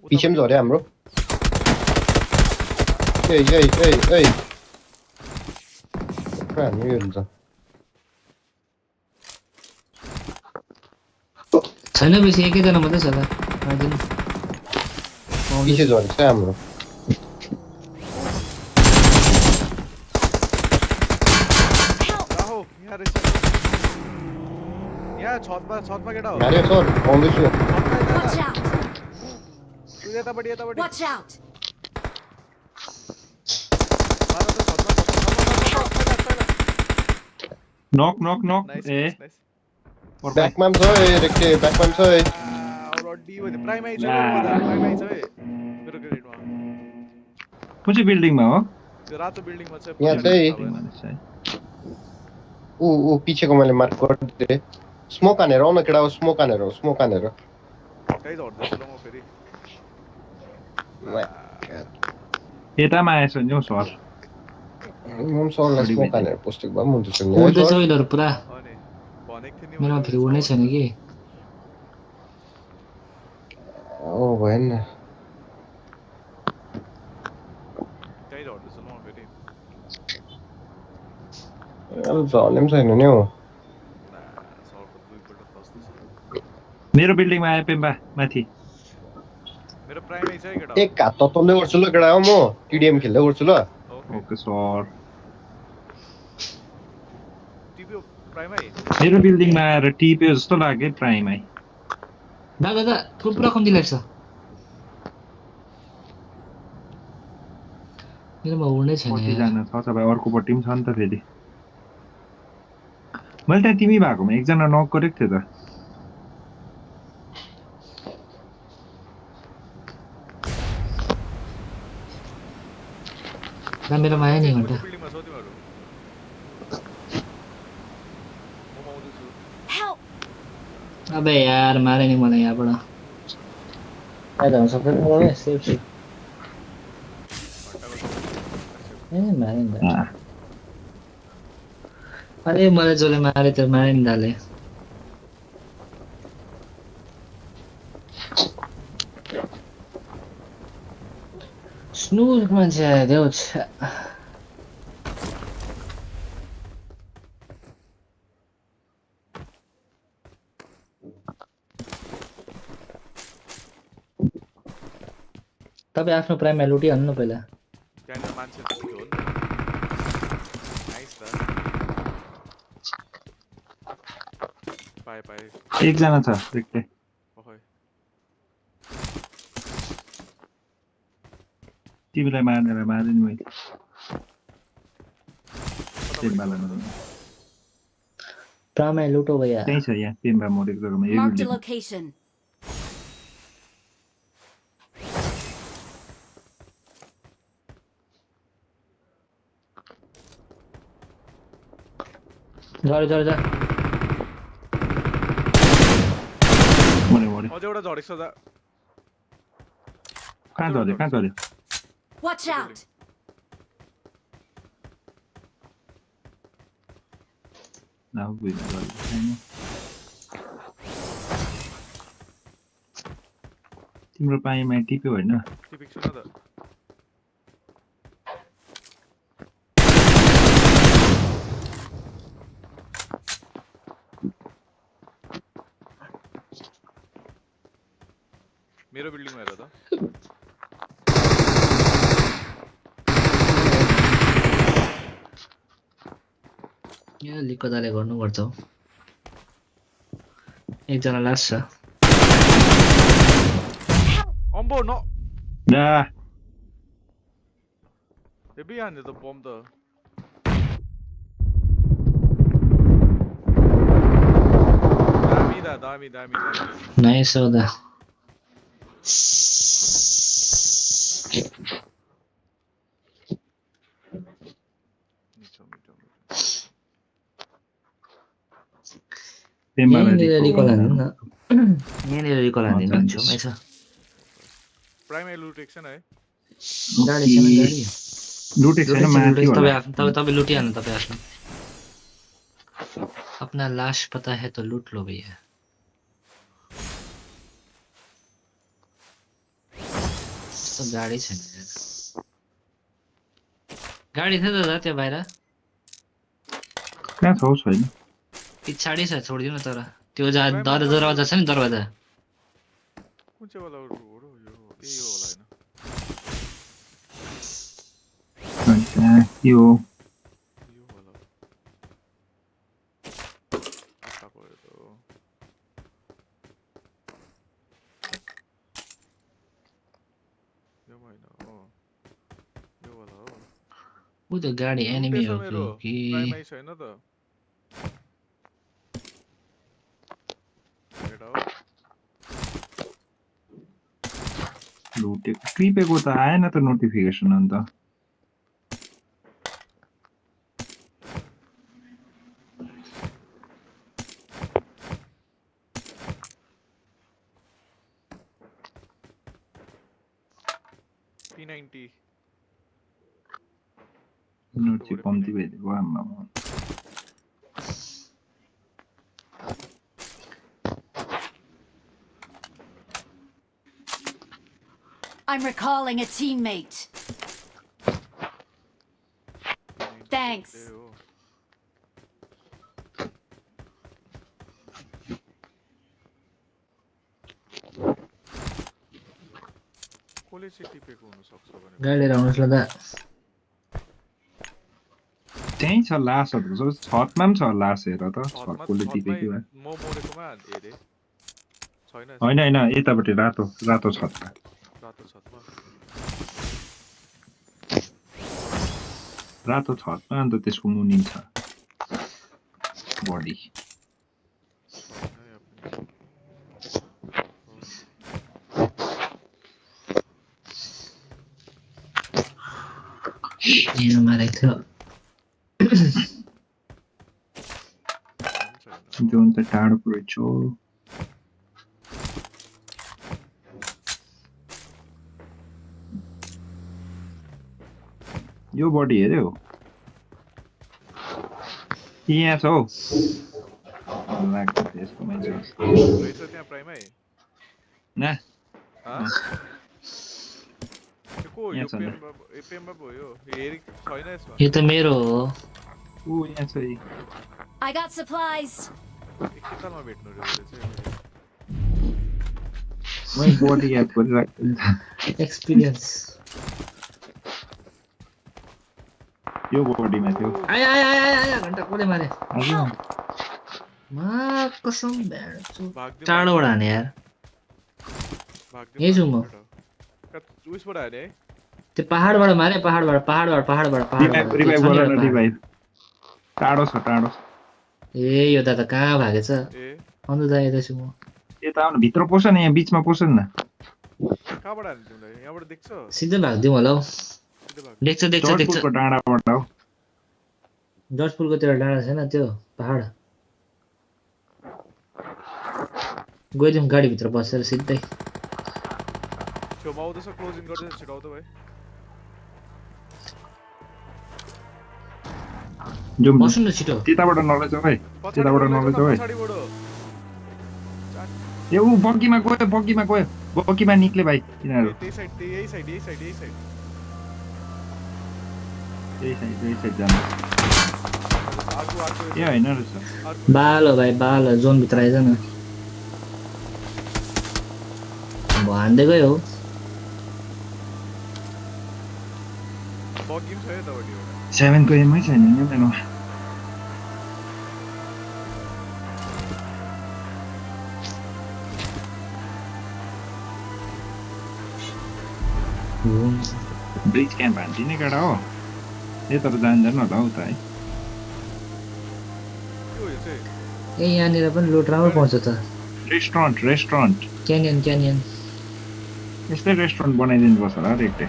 S14: पछि पनि झरे हाम्रो ए हामी यो हुन्छ
S10: छैन बेसी एकैजना मात्रै छ त
S14: पछि झरेछ हाम्रो
S1: यहाँ छतमा केटा हो
S14: मारे सर आउँदैछु
S1: यतापट्टि
S13: Watch out!
S6: नक ए
S14: ब्याकमा पनि छ ए रेक्टे ब्याकमा पनि छ ए
S1: प्राइमाइ छ मेरो ग्रेडमा
S6: कुन चाहिँ बिल्डिङमा हो
S1: त्यो रातो बिल्डिङमा छ
S14: यहाँ चाहिँ ऊ पछिको मैले मार्क गरिदिएँ स्मोक हानेर आउन केटा स्मोक हानेर
S1: कहीँ झर्दैछ ल म फेरि
S6: यतामा आएछ नि हौ सर
S14: सरलाई स्मोक हानेर पोस्टिङ भए पनि हुन्छ
S10: उड्दैछ उनीहरू पुरा
S1: भनेको थिएँ नि
S10: मेरोमा फेरि उड्नै छैन कि
S14: भएन
S1: कहीँ झर्दैछ ल म फेरि
S14: झर्ने पनि छैन नि हौ
S6: मेरो बिल्डिङमा आए पेम्बा माथि
S1: मेरो प्राइमाइ छ केटा
S14: एक हात तताउँदै गर्छु ल केटा हो म टिडिएम खेल्दै गर्छु ल
S6: ओके सर
S1: टिप्यो प्राइमाइ
S6: मेरो बिल्डिङमा आएर टिप्यो जस्तो लाग्यो प्राइमाइ
S10: दादा पुरा कम्ती लाग्छ मेरोमा उड्नै छैन
S6: कतिजना छ भाइ अर्कोपट्टि पनि छ नि त फेरि मैले त्यहाँ तिमी भएकोमा एकजना नक गरेको थियो त
S10: मेरोमा आयो नि घन्टा अबे यार मारे नि मलाई यहाँबाट सबै सेफ ए मारे नि अरे मलाई जसले मारे त्यो मारे नि दाले स्नुज मान्छे आयो देऊ तपाईँ आफ्नो प्राइममा लुटिहाल्नु पहिला
S1: त्यहाँनिर मान्छे हो नि नाइस त पाए
S6: एकजना छ देख्दै तिमीलाई मारेर मारे नि मैले
S10: प्राइममा लुटो भइया
S6: त्यही छ यहाँ पेम्बा मरेको जग्गामा
S13: Marked a location.
S10: जा
S1: अझ एउटा झरेको छ
S6: कहाँ झऱ्यो
S13: Watch out!
S6: तिम्रो पाइमा टिप्यो होइन
S1: टिपेको छु न त मेरो बिल्डिङमा हेर त
S10: यहाँ लिकदाले गर्नुपर्छ हौ एकजना लास्ट छ
S1: combo, no.
S6: Yeah.
S1: Heavy handed the bomb though. Dami.
S10: Nice Oda. यहीँनिर रिकल हान्दिनु न यहीँनिर रिकल हान्दिनु नि छेउमै छ
S1: प्राइमरी लुट एक्सन है
S10: गाडी छैन गाडी
S6: लुट एक्सन माथि होला
S10: तपाईँ लुटिहाल्नु तपाईँ आफ्नो अपना लाश पता है तो लूट लो भैया तो गाडी छैन गाडी थियो दादा त्यो बाहिर
S6: कहाँ छ छैन
S10: पछाडि छ छोडिदिनु तर त्यो दरवाजा छ नि दरवाजा
S1: कुन चाहिँ वाला रोड हो यो होला
S6: हैन यो
S1: वाला आको यो होइन यो वाला हो
S10: उ त गाडी एनिमी हो कि
S1: प्राइमरी छैन त
S6: लुटेको क्रिपेको त आएन त नोटिफिकेसन अन्त
S1: P90
S6: नोटि कम्ती भइदिएको आम्मा
S13: I'm recalling a teammate. Thanks.
S10: गाडी आउनुहोस् ल दा
S6: त्यही छ लासहरु छ छतमा पनि छ लास हेर त छतकोले टिपेको भए
S1: म मोडेकोमा हेरे छैन
S6: हैन यतापट्टि रातो छतमा रातो छतमा अन्त त्यसको मुनि छ बडी
S10: यहाँ मारेको थियो
S6: जोन त टाढो पुरै छ यो बडी हेर्यो यहाँ छ हौ लाग्छ त्यसको मान्छे
S1: रहेछ त्यहाँ प्राइमै
S6: न
S1: यो पेम्बा भयो हेरि छैन यसमा
S10: यो त मेरो हो
S6: उ यहाँ छ
S13: I got supplies.
S1: एकैतालमा भेट्नु रे चाहिँ
S6: मै बडी याद गरिराख्छु
S10: एक्सपीरियन्स
S6: यो बडीमा थियो
S10: आया घण्टा कोले मारे मा कसम भेट्छु टाढोबाट हाने यार यही छु म
S1: उइसबाट हाने
S10: त्यो पहाडबाट मारे पहाडबाट
S6: टाढो छ
S10: ए यो दादा कहाँ भागेछ अन्त दाइ यता छु म
S6: यता आउन भित्र पस न यहाँ बीचमा पस न
S1: कहाँबाट हाने तिमीलाई यहाँबाट देख्छ
S10: सिधै भाग्दिउँ होला हौ देख्छ
S6: जर्जपुलको डाँडाबाट हो
S10: जर्जपुलको त्यो डाँडा छैन त्यो पहाड गइदिउँ गाडीभित्र बसेर सिधै
S1: छेउमा आउँदैछ क्लोजिङ गर्दैछ छिटो आउँदै भाइ
S10: बस्नु न छिटो
S6: त्यताबाट नलैजाऊ है ए उ बग्गीमा गयो बग्गीमा निक्ले भाइ तिनीहरू
S1: यही साइड
S6: जानु ए हैन रहेछ
S10: बालो भाइ बालो जोन भित्र आइज न हान्दै गयो हो
S1: बग्गी पनि छ यतापट्टि
S6: 7 को एमै छैन नि मेरोमा ब्रिज क्याम्प हान्दिने केटा हो ए तर जान्दैन होला हौ त है
S10: ए यहाँनिर पनि लुट राम्रो पाउँछ त
S6: रेस्टुरेन्ट
S10: क्यानियन
S6: यस्तै रेस्टुरेन्ट बनाइदिनु पर्छ होला रेक्टे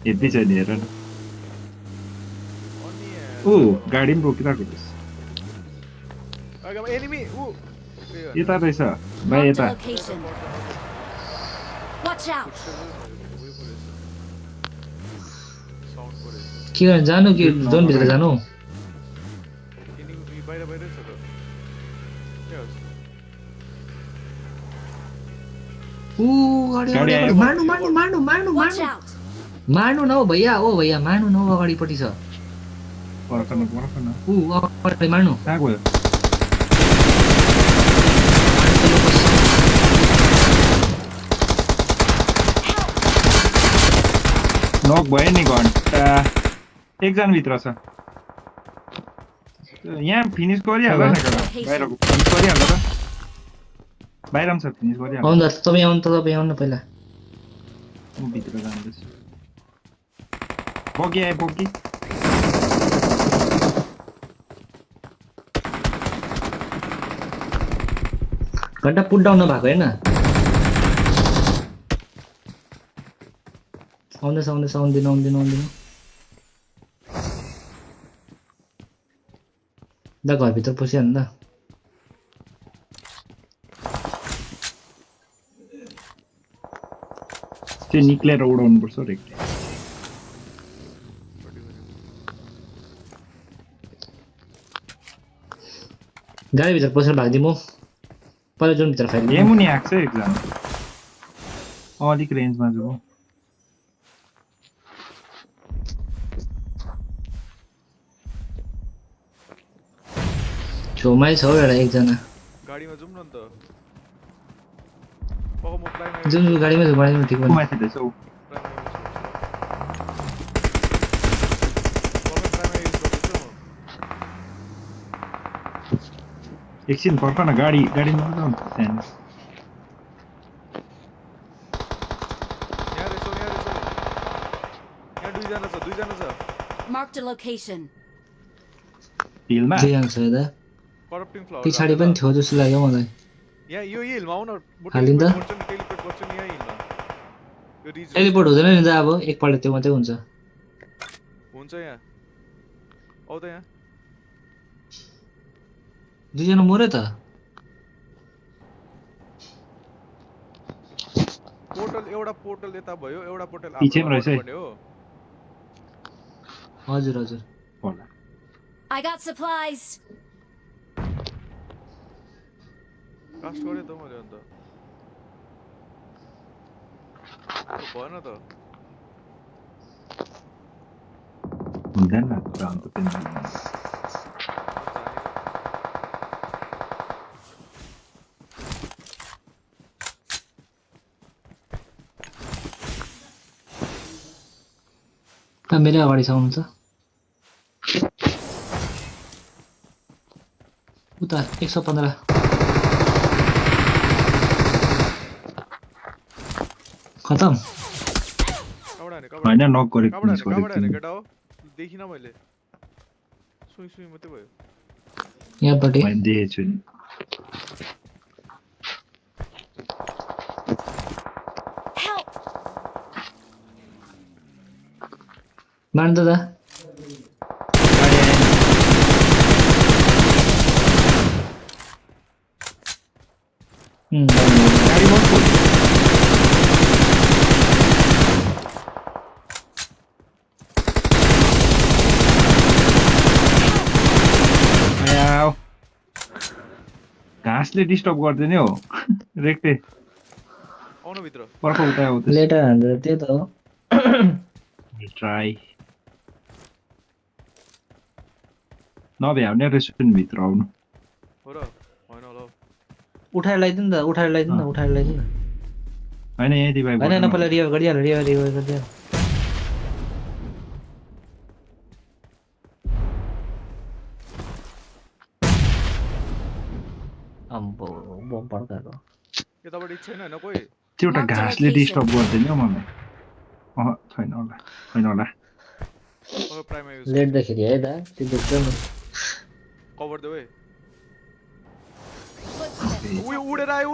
S6: हेभी छ नि हेर न गाडी पनि रोकिरहेको रहेछ
S1: enemy
S6: यता रहेछ भाइ यता
S13: Watch out!
S10: के गर्नु जानु कि जोनभित्र जानु
S13: Watch out!
S10: मार्नु न हौ भैया मार्नु न हौ अगाडिपट्टि छ
S6: पर्खन
S10: अगाडि मार्नु
S6: कहाँ गयो नक भयो नि घन्टा एकजना भित्र छ यहाँ फिनिस गरिहाल्छ नि केटा बाहिरको फिनिस गरिहाल्छ त बाहिर पनि छ फिनिस गरिहाल्छ
S10: आउनु त तपाईँ आउनु पहिला
S6: म भित्र जान्दैछु बगी आए बगी
S10: घन्टा पुट डाउन भएको होइन आउँदिनु दा घरभित्र पसिहाल्नु त
S6: त्यो निक्लेर उडाउनु पर्छ रेक्टे
S10: गाडीभित्र पसेर भाग्दिउँ म पहिला जोनभित्र फाइल
S6: यहाँ मुनि आएको छ एकजना अलिक रेन्जमा जाऊ
S10: छेउमै छ एउटा एकजना
S1: गाडीमा जाउँ न त
S10: जुन गाडीमा छ ठिक भयो
S6: माथि रहेछ उ एकछिन पर्ख न गाडीमा जाउँ त्यहाँ
S1: दुईजना छ
S13: Marked a location.
S6: हिलमा
S10: दुईजना छ यता
S1: करप्टिङ फ्लावर
S10: पछाडि पनि थियो जस्तो लाग्यो मलाई
S1: यहाँ यो हिलमा आउन
S10: हालिन्दा
S1: टेलिपोर्ट गर्छ नि यहाँ हिलमा यो रिज
S10: टेलिपोर्ट हुँदैन नि त अब एकपल्ट त्यो मात्रै हुन्छ
S1: यहाँ आउ त यहाँ
S10: दुईजना मर्यो त
S1: एउटा पोर्टल यता भयो एउटा पोर्टल
S6: पिछेमा रहेछ है
S1: हो
S10: हजुर
S6: होला
S13: I got supplies.
S1: कास्ट गरे त मैले अन्त भएन त
S6: हुँदैन त अन्त
S10: मेरै अगाडि छ आउनु त उता 115 खतम
S6: हैन नक गरेको
S1: कबाट हैन केटा हो देखिन मैले सुई मात्रै भयो
S10: यहाँपट्टि
S6: मैले देखेछु नि
S10: मार्नु त
S6: घाँसले डिस्टर्ब गर्दैन हो रेक्टे
S1: आउनु भित्र
S6: पर्ख उता आउ
S10: लेटर हान्दै त्यही त हो
S6: ट्राई नभ्याउने रेस्टुरेन्ट भित्र आउनु
S1: हो र हैन होला
S10: उठाएर ल्याइदिनु न
S6: हैन यही दिबाइ
S10: हैन पहिला रिभाइभ गरिहाल अम्बो बम पड्काको
S1: यताबाट छैन हैन कोही
S6: त्यो एउटा घाँसले डिस्टर्ब गर्दैन हौ मलाई छैन होला छैन होला
S10: लेट्दाखेरि है दा त्यो देख्छ म
S1: कभर दे ओए उडेर आयो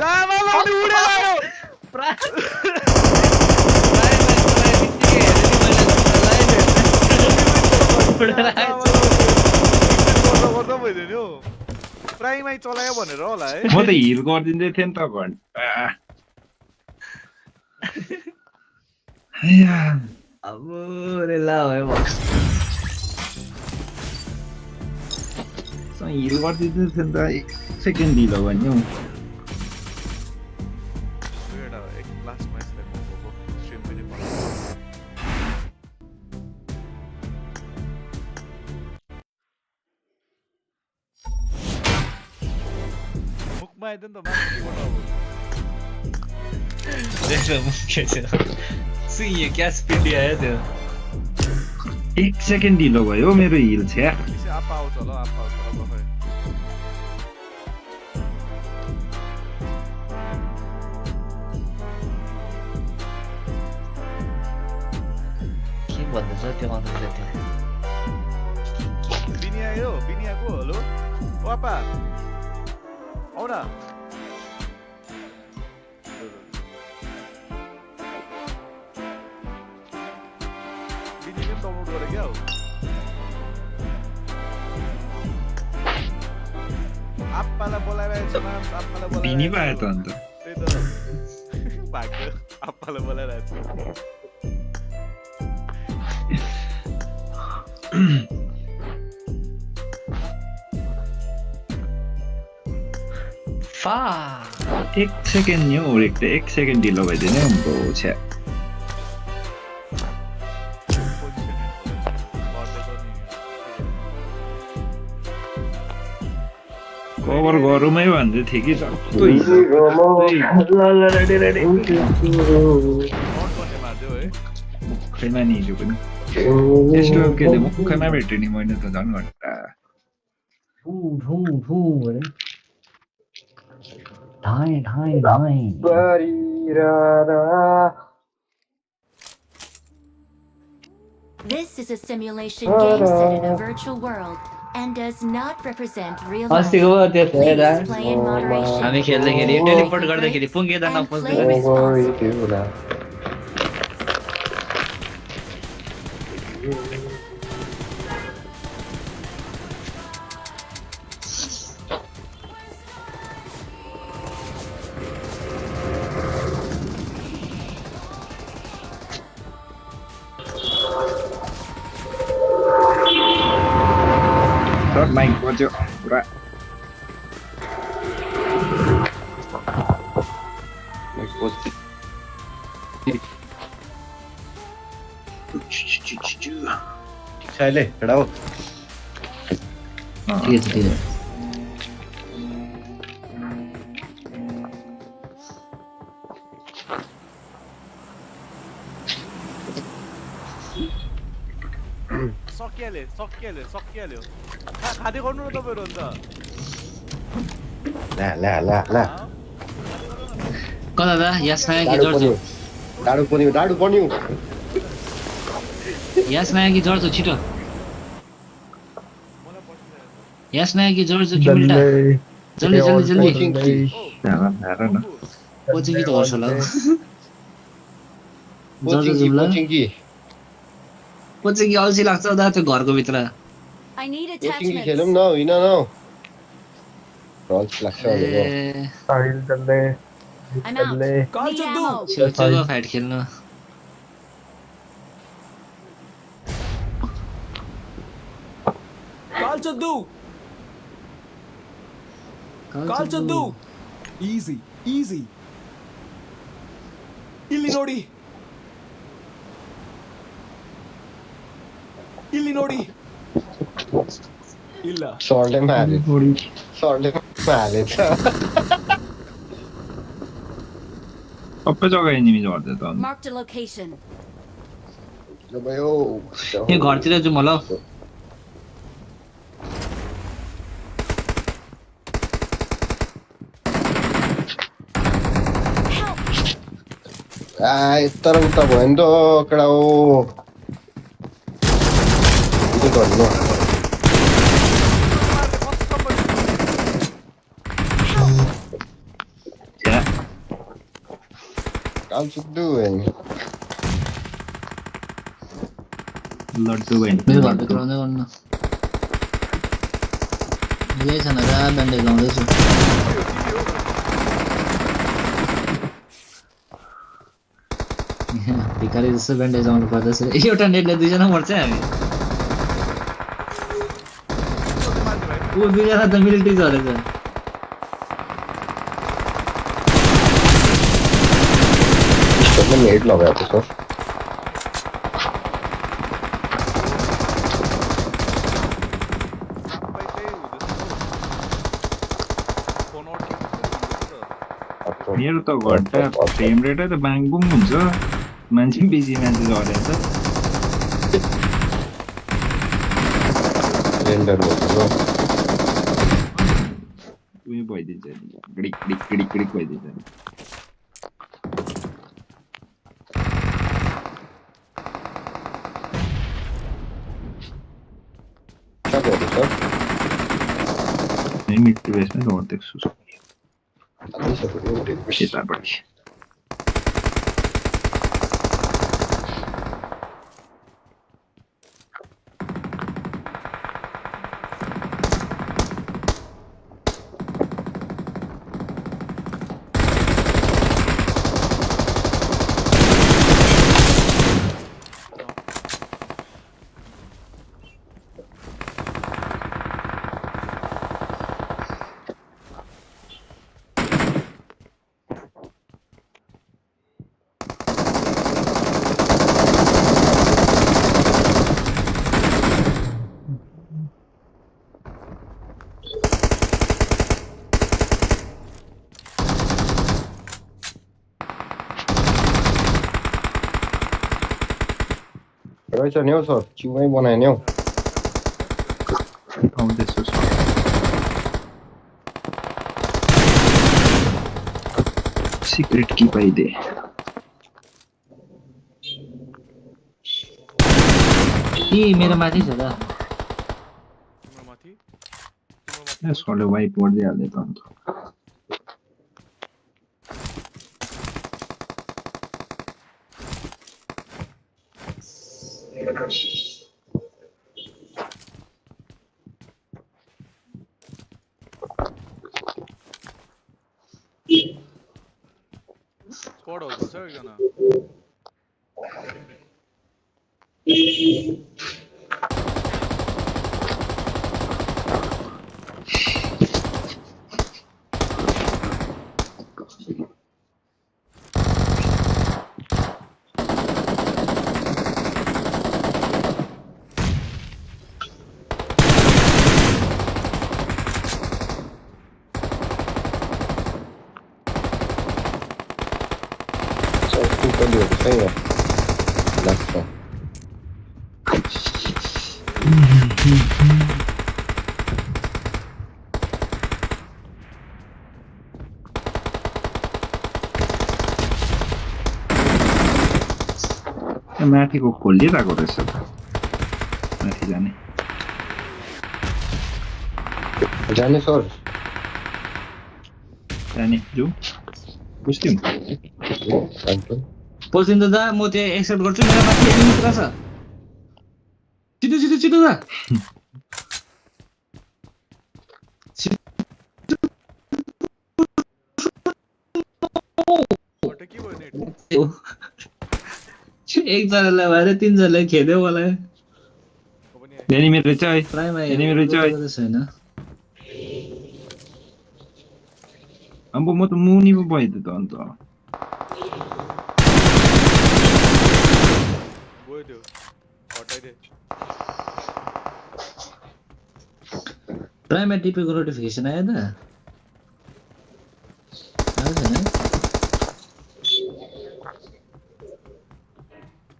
S1: जा मामा उडेर आयो गर्दा भइदियो नि हौ प्राइमै चलायो भनेर होला है
S6: म त हिल गरिदिँदै थिएँ नि त घन्टा
S10: अब रेला भयो म
S6: हिल गरिदिँदै थिएँ नि त 1 सेकेन्ड ढिलो भयो नि हौ
S1: आइदियो नि त मान्छेबाट
S10: अब क्या स्पिडली आयो त्यो
S6: 1 सेकेन्ड ढिलो भयो मेरो हिल छ्या
S1: आपा आउँछ होला बफै
S10: के भन्दैछ त्यो अनुले त्यो
S1: बिनियाको हेलो ओ आपा आउ न डाउनलोड गरे क्या आप्पालाई बोलाइरहेको छ आप्पालाई बोलाइ
S6: बिनी भयो त अन्त
S1: त्यही त भाग्यो आप्पालाई बोलाइरहेको
S10: फा
S6: 1 सेकेन्ड नि हौ 1 सेकेन्ड ढिलो भइदियो नि हाम्रो छ्या कभर गरौँ है भन्दै थिएँ कि जस्तो मुखैमा नि हिजो पनि यस्तो केले मुखैमा भेट्यो नि मैले त झन् घन्टा
S13: This is a simulation game set in a virtual world and does not represent real life. Please play in moderation.
S10: हामी खेल्दाखेरि टेलिपोर्ट गर्दाखेरि पुङ्गेदा नपस्दैन
S6: माइक बज्यो पुरा
S14: साइले खडाओ
S10: ठीक है
S1: सकिहाल्यो खाँदै गर्नु न तपाईँहरू अन्त
S14: ला
S10: कता दा यस नयाँ कि जर्ज
S14: डाडु बन्यो
S10: यस नयाँ कि जर्ज छिटो यस नयाँ कि जर्ज कि मिल्टा जल्दी कोचिङ कि त गर्छ होला कोचिङ कि अल्छी लाग्छ दा त्यो घरको भित्र
S14: कोचिङ खेलौँ न होइन न अल्छी लाग्छ
S10: छेउछेउको फाइट खेल्नु
S2: ಕಾಲ್ಚದ್ದು ಈಸಿ ಇಲ್ಲಿ ನೋಡಿ ಇಲ್ಲ
S14: Sorry, man.
S6: सबै जग्गा एनिमी झर्दै त
S13: Marked a location.
S10: यो घरतिर जाउँ होला
S14: तर उता भयो नि त कडा हो के गर्नु How's it doing?
S6: लड्डु भयो
S10: मेरो घरको क्रमाउँदै गर्नु यही छैन र ब्यान्डेज लाउँदैछु भिखारी जस्तो ब्यान्डेज लाउनु पर्दैछ एउटा नेटले दुईजना मर्छ हामी ऊ दुईजना त मिलिट्री झरेछ
S14: Someone made लगाएको छ
S6: मेरो त घन्टा फ्रेम रेट त बाङबुङ हुन्छ मान्छे बेसी मान्छे झरेछ
S14: रेन्डर भयो
S6: उयो भइदिन्छ ग्रिक ग्रिक ग्रिक ग्रिक भइदिन्छ मिट्टी बेसमा गर्दैछु यतापट्टि
S14: रहेछ नि हौ सर चिउमै बनायो नि हौ
S6: आउँदैछु सिक्रेट की पाइदे
S10: ए मेरो माथि छ त
S6: यसले वाइप गरिदिइहाल्यो त अन्त
S1: Squad also, sir, gonna.
S6: माथिको खोलिरहेको रहेछ त माथि जाने
S14: जाने सर
S6: जाने जो बुझ्यौ
S10: पसिन त दा म त्यहाँ एक्सेप्ट गर्छु मेरो माथि एनिमी पुरा छ छिटो छिटो छिटो दा एकजनालाई भएर तीनजनालाई खेद्यो मलाई
S6: एनिमी रहेछ है
S10: प्राइममा
S6: एनिमी रहेछ है
S10: छैन
S6: अब म त मुनि पो भइदियो त अन्त
S10: प्राइममा टिपेको नोटिफिकेसन आयो त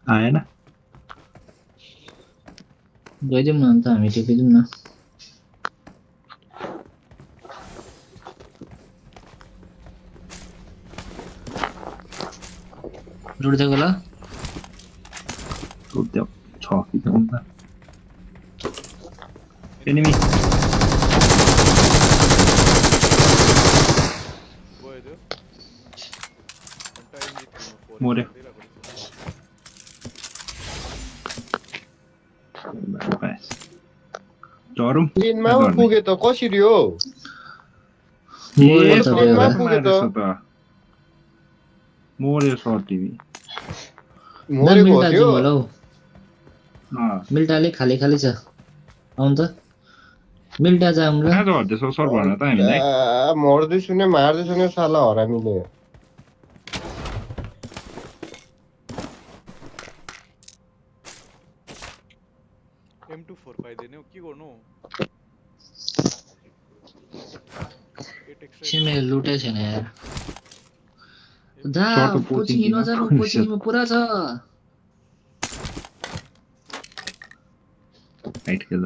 S6: आएन
S10: गइदिउँ न अन्त हामी टिपिदिउँ न जोड्दै होला
S6: जोड्दै छ कि त enemy मोरे झरौँ
S14: प्लेनमा पुगे त कसरी हो
S6: ए
S14: प्लेनमा पुगे त
S6: मोरे सर तिमी
S14: मोरेको हो त्यो
S10: मिल्टाले खाली खाली छ आउन त मिल्टा जाम ल
S6: कहाँ झर्दैछौ सर भन त हामीलाई
S14: मर्दैछु नि मार्दैछु नि साला हरामीले
S1: M24 पाइदैन हो के गर्नु
S10: सिमे लुटे छैन यार जा कोचिङ नजानु कोचिङमा पुरा छ
S6: राइट खेल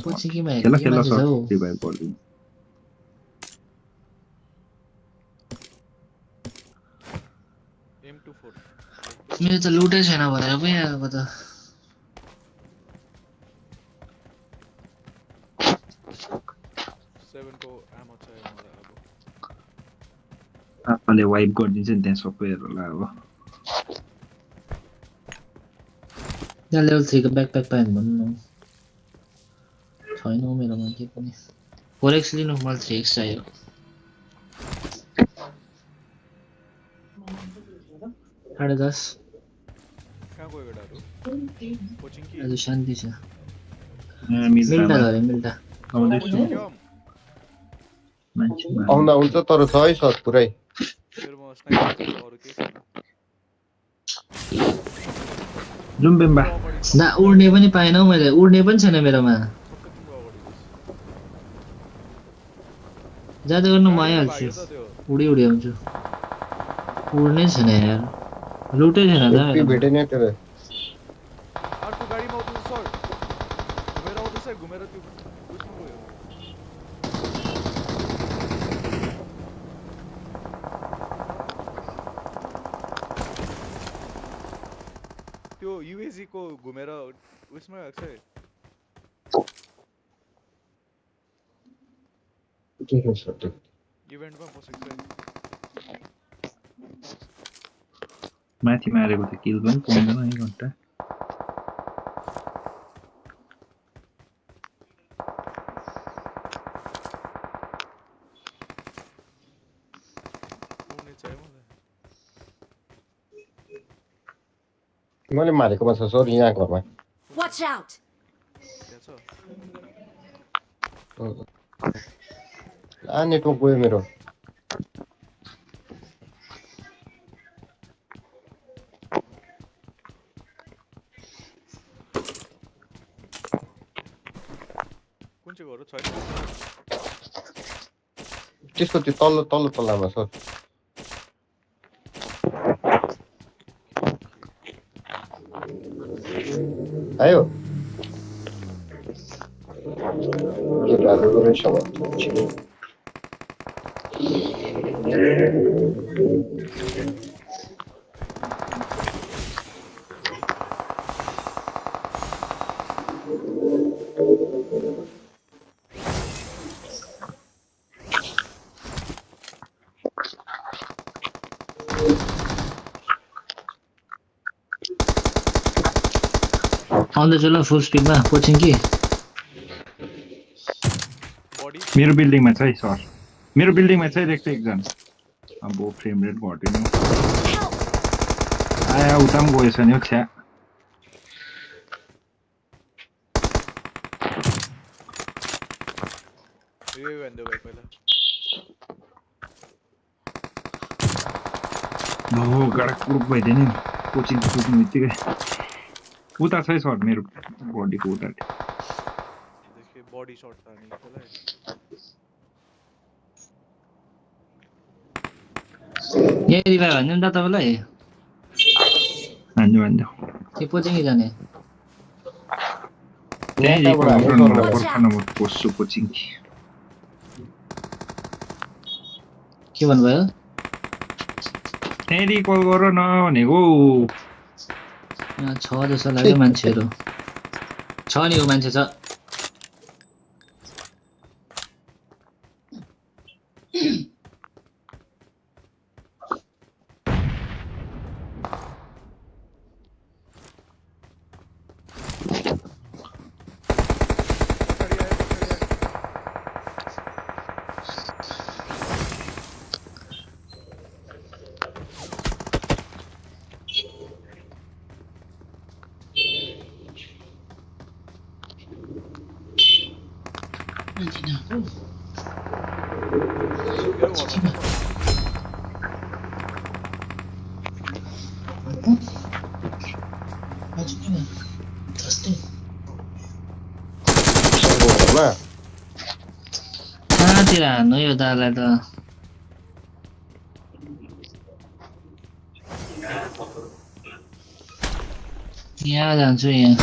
S10: कोचिङमा
S6: खेल खेल सर रिभाइभ गर्दिनु
S1: M24
S10: मेरो त लुटे छैन भनेर पो आएको त
S6: आफूले वाइप गरिदिन्छ नि त्यहाँ सबैहरूलाई अब
S10: यहाँ लेभल 3 को ब्याकप्याक पाएँ भन्नु न छैन मेरोमा के पनि 4x लिनु मलाई 3x चाहियो साढे 10
S1: कहाँ गयो केटाहरु कोचिङ कि
S10: आज शान्ति छ
S6: मिल्टा
S10: गरे मिल्टा
S14: आउँदा हुन्छ तर छ है सर पुरै
S6: जुम्बेम्बा
S10: ना उड्ने पनि पाएन हौ मैले उड्ने पनि छैन मेरोमा जाँदै गर्नु म आइहाल्छु उडी उडी आउँछु उड्नै छैन यार लुटै छैन त
S14: भेटेन तेरो
S1: अर्को गाडीमा आउँछ सर घुमेर आउँदैछ घुमेर त्यो उस्मा गयो त्यो युएजी को घुमेर उस्मा गएको छ इभेन्टमा पसेको छ
S6: माथि मारेको त किल पनि पाउँदैन एक घन्टा
S14: मैले मारेकोमा छ सर यहाँ घरमा
S13: Watch out!
S14: नेटवर्क गयो मेरो
S1: कुन चाहिँ घर छैन
S14: त्यसको त्यो तल्लो तल्लो तल्लामा सर आयो
S10: आउँदैछु ल फुल स्पिडमा कोचिङ कि
S6: मेरो बिल्डिङमा छ है सर मेरो बिल्डिङमा छ देख्छ एकजना अब फ्रेम रेट घट्यो नि आया उता पनि गएछ नि छ्या हो गडक ग्रुप भइदियो नि कोचिङ पुग्नु बित्तिकै उता छ है सर मेरो बडीको उता
S1: बडी शॉट था नहीं
S10: ये रिवाइभ हान्नु नि त तपाईलाई
S6: हान्नु
S10: के कोचिङ जाने
S6: त्यही गोर्खानमा पस्छु कोचिङ
S10: के भन्नुभयो
S6: त्यही रिकल गर न भनेको
S10: यहाँ छ जस्तो लाग्यो मान्छेहरू छ नि हो मान्छे छ कहाँतिर हान्नु यो दालाई त यहाँ जान्छु यहाँ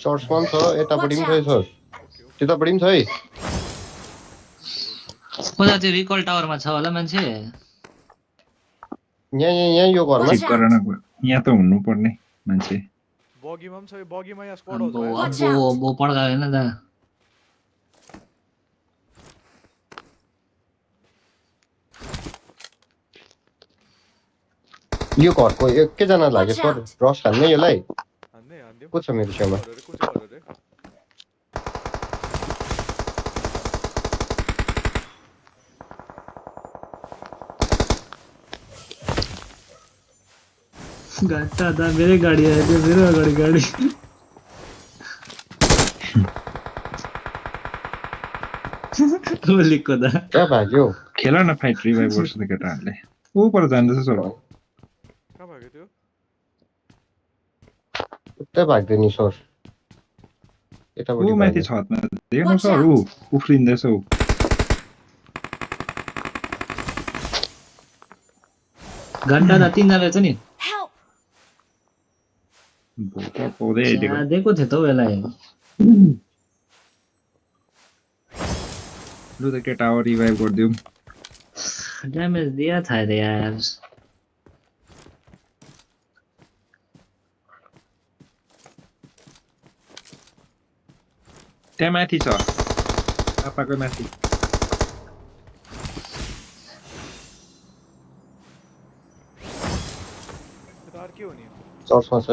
S14: चर्चमा छ यतापट्टि पनि छ सर त्यतापट्टि पनि छ है
S10: कता त्यो रिकल टावरमा छ होला मान्छे
S14: यहाँ यो घरमा
S6: चेक गर न यहाँ त हुनु पर्ने मान्छे
S1: बगीमा पनि छ बगीमा यहाँ स्क्वाड आउँछ
S10: वो पड्का हैन दा
S14: यो घरको एकैजना लाग्यो सर रस हान्ने यसलाई को छ मेरो छेउमा
S10: घट्टा दा मेरै गाडी आयो मेरो अगाडि गाडी गोलीको दा
S14: कहाँ भाग्यो
S6: खेल न फाइट रिभाइभ गर्छ त केटाहरूले ऊ पर जाँदैछ सर
S1: कहाँ भाग्यो त्यो
S14: उतै भाग्दैन नि सर यतापट्टि
S6: ऊ माथि छतमा देख्नु सर ऊ उफ्रिँदैछ ऊ
S10: घण्टा दा 3 जना छ नि देखो थे तो वेला
S6: लु त के टावर रिभाइभ गरिदिउँ
S10: डैमेज दिया था यार
S6: त्यहाँ माथि छ पापाको माथि
S1: के हो नि
S14: चर्चमा छ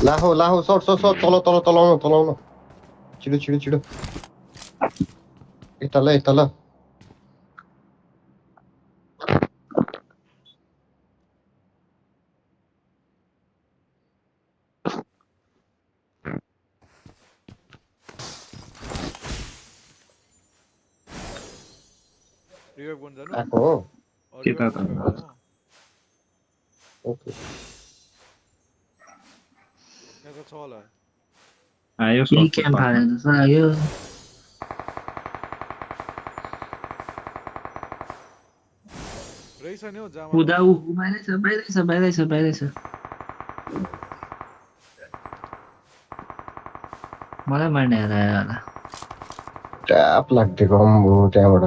S14: लाहो सर तलाउन छिटो यता ल
S1: रिवाइभ गर्न जानु
S14: आको हो
S6: त्यता त
S14: ओके
S1: यहाँ छ होला
S6: आयो
S10: सर क्याम्प हालेर छ आयो
S1: रहेछ नि हो जामा
S10: उदा उ बाहिरै छ मलाई मार्ने आयो होला
S14: ट्याप लाग्दिएको अम्बो त्यहाँबाट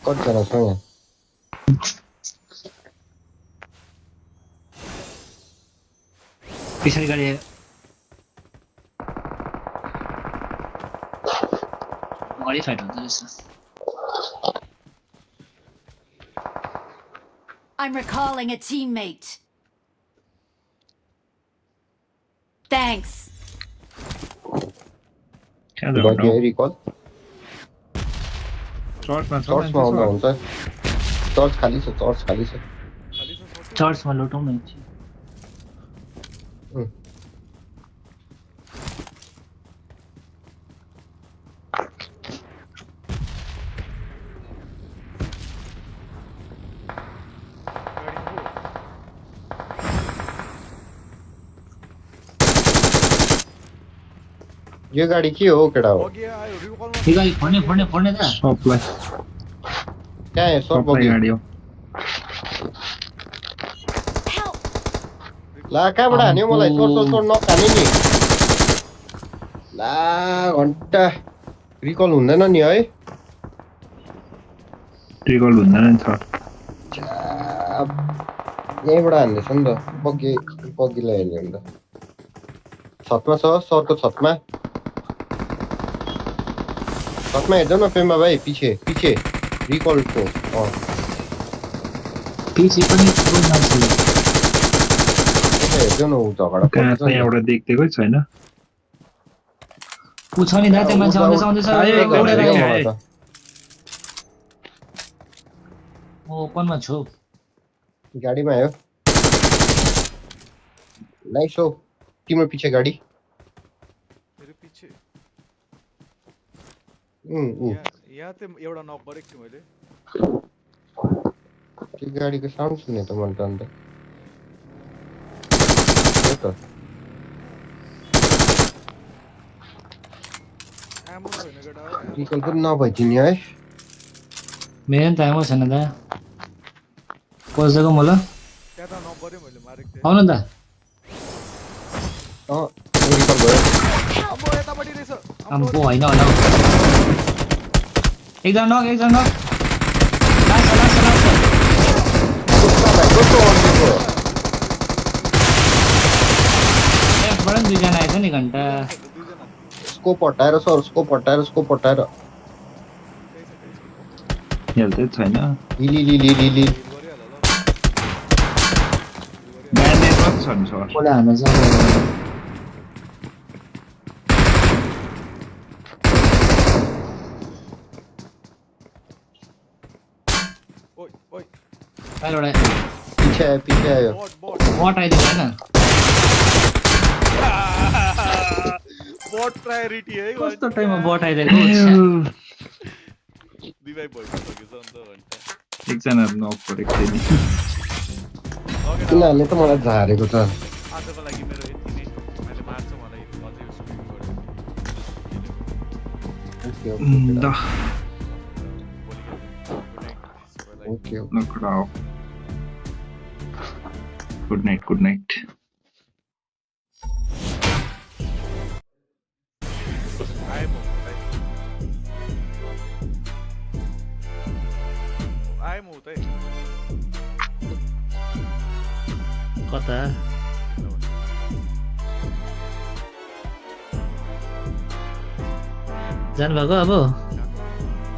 S14: कतिजना छ यहाँ
S10: पछाडि गाडी आयो अगाडि फाइट हुन्छ रहेछ
S13: I'm recalling a teammate. Thanks.
S14: बगे रिकल
S6: चर्चमा
S14: आउँदा हुन्छ चर्च खाली छ
S10: चर्चमा लुटौँ न
S14: यो गाडी के हो केडा हो
S10: यो गाडी फोड्ने त
S6: सबलाई
S14: कहाँ है सब बगे
S6: गाडी हो
S14: ला कहाँबाट हान्यो मलाई सोर नखाने नि ला घन्टा रिकल हुँदैन नि है
S6: रिकल हुँदैन नि छ
S14: यहीँबाट हान्दैछ नि त बगीलाई हेर्ने हो नि त छतमा छ सरको छतमा हेर्दैन न पेम्बा भाइ पछि रिकलको
S10: पछि पनि थुप्रो मान्छे
S14: हेर्दैन ऊ झगडा
S6: एउटा देख्दैकै छैन
S10: ऊ छ नि दा त्यो मान्छे आउँदैछ ओपनमा छु
S14: गाडीमा आयो नाइस हो तिम्रो पछि गाडी
S1: यहाँ त एउटा नक गरेको थिएँ मैले
S14: त्यो गाडीको साउन्ड सुने त मैले त अन्त रिकल पनि नभइदिने है
S10: मेरो नि त आएको छैन दा पस्दैको म ल आउनु नि त
S14: रिकल भयो
S10: आम्बो होइन एकजना नक एकबाट पनि दुईजना आएछ नि घन्टा
S14: स्कोप हटाएर
S6: हेल्थै छैन
S14: लिली
S6: ब्याड नेटवर्क छ नि सर
S10: कोला हान्न छ
S14: पछि आयो
S10: बट आइदियो हैन
S1: बट प्रायोरिटी है
S10: कस्तो टाइममा बट आइदिएको
S1: दिवाई भइसकेछ अन्त घन्टा
S6: एकजना नक गरेको थियो नि
S14: किनले त मलाई झारेको छ
S1: आजको लागि मेरो यति नै मैले मार्छु मलाई अझै सुरु गर्यो
S14: okay
S6: Good night.
S1: I'm out.
S10: कता जानु भएको अब